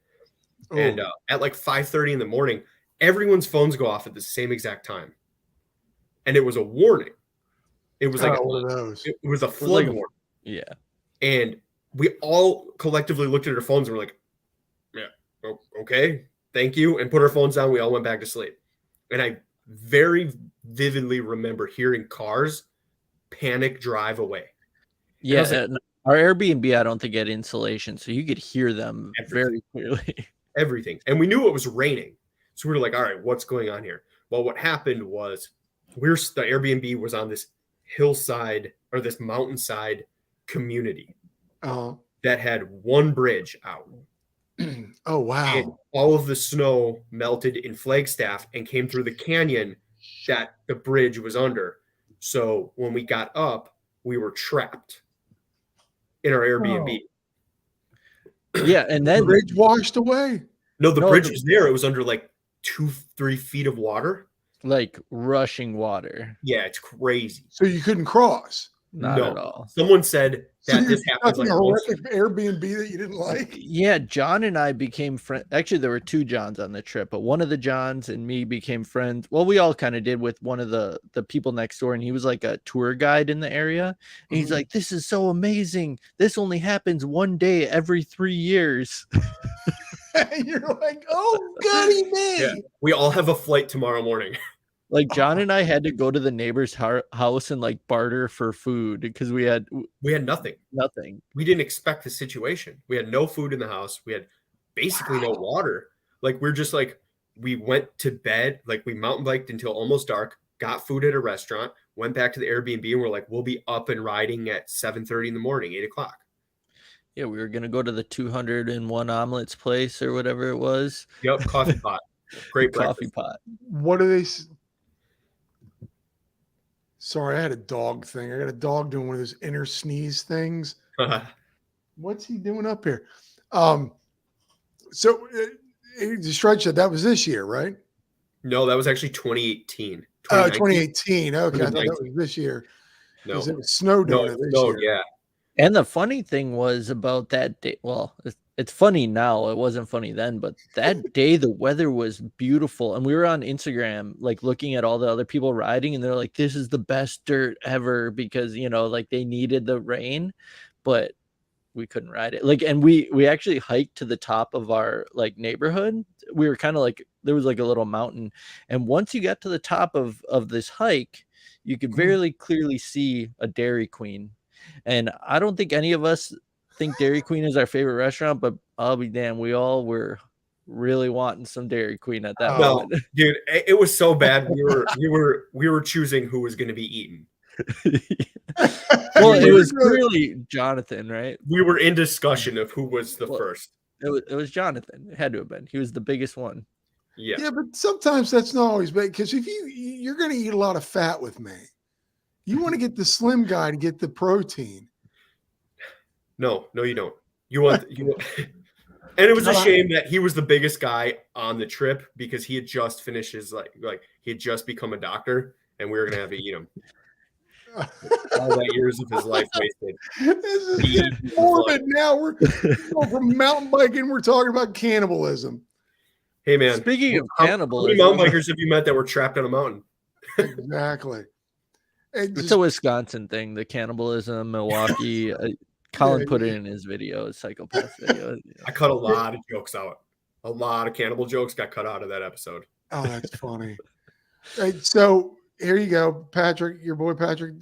Speaker 2: Oh. And at like 5:30 in the morning, everyone's phones go off at the same exact time. And it was a warning. It was like
Speaker 1: one of those.
Speaker 2: It was a flood warning.
Speaker 3: Yeah.
Speaker 2: And we all collectively looked at our phones and were like, yeah, okay, thank you. And put our phones down. We all went back to sleep. And I very vividly remember hearing cars panic drive away.
Speaker 3: Yeah. Like, our Airbnb, I don't think had insulation, so you could hear them very clearly.
Speaker 2: Everything. And we knew it was raining. So we were like, all right, what's going on here? Well, what happened was the Airbnb was on this hillside or this mountainside community that had one bridge out.
Speaker 1: Oh, wow.
Speaker 2: And all of the snow melted in Flagstaff and came through the canyon that the bridge was under. So when we got up, we were trapped in our Airbnb.
Speaker 3: Yeah, and
Speaker 1: The
Speaker 3: then
Speaker 1: bridge washed away.
Speaker 2: No, the
Speaker 3: No,
Speaker 2: bridge
Speaker 3: the-
Speaker 2: was there. It was under like 2-3 feet of water.
Speaker 3: like rushing water.
Speaker 2: Yeah, it's crazy.
Speaker 1: So you couldn't cross.
Speaker 3: Not
Speaker 2: No.
Speaker 3: at all.
Speaker 2: Someone said
Speaker 1: So
Speaker 2: that
Speaker 1: you're
Speaker 2: this happens
Speaker 1: stuck in
Speaker 2: like
Speaker 1: a
Speaker 2: once.
Speaker 1: horrific Airbnb that you didn't like.
Speaker 3: Yeah, John and I became friends. Actually, there were two Johns on the trip, but one of the Johns and me became friends. Well, we all kind of did with one of the people next door, and he was like a tour guide in the area. And he's
Speaker 1: Mhm.
Speaker 3: like, "This is so amazing. This only happens one day every 3 years."
Speaker 1: And you're like, oh, goody me.
Speaker 2: Yeah, we all have a flight tomorrow morning.
Speaker 3: Like John and I had to go to the neighbor's house and like barter for food because we had
Speaker 2: We had nothing.
Speaker 3: nothing.
Speaker 2: We didn't expect the situation. We had no food in the house. We had basically no water. Like we're just like, we went to bed, like we mountain biked until almost dark, got food at a restaurant, went back to the Airbnb, and we're like, we'll be up and riding at 7:30 in the morning, 8 o'clock.
Speaker 3: Yeah, we were gonna go to the 201 omelets place or whatever it was.
Speaker 2: Yep, coffee pot. Great
Speaker 3: Coffee
Speaker 2: breakfast.
Speaker 3: pot.
Speaker 1: What do they? Sorry, I had a dog thing. I got a dog doing one of those inner sneeze things. What's he doing up here? So the stretch that was this year, right?
Speaker 2: No, that was actually 2018.
Speaker 1: Oh,
Speaker 2: 2019.
Speaker 1: 2018. Okay, I thought that was this year.
Speaker 2: No,
Speaker 1: Because it was snow doing it this year.
Speaker 2: yeah.
Speaker 3: And the funny thing was about that day. Well, it's funny now. It wasn't funny then, but that day the weather was beautiful, and we were on Instagram like looking at all the other people riding, and they're like, "This is the best dirt ever," because like they needed the rain, but we couldn't ride it. Like, and we actually hiked to the top of our like neighborhood. We were kind of like there was like a little mountain, and once you got to the top of this hike, you could very clearly see a Dairy Queen. And I don't think any of us think Dairy Queen is our favorite restaurant, but I'll be damned, we all were really wanting some Dairy Queen at that
Speaker 2: No,
Speaker 3: moment.
Speaker 2: dude, it was so bad. We were choosing who was going to be eaten.
Speaker 3: Well, it was clearly Jonathan, right?
Speaker 2: We were in discussion of who was the first.
Speaker 3: It was Jonathan. It had to have been. He was the biggest one.
Speaker 2: Yeah.
Speaker 1: Yeah, but sometimes that's not always bad because if you're going to eat a lot of fat with me, you want to get the slim guy to get the protein.
Speaker 2: No, you don't. You want. And it was a shame that he was the biggest guy on the trip because he had just finished his like he had just become a doctor, and we were gonna have to eat him. All that years of his life wasted.
Speaker 1: This is getting morbid now. We're going from mountain biking. We're talking about cannibalism.
Speaker 2: Hey man,
Speaker 3: Speaking of
Speaker 2: how
Speaker 3: cannibalism,
Speaker 2: many mountain bikers have you met that were trapped on a mountain?
Speaker 1: Exactly.
Speaker 3: it's a Wisconsin thing. The cannibalism, Milwaukee. Collin put it in his video, Cyclepaths video.
Speaker 2: I cut a lot of jokes out. A lot of cannibal jokes got cut out of that episode.
Speaker 1: Oh, that's funny. So here you go, Patrick, your boy Patrick.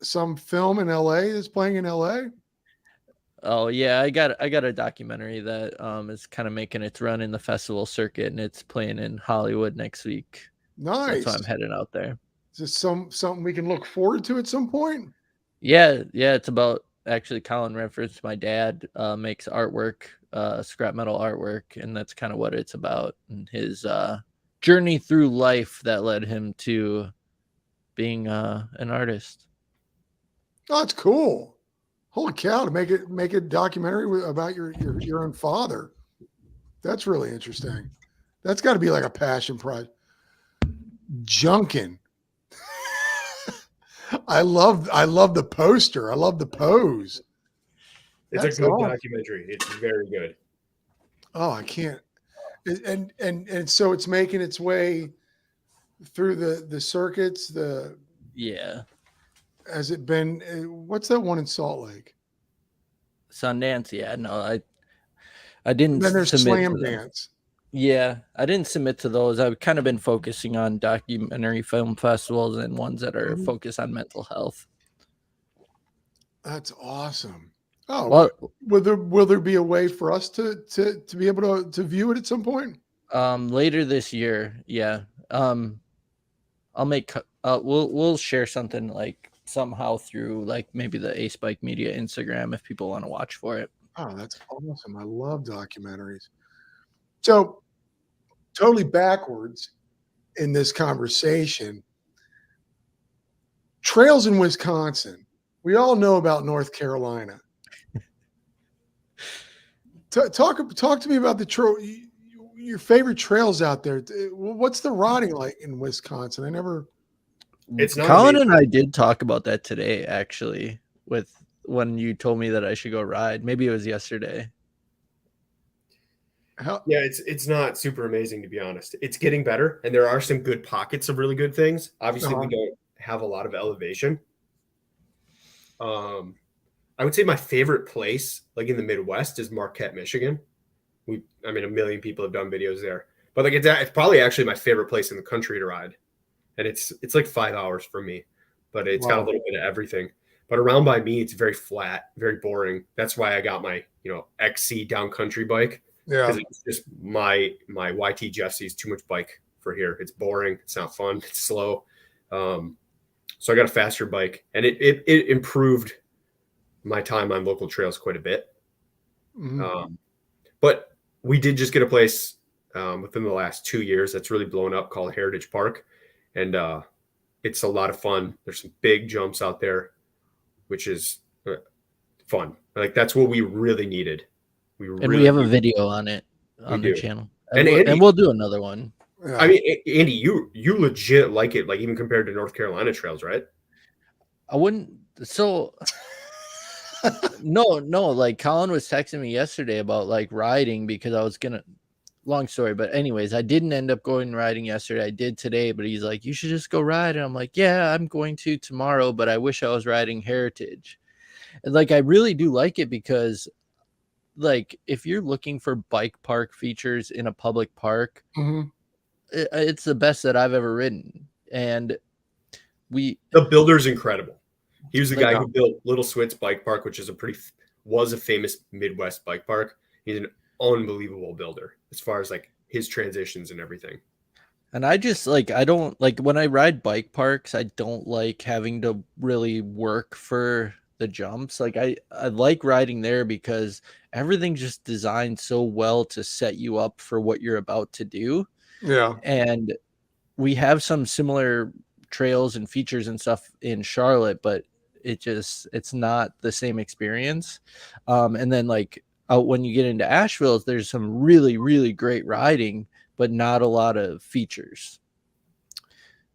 Speaker 1: Some film in LA that's playing in LA.
Speaker 3: Oh yeah, I got a documentary that is kind of making its run in the festival circuit, and it's playing in Hollywood next week.
Speaker 1: Nice.
Speaker 3: That's why I'm heading out there.
Speaker 1: Is this something we can look forward to at some point?
Speaker 3: Yeah, it's about actually Colin referenced my dad makes artwork, scrap metal artwork, and that's kind of what it's about, and his journey through life that led him to being an artist.
Speaker 1: Oh, that's cool. Holy cow, to make a documentary about your own father. That's really interesting. That's got to be like a passion project. Junkin. I love the poster. I love the pose.
Speaker 2: It's
Speaker 1: That's
Speaker 2: a good
Speaker 1: awesome.
Speaker 2: documentary. It's very good.
Speaker 1: Oh, I can't. And so it's making its way through the circuits.
Speaker 3: Yeah,
Speaker 1: Has it been? What's that one in Salt Lake?
Speaker 3: Sundance. Yeah, no, I didn't.
Speaker 1: Then there's
Speaker 3: submit
Speaker 1: Slam
Speaker 3: to them.
Speaker 1: Dance.
Speaker 3: Yeah, I didn't submit to those. I've kind of been focusing on documentary film festivals and ones that are focused on mental health.
Speaker 1: That's awesome. Oh,
Speaker 3: Well,
Speaker 1: will there be a way for us to be able to view it at some point?
Speaker 3: later this year, yeah. I'll make we'll share something like somehow through like maybe the Ace Bike Media Instagram if people want to watch for it.
Speaker 1: Oh, that's awesome. I love documentaries. So totally backwards in this conversation. trails in Wisconsin. We all know about North Carolina. Talk to me about your favorite trails out there. What's the riding like in Wisconsin?
Speaker 2: It's not
Speaker 3: Collin
Speaker 2: amazing.
Speaker 3: and I did talk about that today, actually, when you told me that I should go ride. Maybe it was yesterday.
Speaker 2: Yeah, it's not super amazing, to be honest. It's getting better, and there are some good pockets of really good things. Obviously, we don't have a lot of elevation. I would say my favorite place, like in the Midwest, is Marquette, Michigan. A million people have done videos there, but like it's probably actually my favorite place in the country to ride, and it's like 5 hours from me, but it's got a little bit of everything. But around by me, it's very flat, very boring. That's why I got my XC down country bike.
Speaker 1: Yeah,
Speaker 2: because it's just my YT Jesse is too much bike for here. It's boring. It's not fun. It's slow. So I got a faster bike, and it improved my time on local trails quite a bit.
Speaker 1: mm-hmm.
Speaker 2: But we did just get a place within the last 2 years that's really blown up called Heritage Park, and it's a lot of fun. There's some big jumps out there, which is fun. Like that's what we really needed.
Speaker 3: We have a video on it on the channel, and we'll do another one.
Speaker 1: Yeah.
Speaker 2: I mean, Andy, you legit like it, like even compared to North Carolina trails, right?
Speaker 3: I wouldn't. So no. Like Collin was texting me yesterday about like riding because I was gonna. Long story, but anyways, I didn't end up going riding yesterday. I did today, but he's like, "You should just go ride," and I'm like, "Yeah, I'm going to tomorrow, but I wish I was riding Heritage." And like, I really do like it because, like, if you're looking for bike park features in a public park,
Speaker 1: mm-hmm.
Speaker 3: it's the best that I've ever ridden. And
Speaker 2: the builder's incredible. He was the guy who built Little Switz Bike Park, which is a famous Midwest bike park. He's an unbelievable builder as far as like his transitions and everything.
Speaker 3: And I just like, I don't like when I ride bike parks, I don't like having to really work for the jumps. Like I like riding there because everything's just designed so well to set you up for what you're about to do.
Speaker 1: Yeah.
Speaker 3: And we have some similar trails and features and stuff in Charlotte, but it's not the same experience. And then like out when you get into Asheville, there's some really, really great riding, but not a lot of features.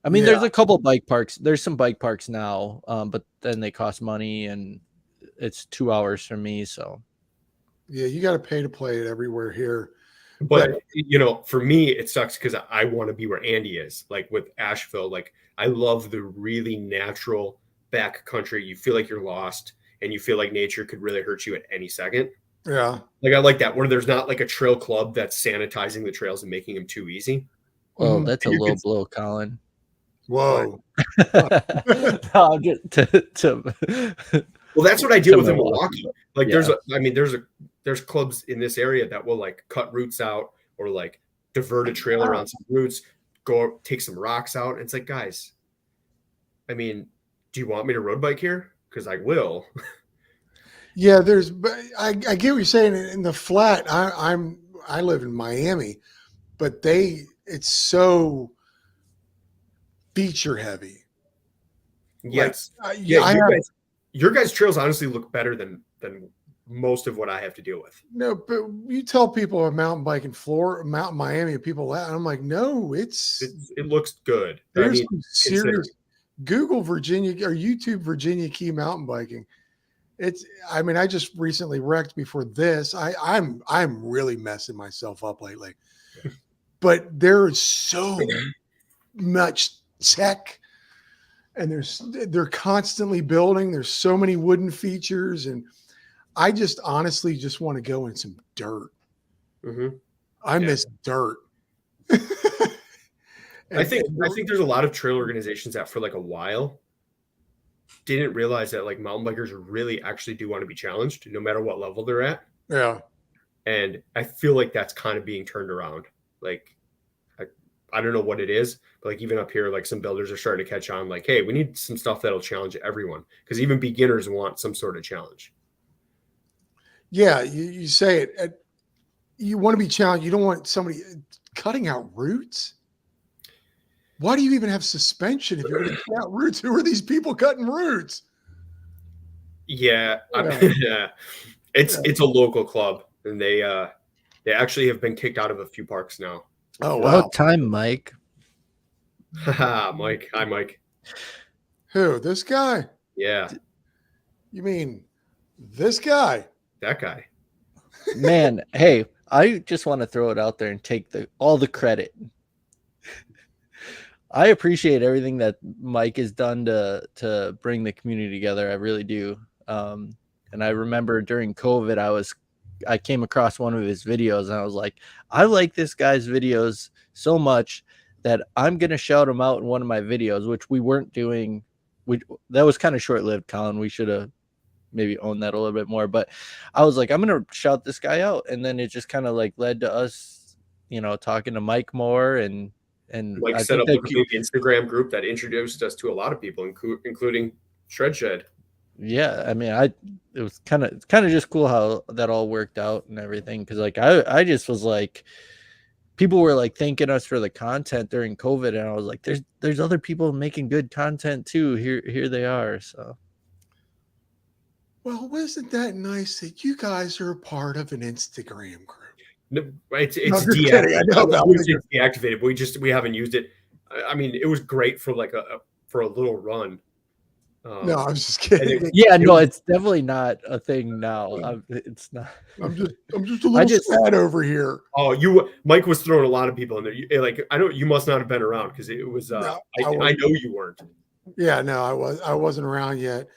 Speaker 3: I mean, there's a couple bike parks. There's some bike parks now, but then they cost money and it's 2 hours from me. So
Speaker 1: yeah, you got to pay to play it everywhere here.
Speaker 2: But for me, it sucks because I want to be where Andy is. Like with Asheville, like I love the really natural back country. You feel like you're lost and you feel like nature could really hurt you at any second.
Speaker 1: Yeah.
Speaker 2: Like I like that where there's not like a trail club that's sanitizing the trails and making them too easy.
Speaker 3: Well, that's a low blow, Collin.
Speaker 1: Whoa.
Speaker 3: No, I'm just
Speaker 2: well, that's what I deal with in Milwaukee. Like there's clubs in this area that will like cut roots out or like divert a trail around some roots, go take some rocks out. And it's like, guys, I mean, do you want me to road bike here? Because I will.
Speaker 1: Yeah, I get what you're saying. In the flat, I live in Miami, but it's so feature heavy.
Speaker 2: Yes.
Speaker 1: Like,
Speaker 2: your guys' trails honestly look better than most of what I have to deal with.
Speaker 1: No, but you tell people a mountain bike in Florida, mountain Miami, and people laugh. I'm like, no, it
Speaker 2: looks good.
Speaker 1: There's some serious Google Virginia or YouTube Virginia Key mountain biking. I just recently wrecked before this. I'm really messing myself up lately. But there is so much tech and they're constantly building. There's so many wooden features, and I just honestly just want to go in some dirt.
Speaker 2: Mm-hmm.
Speaker 1: I miss dirt.
Speaker 2: I think there's a lot of trail organizations that for like a while didn't realize that like mountain bikers really actually do want to be challenged no matter what level they're at.
Speaker 1: Yeah.
Speaker 2: And I feel like that's kind of being turned around. Like, I don't know what it is, but like even up here, like some builders are starting to catch on like, hey, we need some stuff that'll challenge everyone because even beginners want some sort of challenge.
Speaker 1: Yeah. You say it. You want to be challenged. You don't want somebody cutting out roots. Why do you even have suspension if you're going to cut out roots? Who are these people cutting roots?
Speaker 2: Yeah,
Speaker 1: Yeah.
Speaker 2: yeah. It's a local club, and they actually have been kicked out of a few parks now.
Speaker 1: Oh, wow.
Speaker 3: About time, Mike.
Speaker 2: Haha, Mike. Hi, Mike.
Speaker 1: Who? This guy?
Speaker 2: Yeah,
Speaker 1: You mean this guy?
Speaker 2: that guy.
Speaker 3: Man, hey, I just want to throw it out there and take all the credit. I appreciate everything that Mike has done to bring the community together. I really do. And I remember during COVID, I came across one of his videos and I was like, I like this guy's videos so much that I'm gonna shout him out in one of my videos, which we weren't doing. That was kind of short-lived, Colin. We should have maybe owned that a little bit more. But I was like, I'm gonna shout this guy out, and then it just kind of like led to us, talking to Mike more and
Speaker 2: Mike
Speaker 3: I
Speaker 2: set
Speaker 3: think
Speaker 2: up a big Instagram group that introduced us to a lot of people, including Shred Shed.
Speaker 3: Yeah, I mean, it was kind of just cool how that all worked out and everything. Because like I just was like, people were like thanking us for the content during COVID, and I was like, there's other people making good content too. Here they are. So,
Speaker 1: well, wasn't that nice that you guys are a part of an Instagram group?
Speaker 2: No, it's
Speaker 1: I'm just kidding. I know about
Speaker 2: it's deactivated, but we haven't used it. I mean, it was great for like for a little run.
Speaker 1: No, I was just kidding.
Speaker 3: It's definitely not a thing now. It's not.
Speaker 1: I'm just a little sad over here.
Speaker 2: Oh, Mike was throwing a lot of people in there. Like, I know you must not have been around because it was. I know you weren't.
Speaker 1: Yeah, no, I wasn't around yet.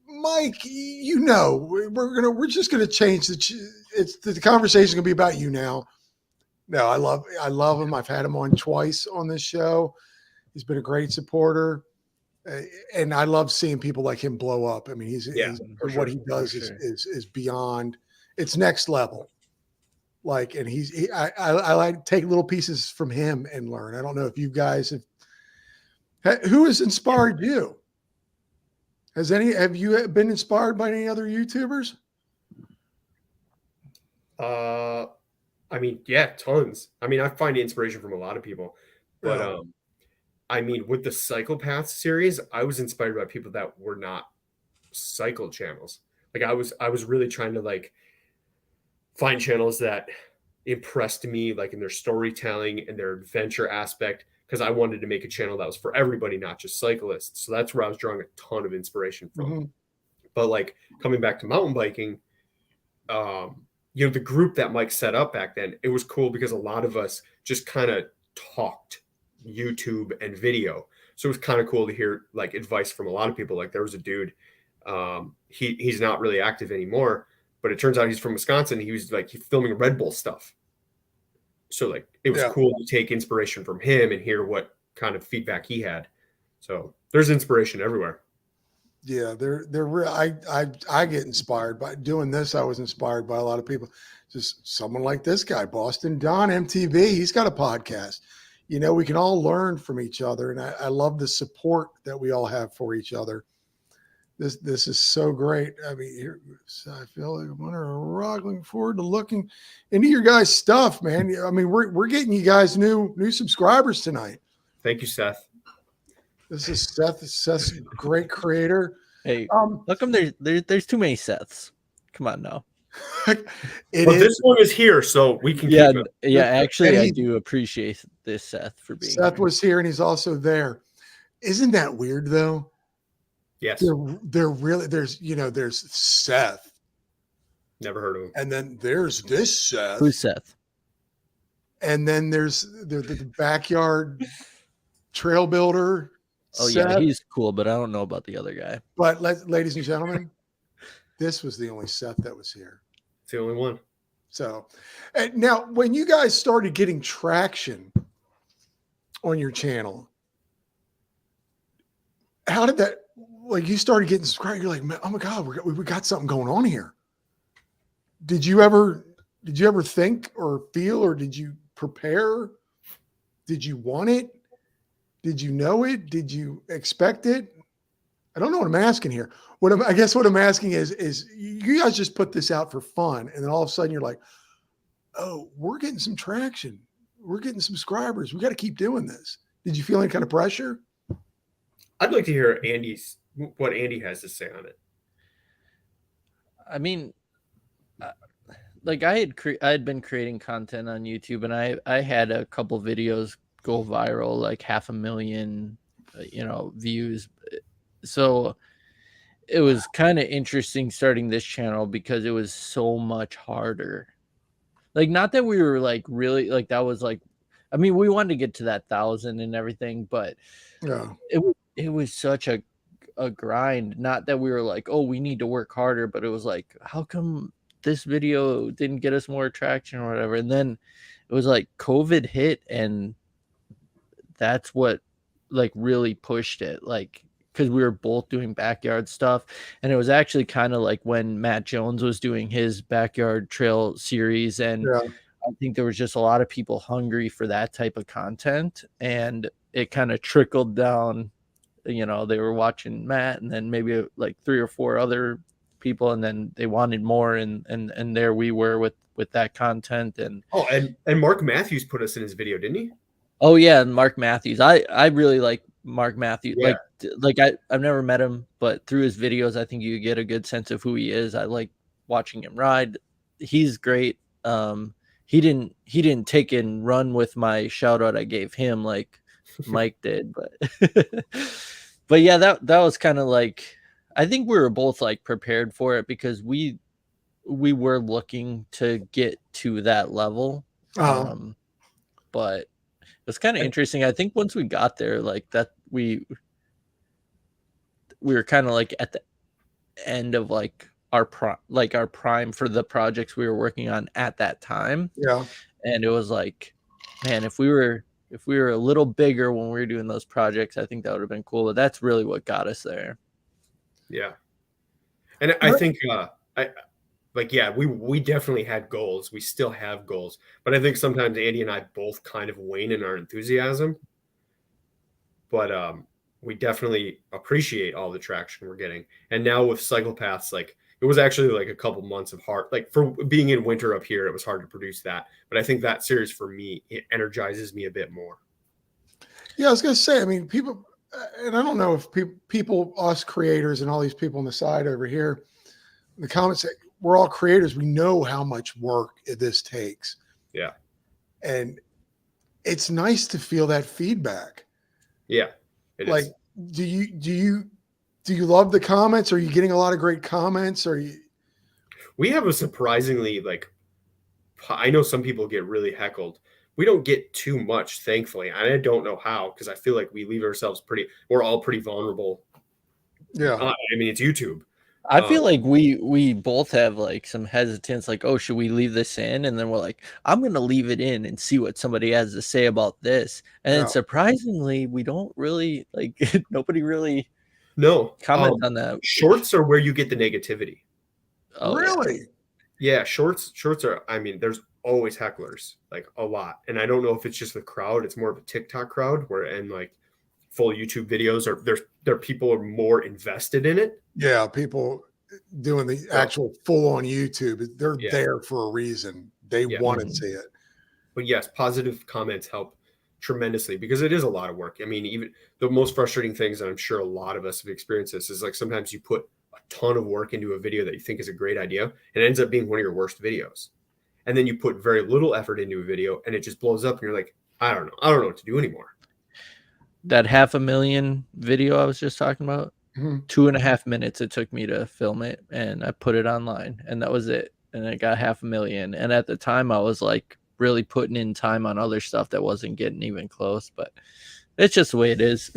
Speaker 1: Mike, we're just gonna change the conversation's gonna be about you now. No, I love him. I've had him on twice on this show. He's been a great supporter. And I love seeing people like him blow up. I mean, what he does is beyond. It's next level. Like, and I like to take little pieces from him and learn. I don't know if you guys who has inspired you? Have you been inspired by any other YouTubers?
Speaker 2: I mean, yeah, tons. I mean, I find inspiration from a lot of people, but
Speaker 1: Yeah.
Speaker 2: I mean, with the Cyclepaths series, I was inspired by people that were not cycle channels. Like I was really trying to like find channels that impressed me, like in their storytelling and their adventure aspect, because I wanted to make a channel that was for everybody, not just cyclists. So that's where I was drawing a ton of inspiration from.
Speaker 1: Mm-hmm.
Speaker 2: But like coming back to mountain biking, the group that Mike set up back then, it was cool because a lot of us just kind of talked YouTube and video. So it was kind of cool to hear like advice from a lot of people. Like there was a dude, he's not really active anymore, but it turns out he's from Wisconsin. He was like filming Red Bull stuff. So like it was cool to take inspiration from him and hear what kind of feedback he had. So there's inspiration everywhere.
Speaker 1: Yeah, I get inspired by doing this. I was inspired by a lot of people. Just someone like this guy, Boston Don MTV. He's got a podcast. We can all learn from each other, and I love the support that we all have for each other. This is so great. I mean, I feel like I'm looking forward to looking into your guys' stuff, man. I mean, we're getting you guys new subscribers tonight.
Speaker 2: Thank you, Seth.
Speaker 1: This is Seth. Seth's a great creator.
Speaker 3: Hey, how come there's too many Seths? Come on now.
Speaker 2: This one is here, so we can keep it.
Speaker 3: Yeah, actually, I do appreciate this, Seth, for being
Speaker 1: Seth
Speaker 3: here.
Speaker 1: was here, and he's also there. Isn't that weird, though?
Speaker 2: Yes.
Speaker 1: They're really, there's Seth.
Speaker 2: Never heard of him.
Speaker 1: And then there's this Seth.
Speaker 3: Who's Seth?
Speaker 1: And then there's the backyard trail builder.
Speaker 3: Oh,
Speaker 1: Seth.
Speaker 3: yeah, he's cool, but I don't know about the other guy.
Speaker 1: But ladies and gentlemen, this was the only Seth that was here.
Speaker 2: It's the only one.
Speaker 1: So now when you guys started getting traction on your channel, how did that, like you started getting subscribed, you're like, oh my God, we got something going on here. Did you ever think or feel, or did you prepare? Did you want it? Did you know it? Did you expect it? I don't know what I'm asking here. What I'm asking is you guys just put this out for fun, and then all of a sudden you're like, oh, we're getting some traction. we're getting subscribers. We got to keep doing this. Did you feel any kind of pressure?
Speaker 2: I'd like to hear what Andy has to say on it.
Speaker 3: I mean, like I had been creating content on YouTube, and I had a couple videos go viral, like 500,000, views. So it was kind of interesting starting this channel because it was so much harder. Like, not that we were like really like that was like, I mean, we wanted to get to that 1,000 and everything, but
Speaker 1: Yeah.
Speaker 3: it was such a grind. Not that we were like, oh, we need to work harder, but it was like, how come this video didn't get us more traction or whatever? And then it was like COVID hit, and that's what like really pushed it, like, because we were both doing backyard stuff. And it was actually kind of like when Matt Jones was doing his backyard trail series, and
Speaker 1: Yeah.
Speaker 3: I think there was just a lot of people hungry for that type of content, and it kind of trickled down. They were watching Matt, and then maybe like 3 or 4 other people, and then they wanted more, and there we were with that content. And
Speaker 2: Mark Matthews put us in his video, didn't he?
Speaker 3: oh yeah, and Mark Matthews. I really like Mark Matthews.
Speaker 2: Yeah.
Speaker 3: Like I've never met him, but through his videos, I think you get a good sense of who he is. I like watching him ride. He's great. He didn't take and run with my shout out I gave him like Mike did, but but yeah, that was kind of like, I think we were both like prepared for it because we were looking to get to that level. But it was kind of interesting. I think once we got there, like that, we were kind of like at the end of like our prime for the projects we were working on at that time.
Speaker 1: Yeah.
Speaker 3: And it was like, man, if we were a little bigger when we were doing those projects, I think that would have been cool. But that's really what got us there.
Speaker 2: Yeah. And I think we definitely had goals. We still have goals. But I think sometimes Andy and I both kind of wane in our enthusiasm. But we definitely appreciate all the traction we're getting. And now with Cyclepaths, like, it was actually like a couple months of hard, like, for being in winter up here, it was hard to produce that. But I think that series for me, it energizes me a bit more.
Speaker 1: Yeah, I was going to say, I mean, people, and I don't know if people, us creators and all these people on the side over here in the comments say, we're all creators. We know how much work this takes.
Speaker 2: Yeah.
Speaker 1: And it's nice to feel that feedback.
Speaker 2: Yeah.
Speaker 1: Like, do you love the comments? Are you getting a lot of great comments?
Speaker 2: We have a surprisingly, like, I know some people get really heckled. We don't get too much, thankfully. And I don't know how, because I feel like we leave ourselves we're all pretty vulnerable.
Speaker 1: Yeah.
Speaker 2: I mean, it's YouTube.
Speaker 3: I feel like we both have like some hesitance, like, oh, should we leave this in? And then we're like, I'm going to leave it in and see what somebody has to say about this. And then surprisingly, we don't really like nobody really comments on that.
Speaker 2: Shorts are where you get the negativity.
Speaker 1: Oh, really?
Speaker 2: Yeah, shorts are, I mean, there's always hecklers, like, a lot. And I don't know if it's just the crowd, it's more of a TikTok crowd and like full YouTube videos are people are more invested in it.
Speaker 1: Yeah, people doing the actual full on YouTube, they're there for a reason. They want to see it.
Speaker 2: But yes, positive comments help tremendously because it is a lot of work. I mean, even the most frustrating things, and I'm sure a lot of us have experienced this, is like sometimes you put a ton of work into a video that you think is a great idea and it ends up being one of your worst videos. And then you put very little effort into a video and it just blows up and you're like, I don't know what to do anymore.
Speaker 3: That 500,000 video I was just talking about, 2.5 minutes it took me to film it, and I put it online, and that was it. And I got 500,000. And at the time I was like really putting in time on other stuff that wasn't getting even close, but it's just the way it is.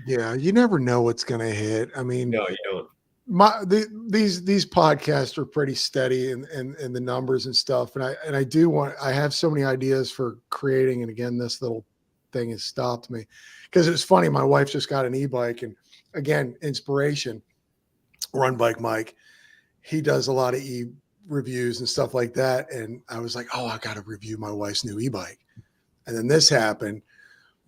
Speaker 1: Yeah. You never know what's going to hit. I mean,
Speaker 2: no, you don't.
Speaker 1: These podcasts are pretty steady in the numbers and stuff. And I have so many ideas for creating. And again, this little thing has stopped me because it's funny. My wife just got an e-bike, and again, inspiration, Run Bike Mike. He does a lot of reviews and stuff like that. And I was like, oh, I got to review my wife's new e-bike. And then this happened,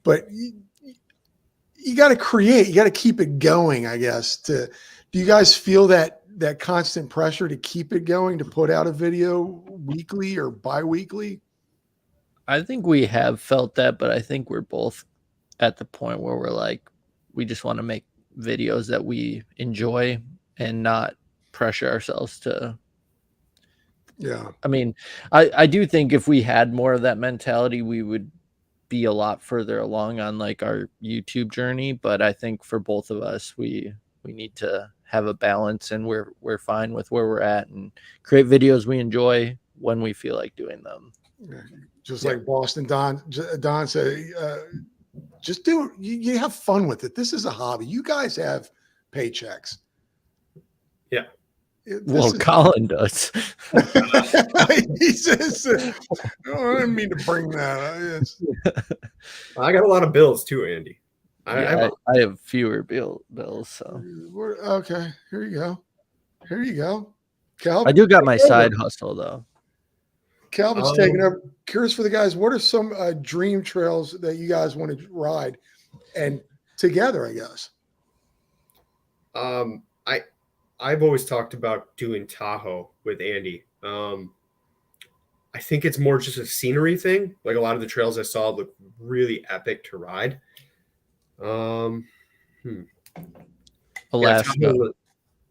Speaker 1: but you got to create, you got to keep it going, I guess. Do you guys feel that constant pressure to keep it going, to put out a video weekly or bi-weekly?
Speaker 3: I think we have felt that, but I think we're both at the point where we're like, we just want to make videos that we enjoy and not pressure ourselves to.
Speaker 1: Yeah.
Speaker 3: I mean, I do think if we had more of that mentality, we would be a lot further along on like our YouTube journey. But I think for both of us, we need to have a balance, and we're fine with where we're at and create videos we enjoy when we feel like doing them.
Speaker 1: Yeah. Just like Boston Don said, just do you have fun with it. This is a hobby. You guys have paychecks.
Speaker 2: Yeah.
Speaker 3: Well, Collin does.
Speaker 1: He says, I didn't mean to bring that.
Speaker 2: I got a lot of bills too, Andy.
Speaker 3: I have fewer bills. So
Speaker 1: okay, here you go. Here you go. Cal,
Speaker 3: I do got my side hustle though.
Speaker 1: Calvin's taking up. Curious for the guys. What are some dream trails that you guys want to ride, and together? I guess.
Speaker 2: I've always talked about doing Tahoe with Andy. I think it's more just a scenery thing. Like a lot of the trails I saw look really epic to ride.
Speaker 3: Alaska.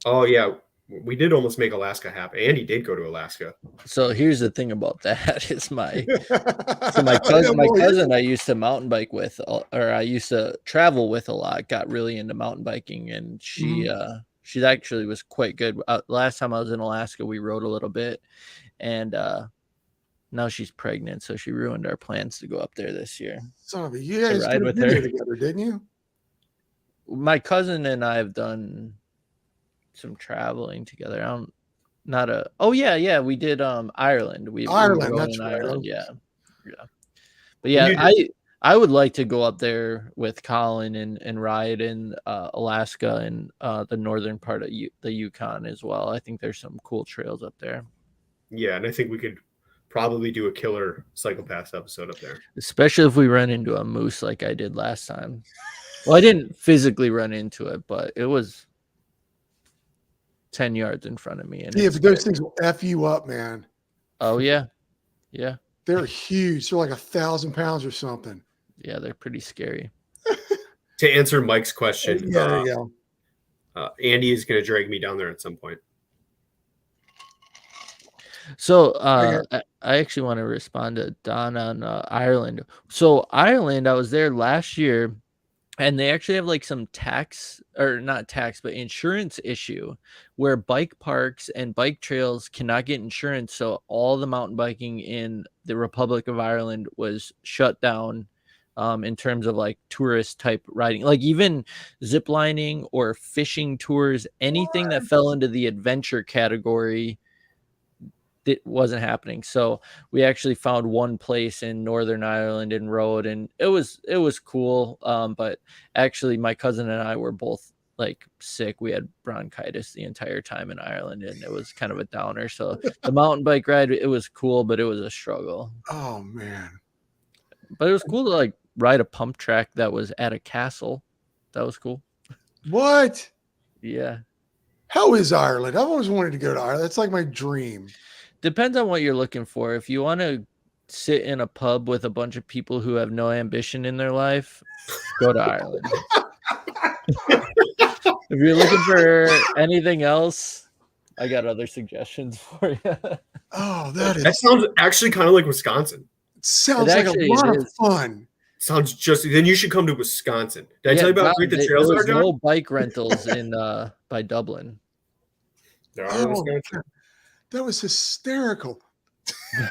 Speaker 2: Yeah, we did almost make Alaska happen. Andy did go to Alaska.
Speaker 3: So here's the thing about that is my cousin I used to mountain bike with, or I used to travel with a lot, got really into mountain biking, and she actually was quite good. Last time I was in Alaska, we rode a little bit, and now she's pregnant, so she ruined our plans to go up there this year.
Speaker 1: Son of a, you guys did a video together, didn't you?
Speaker 3: My cousin and I have done some traveling together. We did Ireland.
Speaker 1: Ireland,
Speaker 3: we
Speaker 1: that's
Speaker 3: in
Speaker 1: right.
Speaker 3: Ireland, yeah. But yeah, I would like to go up there with Collin and ride in Alaska and the northern part of the Yukon as well. I think there's some cool trails up there.
Speaker 2: Yeah, and I think we could probably do a killer Cyclepaths episode up there.
Speaker 3: Especially if we run into a moose like I did last time. Well, I didn't physically run into it, but it was 10 yards in front of me. And
Speaker 1: yeah, but those things will F you up, man.
Speaker 3: Oh, yeah. Yeah.
Speaker 1: They're huge. They're like 1,000 pounds or something.
Speaker 3: Yeah, they're pretty scary.
Speaker 2: To answer Mike's question,
Speaker 1: there you
Speaker 2: go. Andy is going to drag me down there at some point.
Speaker 3: So I actually want to respond to Don on Ireland. So Ireland, I was there last year, and they actually have like some insurance issue where bike parks and bike trails cannot get insurance. So all the mountain biking in the Republic of Ireland was shut down in terms of like tourist type riding, like even zip lining or fishing tours, anything that fell into the adventure category. It wasn't happening. So we actually found one place in Northern Ireland and rode, and it was cool. But actually my cousin and I were both like sick. We had bronchitis the entire time in Ireland, and it was kind of a downer. So the mountain bike ride, it was cool, but it was a struggle.
Speaker 1: Oh man.
Speaker 3: But it was cool to like ride a pump track that was at a castle. That was cool.
Speaker 1: What?
Speaker 3: Yeah.
Speaker 1: How is Ireland? I've always wanted to go to Ireland. That's like my dream.
Speaker 3: Depends on what you're looking for. If you want to sit in a pub with a bunch of people who have no ambition in their life, go to Ireland. If you're looking for anything else, I got other suggestions for you.
Speaker 1: Oh,
Speaker 2: that sounds actually kind of like Wisconsin.
Speaker 1: It sounds like a lot of fun.
Speaker 2: Sounds then you should come to Wisconsin. Did I tell you about how great the trails are, John?
Speaker 3: No bike rentals in by Dublin.
Speaker 2: There are Wisconsin.
Speaker 1: That was hysterical.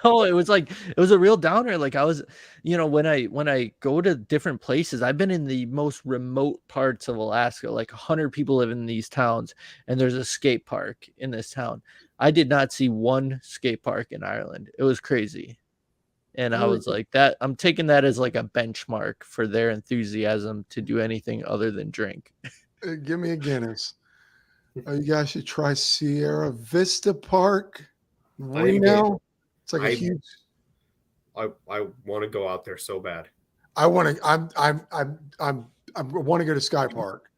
Speaker 3: No, it was a real downer. Like I was, when I go to different places, I've been in the most remote parts of Alaska, like 100 people live in these towns, and there's a skate park in this town. I did not see one skate park in Ireland. It was crazy. And I was like, that I'm taking that as like a benchmark for their enthusiasm to do anything other than drink.
Speaker 1: Give me a Guinness. Oh, you guys should try Sierra Vista Park, Reno. It's like a huge.
Speaker 2: I want to go out there so bad.
Speaker 1: I want to. I want to go to Sky Park.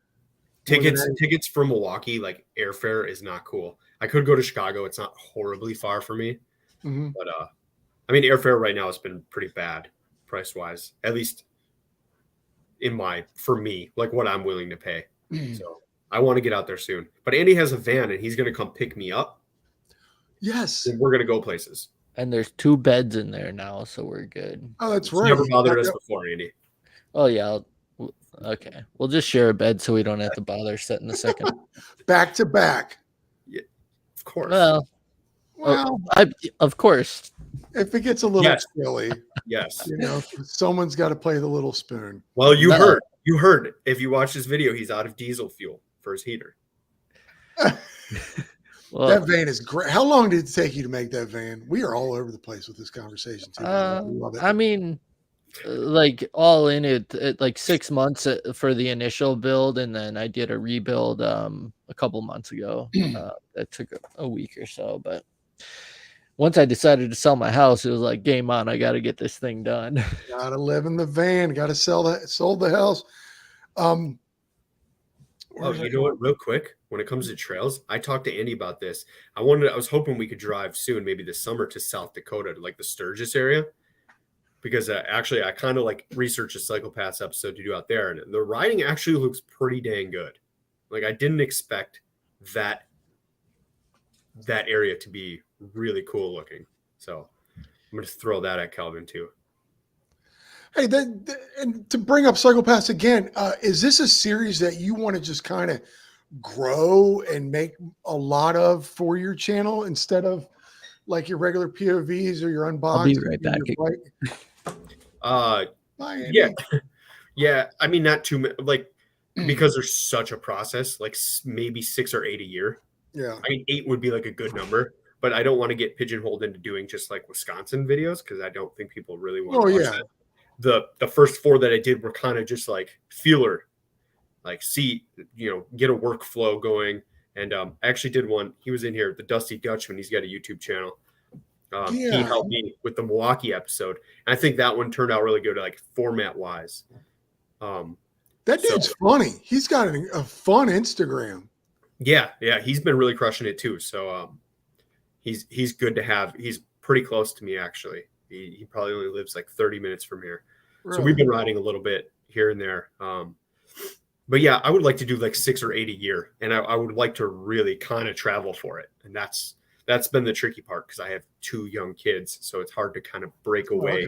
Speaker 2: Tickets from Milwaukee, like airfare, is not cool. I could go to Chicago. It's not horribly far for me, but I mean, airfare right now has been pretty bad price wise, at least for me, like what I'm willing to pay. So I want to get out there soon. But Andy has a van and he's going to come pick me up.
Speaker 1: Yes.
Speaker 2: And we're going to go places.
Speaker 3: And there's 2 beds in there now, so we're good.
Speaker 1: Oh, that's
Speaker 2: It's
Speaker 1: right.
Speaker 2: never bothered us before, Andy.
Speaker 3: Oh, yeah. Okay. We'll just share a bed so we don't have to bother setting the second.
Speaker 1: Back to back.
Speaker 2: Yeah, of course.
Speaker 3: Well, of course.
Speaker 1: If it gets a little silly,
Speaker 2: yes,
Speaker 1: someone's got to play the little spoon.
Speaker 2: Well, you heard. If you watch this video, he's out of diesel fuel for his heater.
Speaker 1: Well, that van is great. How long did it take you to make that van? We are all over the place with this conversation too. Love it.
Speaker 3: I mean, like all in it like 6 months for the initial build, and then I did a rebuild a couple months ago. That took a week or so, but once I decided to sell my house, it was like game on. I got to get this thing done.
Speaker 1: Gotta live in the van. Got to sold the house.
Speaker 2: You know what? Real quick, when it comes to trails, I talked to Andy about this. I was hoping we could drive soon, maybe this summer, to South Dakota, to like the Sturgis area, because actually I kind of like researched a Cyclepaths episode to do out there, and the riding actually looks pretty dang good. Like I didn't expect that area to be really cool looking. So I'm going to throw that at Calvin too.
Speaker 1: Hey, and to bring up Cyclepaths again, is this a series that you want to just kind of grow and make a lot of for your channel instead of like your regular POVs or your unboxing?
Speaker 3: I'll be right
Speaker 2: back. Yeah. I mean, not too many, like, because there's such a process, like maybe 6 or 8 a year.
Speaker 1: Yeah.
Speaker 2: I mean, 8 would be like a good number, but I don't want to get pigeonholed into doing just like Wisconsin videos, because I don't think people really want to watch that. The first 4 that I did were kind of just like feeler, like get a workflow going. And I actually did one. He was in here, the Dusty Dutchman. He's got a YouTube channel. He helped me with the Milwaukee episode. And I think that one turned out really good, like format wise.
Speaker 1: That dude's funny. He's got a fun Instagram.
Speaker 2: Yeah. He's been really crushing it too. So he's good to have. He's pretty close to me, actually. He probably only lives like 30 minutes from here. Really? So we've been riding a little bit here and there. But yeah, I would like to do like 6 or 8 a year. And I would like to really kind of travel for it. And that's been the tricky part, because I have 2 young kids. So it's hard to kind of break away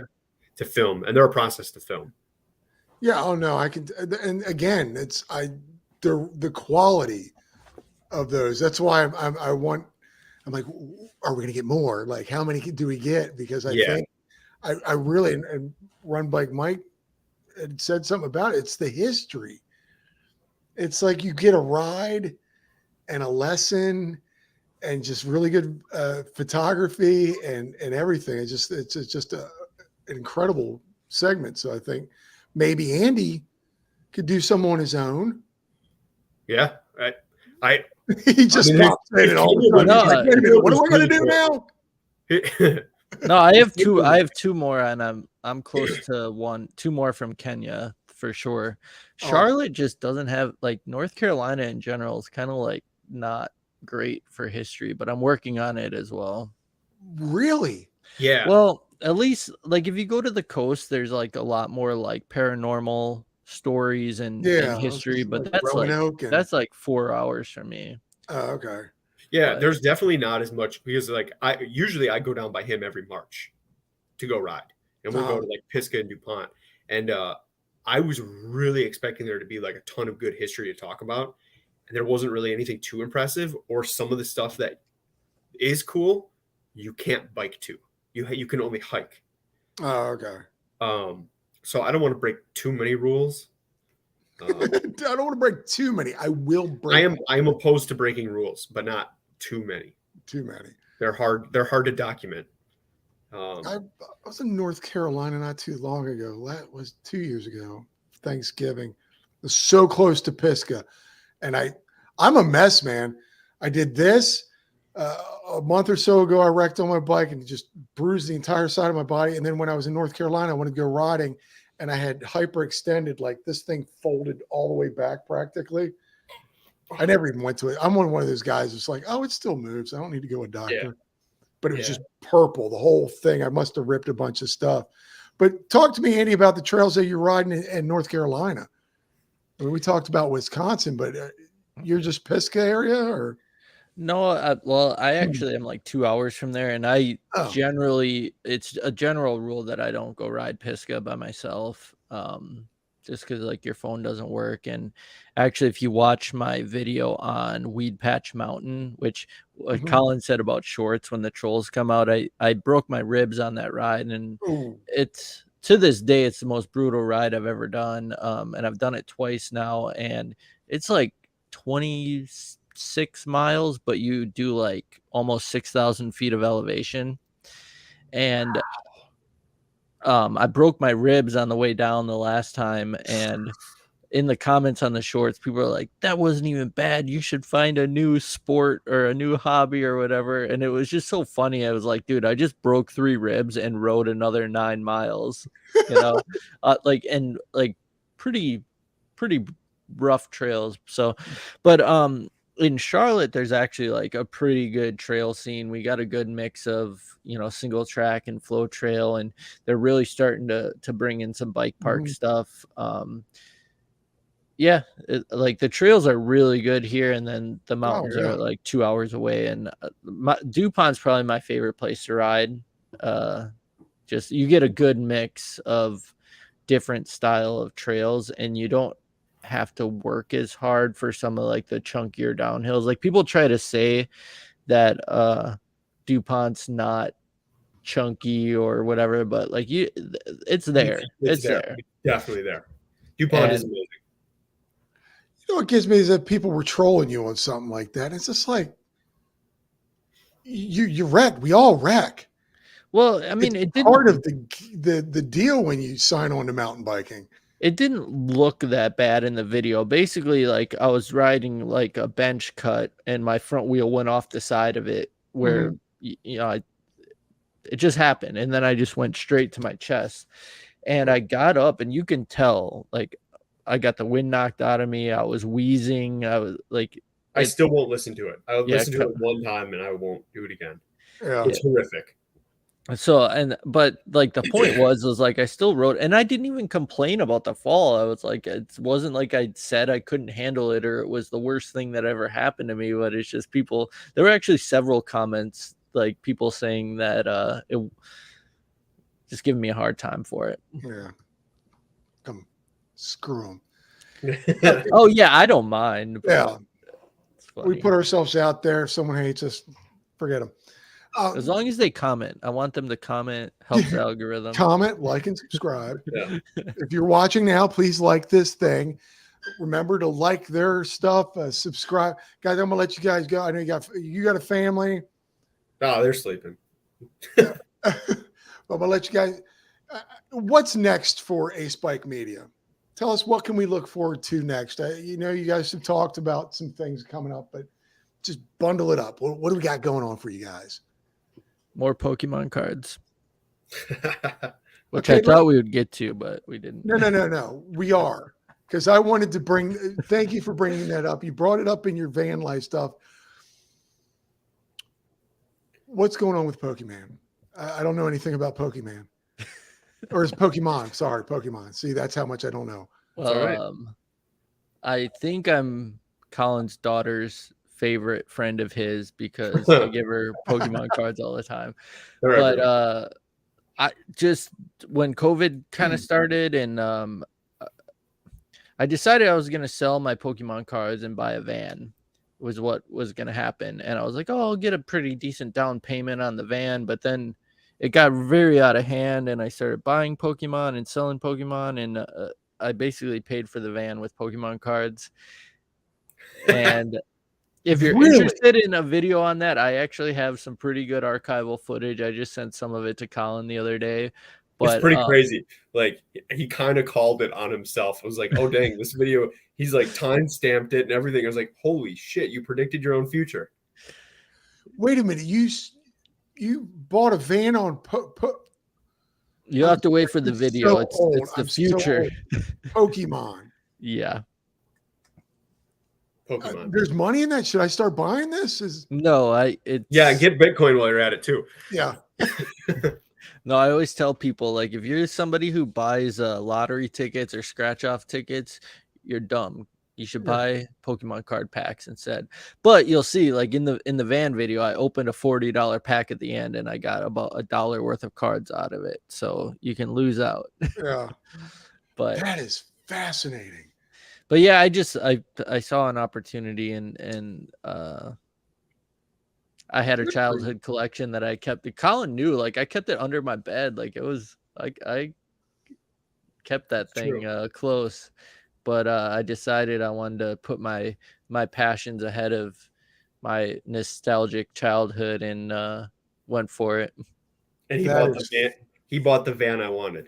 Speaker 2: to film. And they're a process to film.
Speaker 1: Yeah. Oh no, I can. And again, the quality of those. That's why I'm like, are we going to get more? Like, how many do we get? Because I think I really, and Run Bike Mike had said something about it. It's the history. It's like you get a ride and a lesson and just really good photography and everything. It's just an incredible segment. So I think maybe Andy could do some on his own.
Speaker 2: Yeah.
Speaker 1: He just stopped saying it all the time. He's like, wait a minute, what do I got to do now?
Speaker 3: No, I have 2. I have 2 more, and I'm close to 2 more from Kenya for sure. Charlotte just doesn't have, like, North Carolina in general is kind of like not great for history, but I'm working on it as well.
Speaker 1: Really?
Speaker 2: Yeah.
Speaker 3: Well, at least like if you go to the coast, there's like a lot more like paranormal stories and history, but that's like 4 hours for me.
Speaker 1: Oh, okay.
Speaker 2: Yeah, there's definitely not as much, because like I go down by him every March to go ride, and we'll go to like Pisgah and DuPont. And I was really expecting there to be like a ton of good history to talk about, and there wasn't really anything too impressive, or some of the stuff that is cool you can't bike to. You can only hike.
Speaker 1: Oh, okay.
Speaker 2: So I don't want to break too many rules.
Speaker 1: I don't want to break too many. I will break.
Speaker 2: I am opposed to breaking rules, but not too many.
Speaker 1: Too many.
Speaker 2: They're hard to document.
Speaker 1: I was in North Carolina not too long ago. That was 2 years ago. Thanksgiving. It was so close to Pisgah, and I'm a mess, man. I did this a month or so ago. I wrecked on my bike and just bruised the entire side of my body. And then when I was in North Carolina, I wanted to go riding, and I had hyperextended, like this thing folded all the way back practically. I never even went to it. I'm one of those guys that's like, oh, it still moves. I don't need to go to a doctor. but it was just purple, the whole thing. I must have ripped a bunch of stuff. But talk to me, Andy, about the trails that you're riding in North Carolina. I mean, we talked about Wisconsin, but you're just Pisgah area, or?
Speaker 3: No, well, I actually am like 2 hours from there, and I generally, it's a general rule that I don't go ride Pisgah by myself, just because like your phone doesn't work. And actually, if you watch my video on Weed Patch Mountain, which Collin said about shorts when the trolls come out, I broke my ribs on that ride, and it's to this day it's the most brutal ride I've ever done, and I've done it twice now, and it's like 26 miles, but you do like almost 6,000 feet of elevation. And I broke my ribs on the way down the last time, and in the comments on the shorts, people are like, that wasn't even bad, you should find a new sport or a new hobby or whatever. And it was just so funny. I was like, dude, I just broke 3 ribs and rode another 9 miles, you know. Like, and like pretty rough trails. So, but in Charlotte, there's actually like a pretty good trail scene. We got a good mix of, you know, single track and flow trail, and they're really starting to bring in some bike park stuff. Like the trails are really good here, and then the mountains are like 2 hours away. And DuPont's probably my favorite place to ride. Just you get a good mix of different style of trails, and you don't have to work as hard for some of like the chunkier downhills. Like people try to say that DuPont's not chunky or whatever, but like it's there. It's there.
Speaker 2: It's definitely there. DuPont is amazing.
Speaker 1: You know what gives me is that people were trolling you on something like that. It's just like you wreck. We all wreck.
Speaker 3: Well, I mean,
Speaker 1: it's part of the deal when you sign on to mountain biking.
Speaker 3: It didn't look that bad in the video. Basically, like I was riding like a bench cut, and my front wheel went off the side of it, where you know it just happened, and then I just went straight to my chest, and I got up, and you can tell like I got the wind knocked out of me. I was wheezing. I was like,
Speaker 2: I still won't listen to it. I'll listen to it one time, and I won't do it again. It's horrific.
Speaker 3: So, but like the point was like I still rode, and I didn't even complain about the fall. I was like, it wasn't like I said I couldn't handle it or it was the worst thing that ever happened to me. But it's just people. There were actually several comments, like people saying that it just giving me a hard time for it.
Speaker 1: Yeah, come screw
Speaker 2: them.
Speaker 3: Oh yeah, I don't mind.
Speaker 1: Yeah, we put ourselves out there. If someone hates us, forget them.
Speaker 3: As long as they comment, I want them to comment. Helps the algorithm.
Speaker 1: Comment, like, and subscribe. If you're watching now, please like this thing. Remember to like their stuff. Subscribe, guys. I'm gonna let you guys go. I know you got a family.
Speaker 2: Oh, they're sleeping.
Speaker 1: I'm gonna let you guys. What's next for Ace Bike Media? Tell us, what can we look forward to next? You know, you guys have talked about some things coming up, but just bundle it up. What do we got going on for you guys?
Speaker 3: More Pokemon cards, which I thought we would get to, but we didn't.
Speaker 1: No. We are, because I wanted to bring. Thank you for bringing that up. You brought it up in your van life stuff. What's going on with Pokemon? I don't know anything about Pokemon, or is Pokemon? Sorry, Pokemon. See, that's how much I don't know.
Speaker 3: Well, I think I'm Collin's daughter's favorite friend of his because I give her Pokemon cards all the time. But I just, when COVID kind of started, and I decided I was going to sell my Pokemon cards and buy a van, was what was going to happen. And I was like, oh, I'll get a pretty decent down payment on the van. But then it got very out of hand, and I started buying Pokemon and selling Pokemon, and I basically paid for the van with Pokemon cards. And if you're interested in a video on that, I actually have some pretty good archival footage. I just sent some of it to Collin the other day. But
Speaker 2: it's pretty crazy. Like, he kind of called it on himself. I was like, oh, dang, this video, he's like time stamped it and everything. I was like, holy shit, you predicted your own future.
Speaker 1: Wait a minute. You bought a van on
Speaker 3: you have to wait for the video. It's the future.
Speaker 1: Pokemon.
Speaker 3: Yeah.
Speaker 2: Pokemon.
Speaker 1: There's money in that. Should I start buying this?
Speaker 3: No,
Speaker 2: Yeah, get Bitcoin while you're at it too.
Speaker 1: Yeah.
Speaker 3: No, I always tell people, like, if you're somebody who buys lottery tickets or scratch off tickets, you're dumb. You should buy Pokemon card packs instead. But you'll see, like in the van video, I opened a $40 pack at the end and I got about $1 worth of cards out of it. So you can lose out.
Speaker 1: Yeah.
Speaker 3: But
Speaker 1: that is fascinating.
Speaker 3: But yeah, I saw an opportunity and I had a childhood collection that I kept. Colin knew, like I kept it under my bed. Like it was like I kept that thing close. But I decided I wanted to put my passions ahead of my nostalgic childhood and went for it.
Speaker 2: And he bought the van. He bought the van I wanted.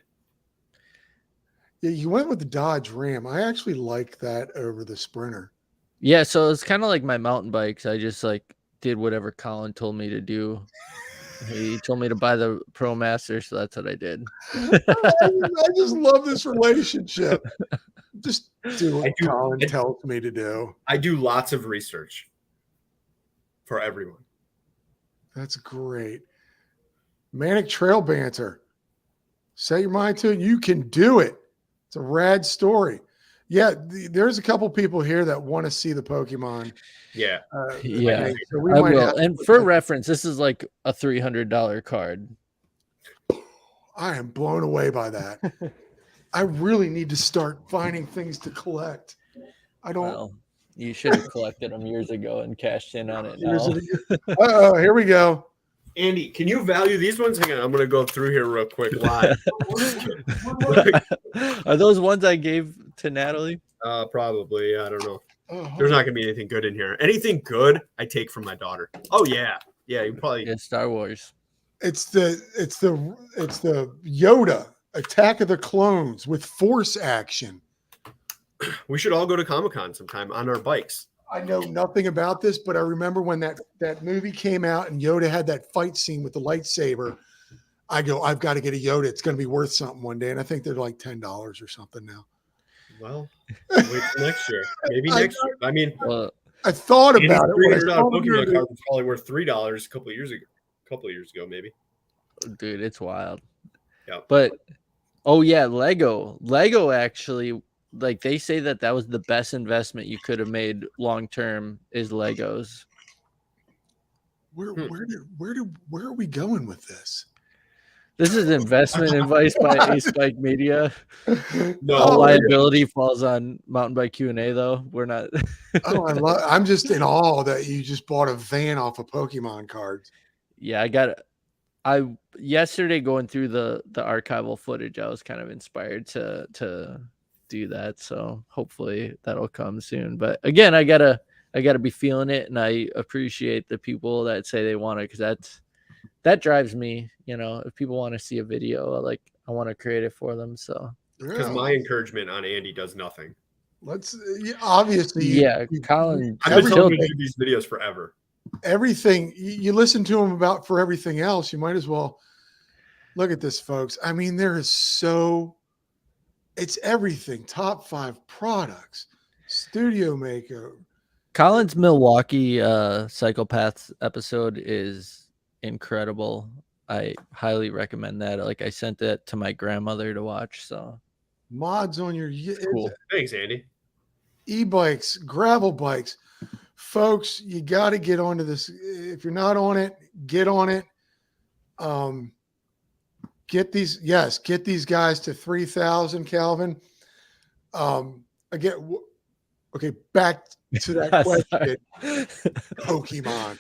Speaker 1: Yeah, you went with the Dodge Ram. I actually like that over the Sprinter.
Speaker 3: Yeah, so it's kind of like my mountain bikes. I just like did whatever Colin told me to do. He told me to buy the Pro Master, so that's what I did.
Speaker 1: I just love this relationship. Just do what Colin tells me to do.
Speaker 2: I do lots of research for everyone.
Speaker 1: That's great. Manic Trail Banter. Set your mind to it. You can do it. It's a rad story. Yeah, there's a couple people here that want to see the Pokemon.
Speaker 2: Yeah.
Speaker 3: Yeah, so I will. And for reference, this is like a $300 card.
Speaker 1: I am blown away by that. I really need to start finding things to collect. I don't.
Speaker 3: Well, you should have collected them years ago and cashed in on it.
Speaker 1: Oh, here we go.
Speaker 2: Andy, can you value these ones? Hang on, I'm going to go through here real quick live.
Speaker 3: Are those ones I gave to Natalie?
Speaker 2: Probably. I don't know. There's not going to be anything good in here. Anything good, I take from my daughter. Oh yeah, you probably.
Speaker 3: It's Star Wars.
Speaker 1: It's the Yoda Attack of the Clones with force action.
Speaker 2: We should all go to Comic-Con sometime on our bikes.
Speaker 1: I know nothing about this, but I remember when that movie came out and Yoda had that fight scene with the lightsaber. I go, I've got to get a Yoda. It's going to be worth something one day. And I think they're like $10 or something now.
Speaker 2: Well, wait till next year. Maybe next year. I mean,
Speaker 1: I thought about it.
Speaker 2: $300 Pokemon card was probably worth $3 a couple of years ago, maybe.
Speaker 3: Dude, it's wild.
Speaker 2: Yeah.
Speaker 3: But oh yeah, Lego actually, like they say that was the best investment you could have made long term is Legos.
Speaker 1: Where are we going with this?
Speaker 3: This is investment advice by A Spike Media.
Speaker 2: No,
Speaker 3: all liability falls on Mountain Bike Q&A though. We're not.
Speaker 1: I'm just in awe that you just bought a van off of Pokemon cards.
Speaker 3: Yeah, I yesterday going through the archival footage, I was kind of inspired to do that. So hopefully that'll come soon. But again, I gotta be feeling it, and I appreciate the people that say they want it, because that drives me. You know, if people want to see a video, like I want to create it for them. So
Speaker 2: because my encouragement on Andy does nothing.
Speaker 1: Obviously,
Speaker 3: Colin.
Speaker 2: I've been telling you to do these videos forever.
Speaker 1: Everything you listen to him about for everything else, you might as well look at this, folks. I mean, it's everything. Top 5 products, studio makeover.
Speaker 3: Colin's Milwaukee Cyclepaths episode is incredible. I highly recommend that. Like I sent that to my grandmother to watch. So
Speaker 1: mods on your
Speaker 3: cool.
Speaker 2: Thanks, Andy.
Speaker 1: E-bikes, gravel bikes. Folks, you got to get onto this. If you're not on it, get on it. Get these guys to 3,000, Calvin. Again, okay, back to that question. Pokemon.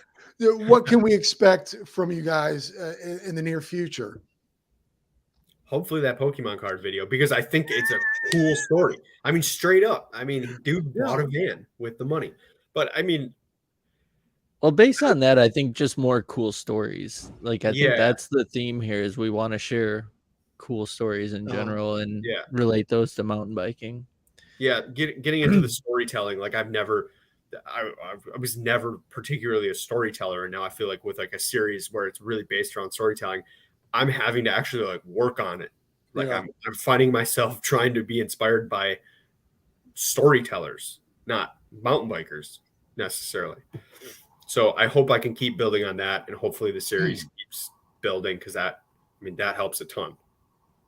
Speaker 1: What can we expect from you guys in the near future?
Speaker 2: Hopefully that Pokemon card video, because I think it's a cool story. I mean, straight up. I mean, dude bought a van with the money. But I mean,
Speaker 3: well, based on that, I think just more cool stories. Like I think that's the theme here, is we want to share cool stories in general and relate those to mountain biking.
Speaker 2: Yeah, getting into the storytelling. Like I was never particularly a storyteller, and now I feel like with like a series where it's really based around storytelling, I'm having to actually like work on it. Like I'm finding myself trying to be inspired by storytellers, not mountain bikers necessarily. So I hope I can keep building on that, and hopefully the series keeps building, because that helps a ton.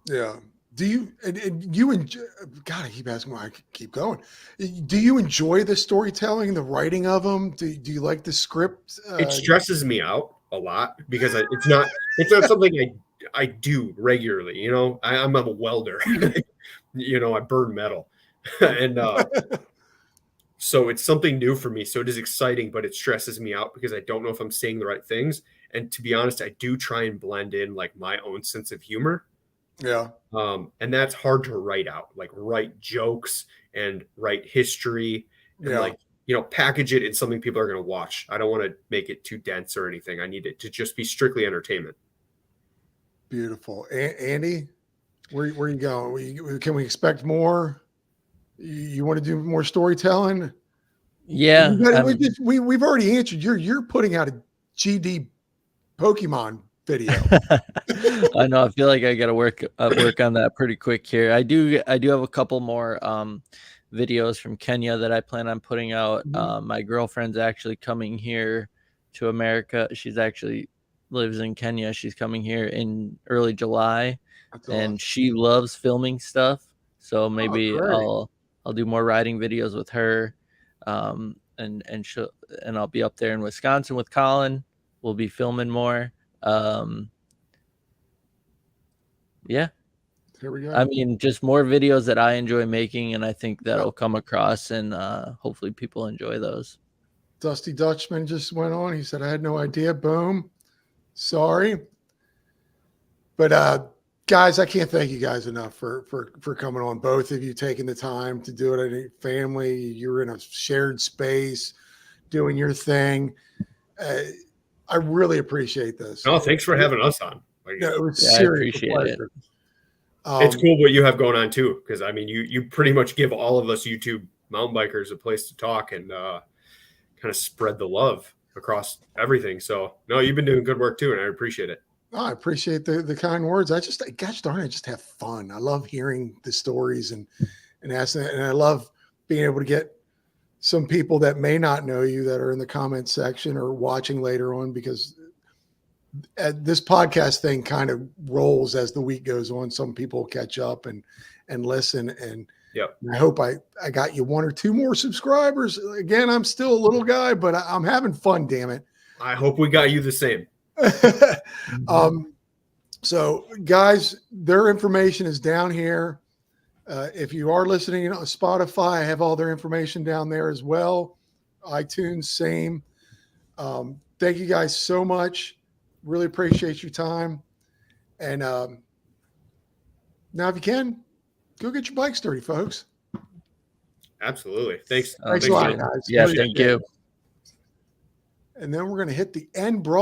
Speaker 1: Yeah. Do you and you enjoy? God, I keep asking why I keep going. Do you enjoy the storytelling, the writing of them? Do you like the script?
Speaker 2: It stresses me out a lot because it's not something I do regularly. You know, I'm a welder. You know, I burn metal, and so it's something new for me. So it is exciting, but it stresses me out because I don't know if I'm saying the right things. And to be honest, I do try and blend in like my own sense of humor.
Speaker 1: Yeah.
Speaker 2: And that's hard to write out, like write jokes and write history and like, you know, package it in something people are going to watch. I don't want to make it too dense or anything. I need it to just be strictly entertainment.
Speaker 1: Beautiful. Andy, where you going? Can we expect more? You want to do more storytelling?
Speaker 3: Yeah,
Speaker 1: we've already answered. You're putting out a GD Pokemon video.
Speaker 3: I know. I feel like I got to work on that pretty quick here. I do have a couple more videos from Kenya that I plan on putting out. My girlfriend's actually coming here to America. She's actually lives in Kenya. She's coming here in early July.
Speaker 1: That's
Speaker 3: and
Speaker 1: awesome.
Speaker 3: she loves filming stuff. So maybe I'll do more riding videos with her. And I'll be up there in Wisconsin with Collin. We'll be filming more. Yeah.
Speaker 1: Here we go.
Speaker 3: I mean, just more videos that I enjoy making, and I think that'll come across, and hopefully people enjoy those.
Speaker 1: Dusty Dutchman just went on. He said, I had no idea. Boom. Sorry. But guys, I can't thank you guys enough for coming on. Both of you taking the time to do it. Family, you're in a shared space doing your thing. I really appreciate this.
Speaker 2: Oh, thanks for having us on.
Speaker 1: It was
Speaker 3: I appreciate it.
Speaker 2: It's cool what you have going on too, because I mean, you pretty much give all of us YouTube mountain bikers a place to talk and kind of spread the love across everything. So no, you've been doing good work too, and I appreciate it.
Speaker 1: Oh, I appreciate the kind words. Gosh darn it, I just have fun. I love hearing the stories and asking that, and I love being able to get some people that may not know you that are in the comment section or watching later on, because this podcast thing kind of rolls as the week goes on. Some people catch up and listen, and I hope I got you one or two more subscribers. Again, I'm still a little guy, but I'm having fun. Damn it!
Speaker 2: I hope we got you the same.
Speaker 1: So guys, their information is down here. If you are listening on Spotify, I have all their information down there as well. iTunes, same. Thank you guys so much. Really appreciate your time. And now if you can, go get your bikes dirty, folks.
Speaker 2: Absolutely. Thanks.
Speaker 1: Thanks a lot, guys.
Speaker 3: Yeah, thank you.
Speaker 1: And then we're going to hit the end broad.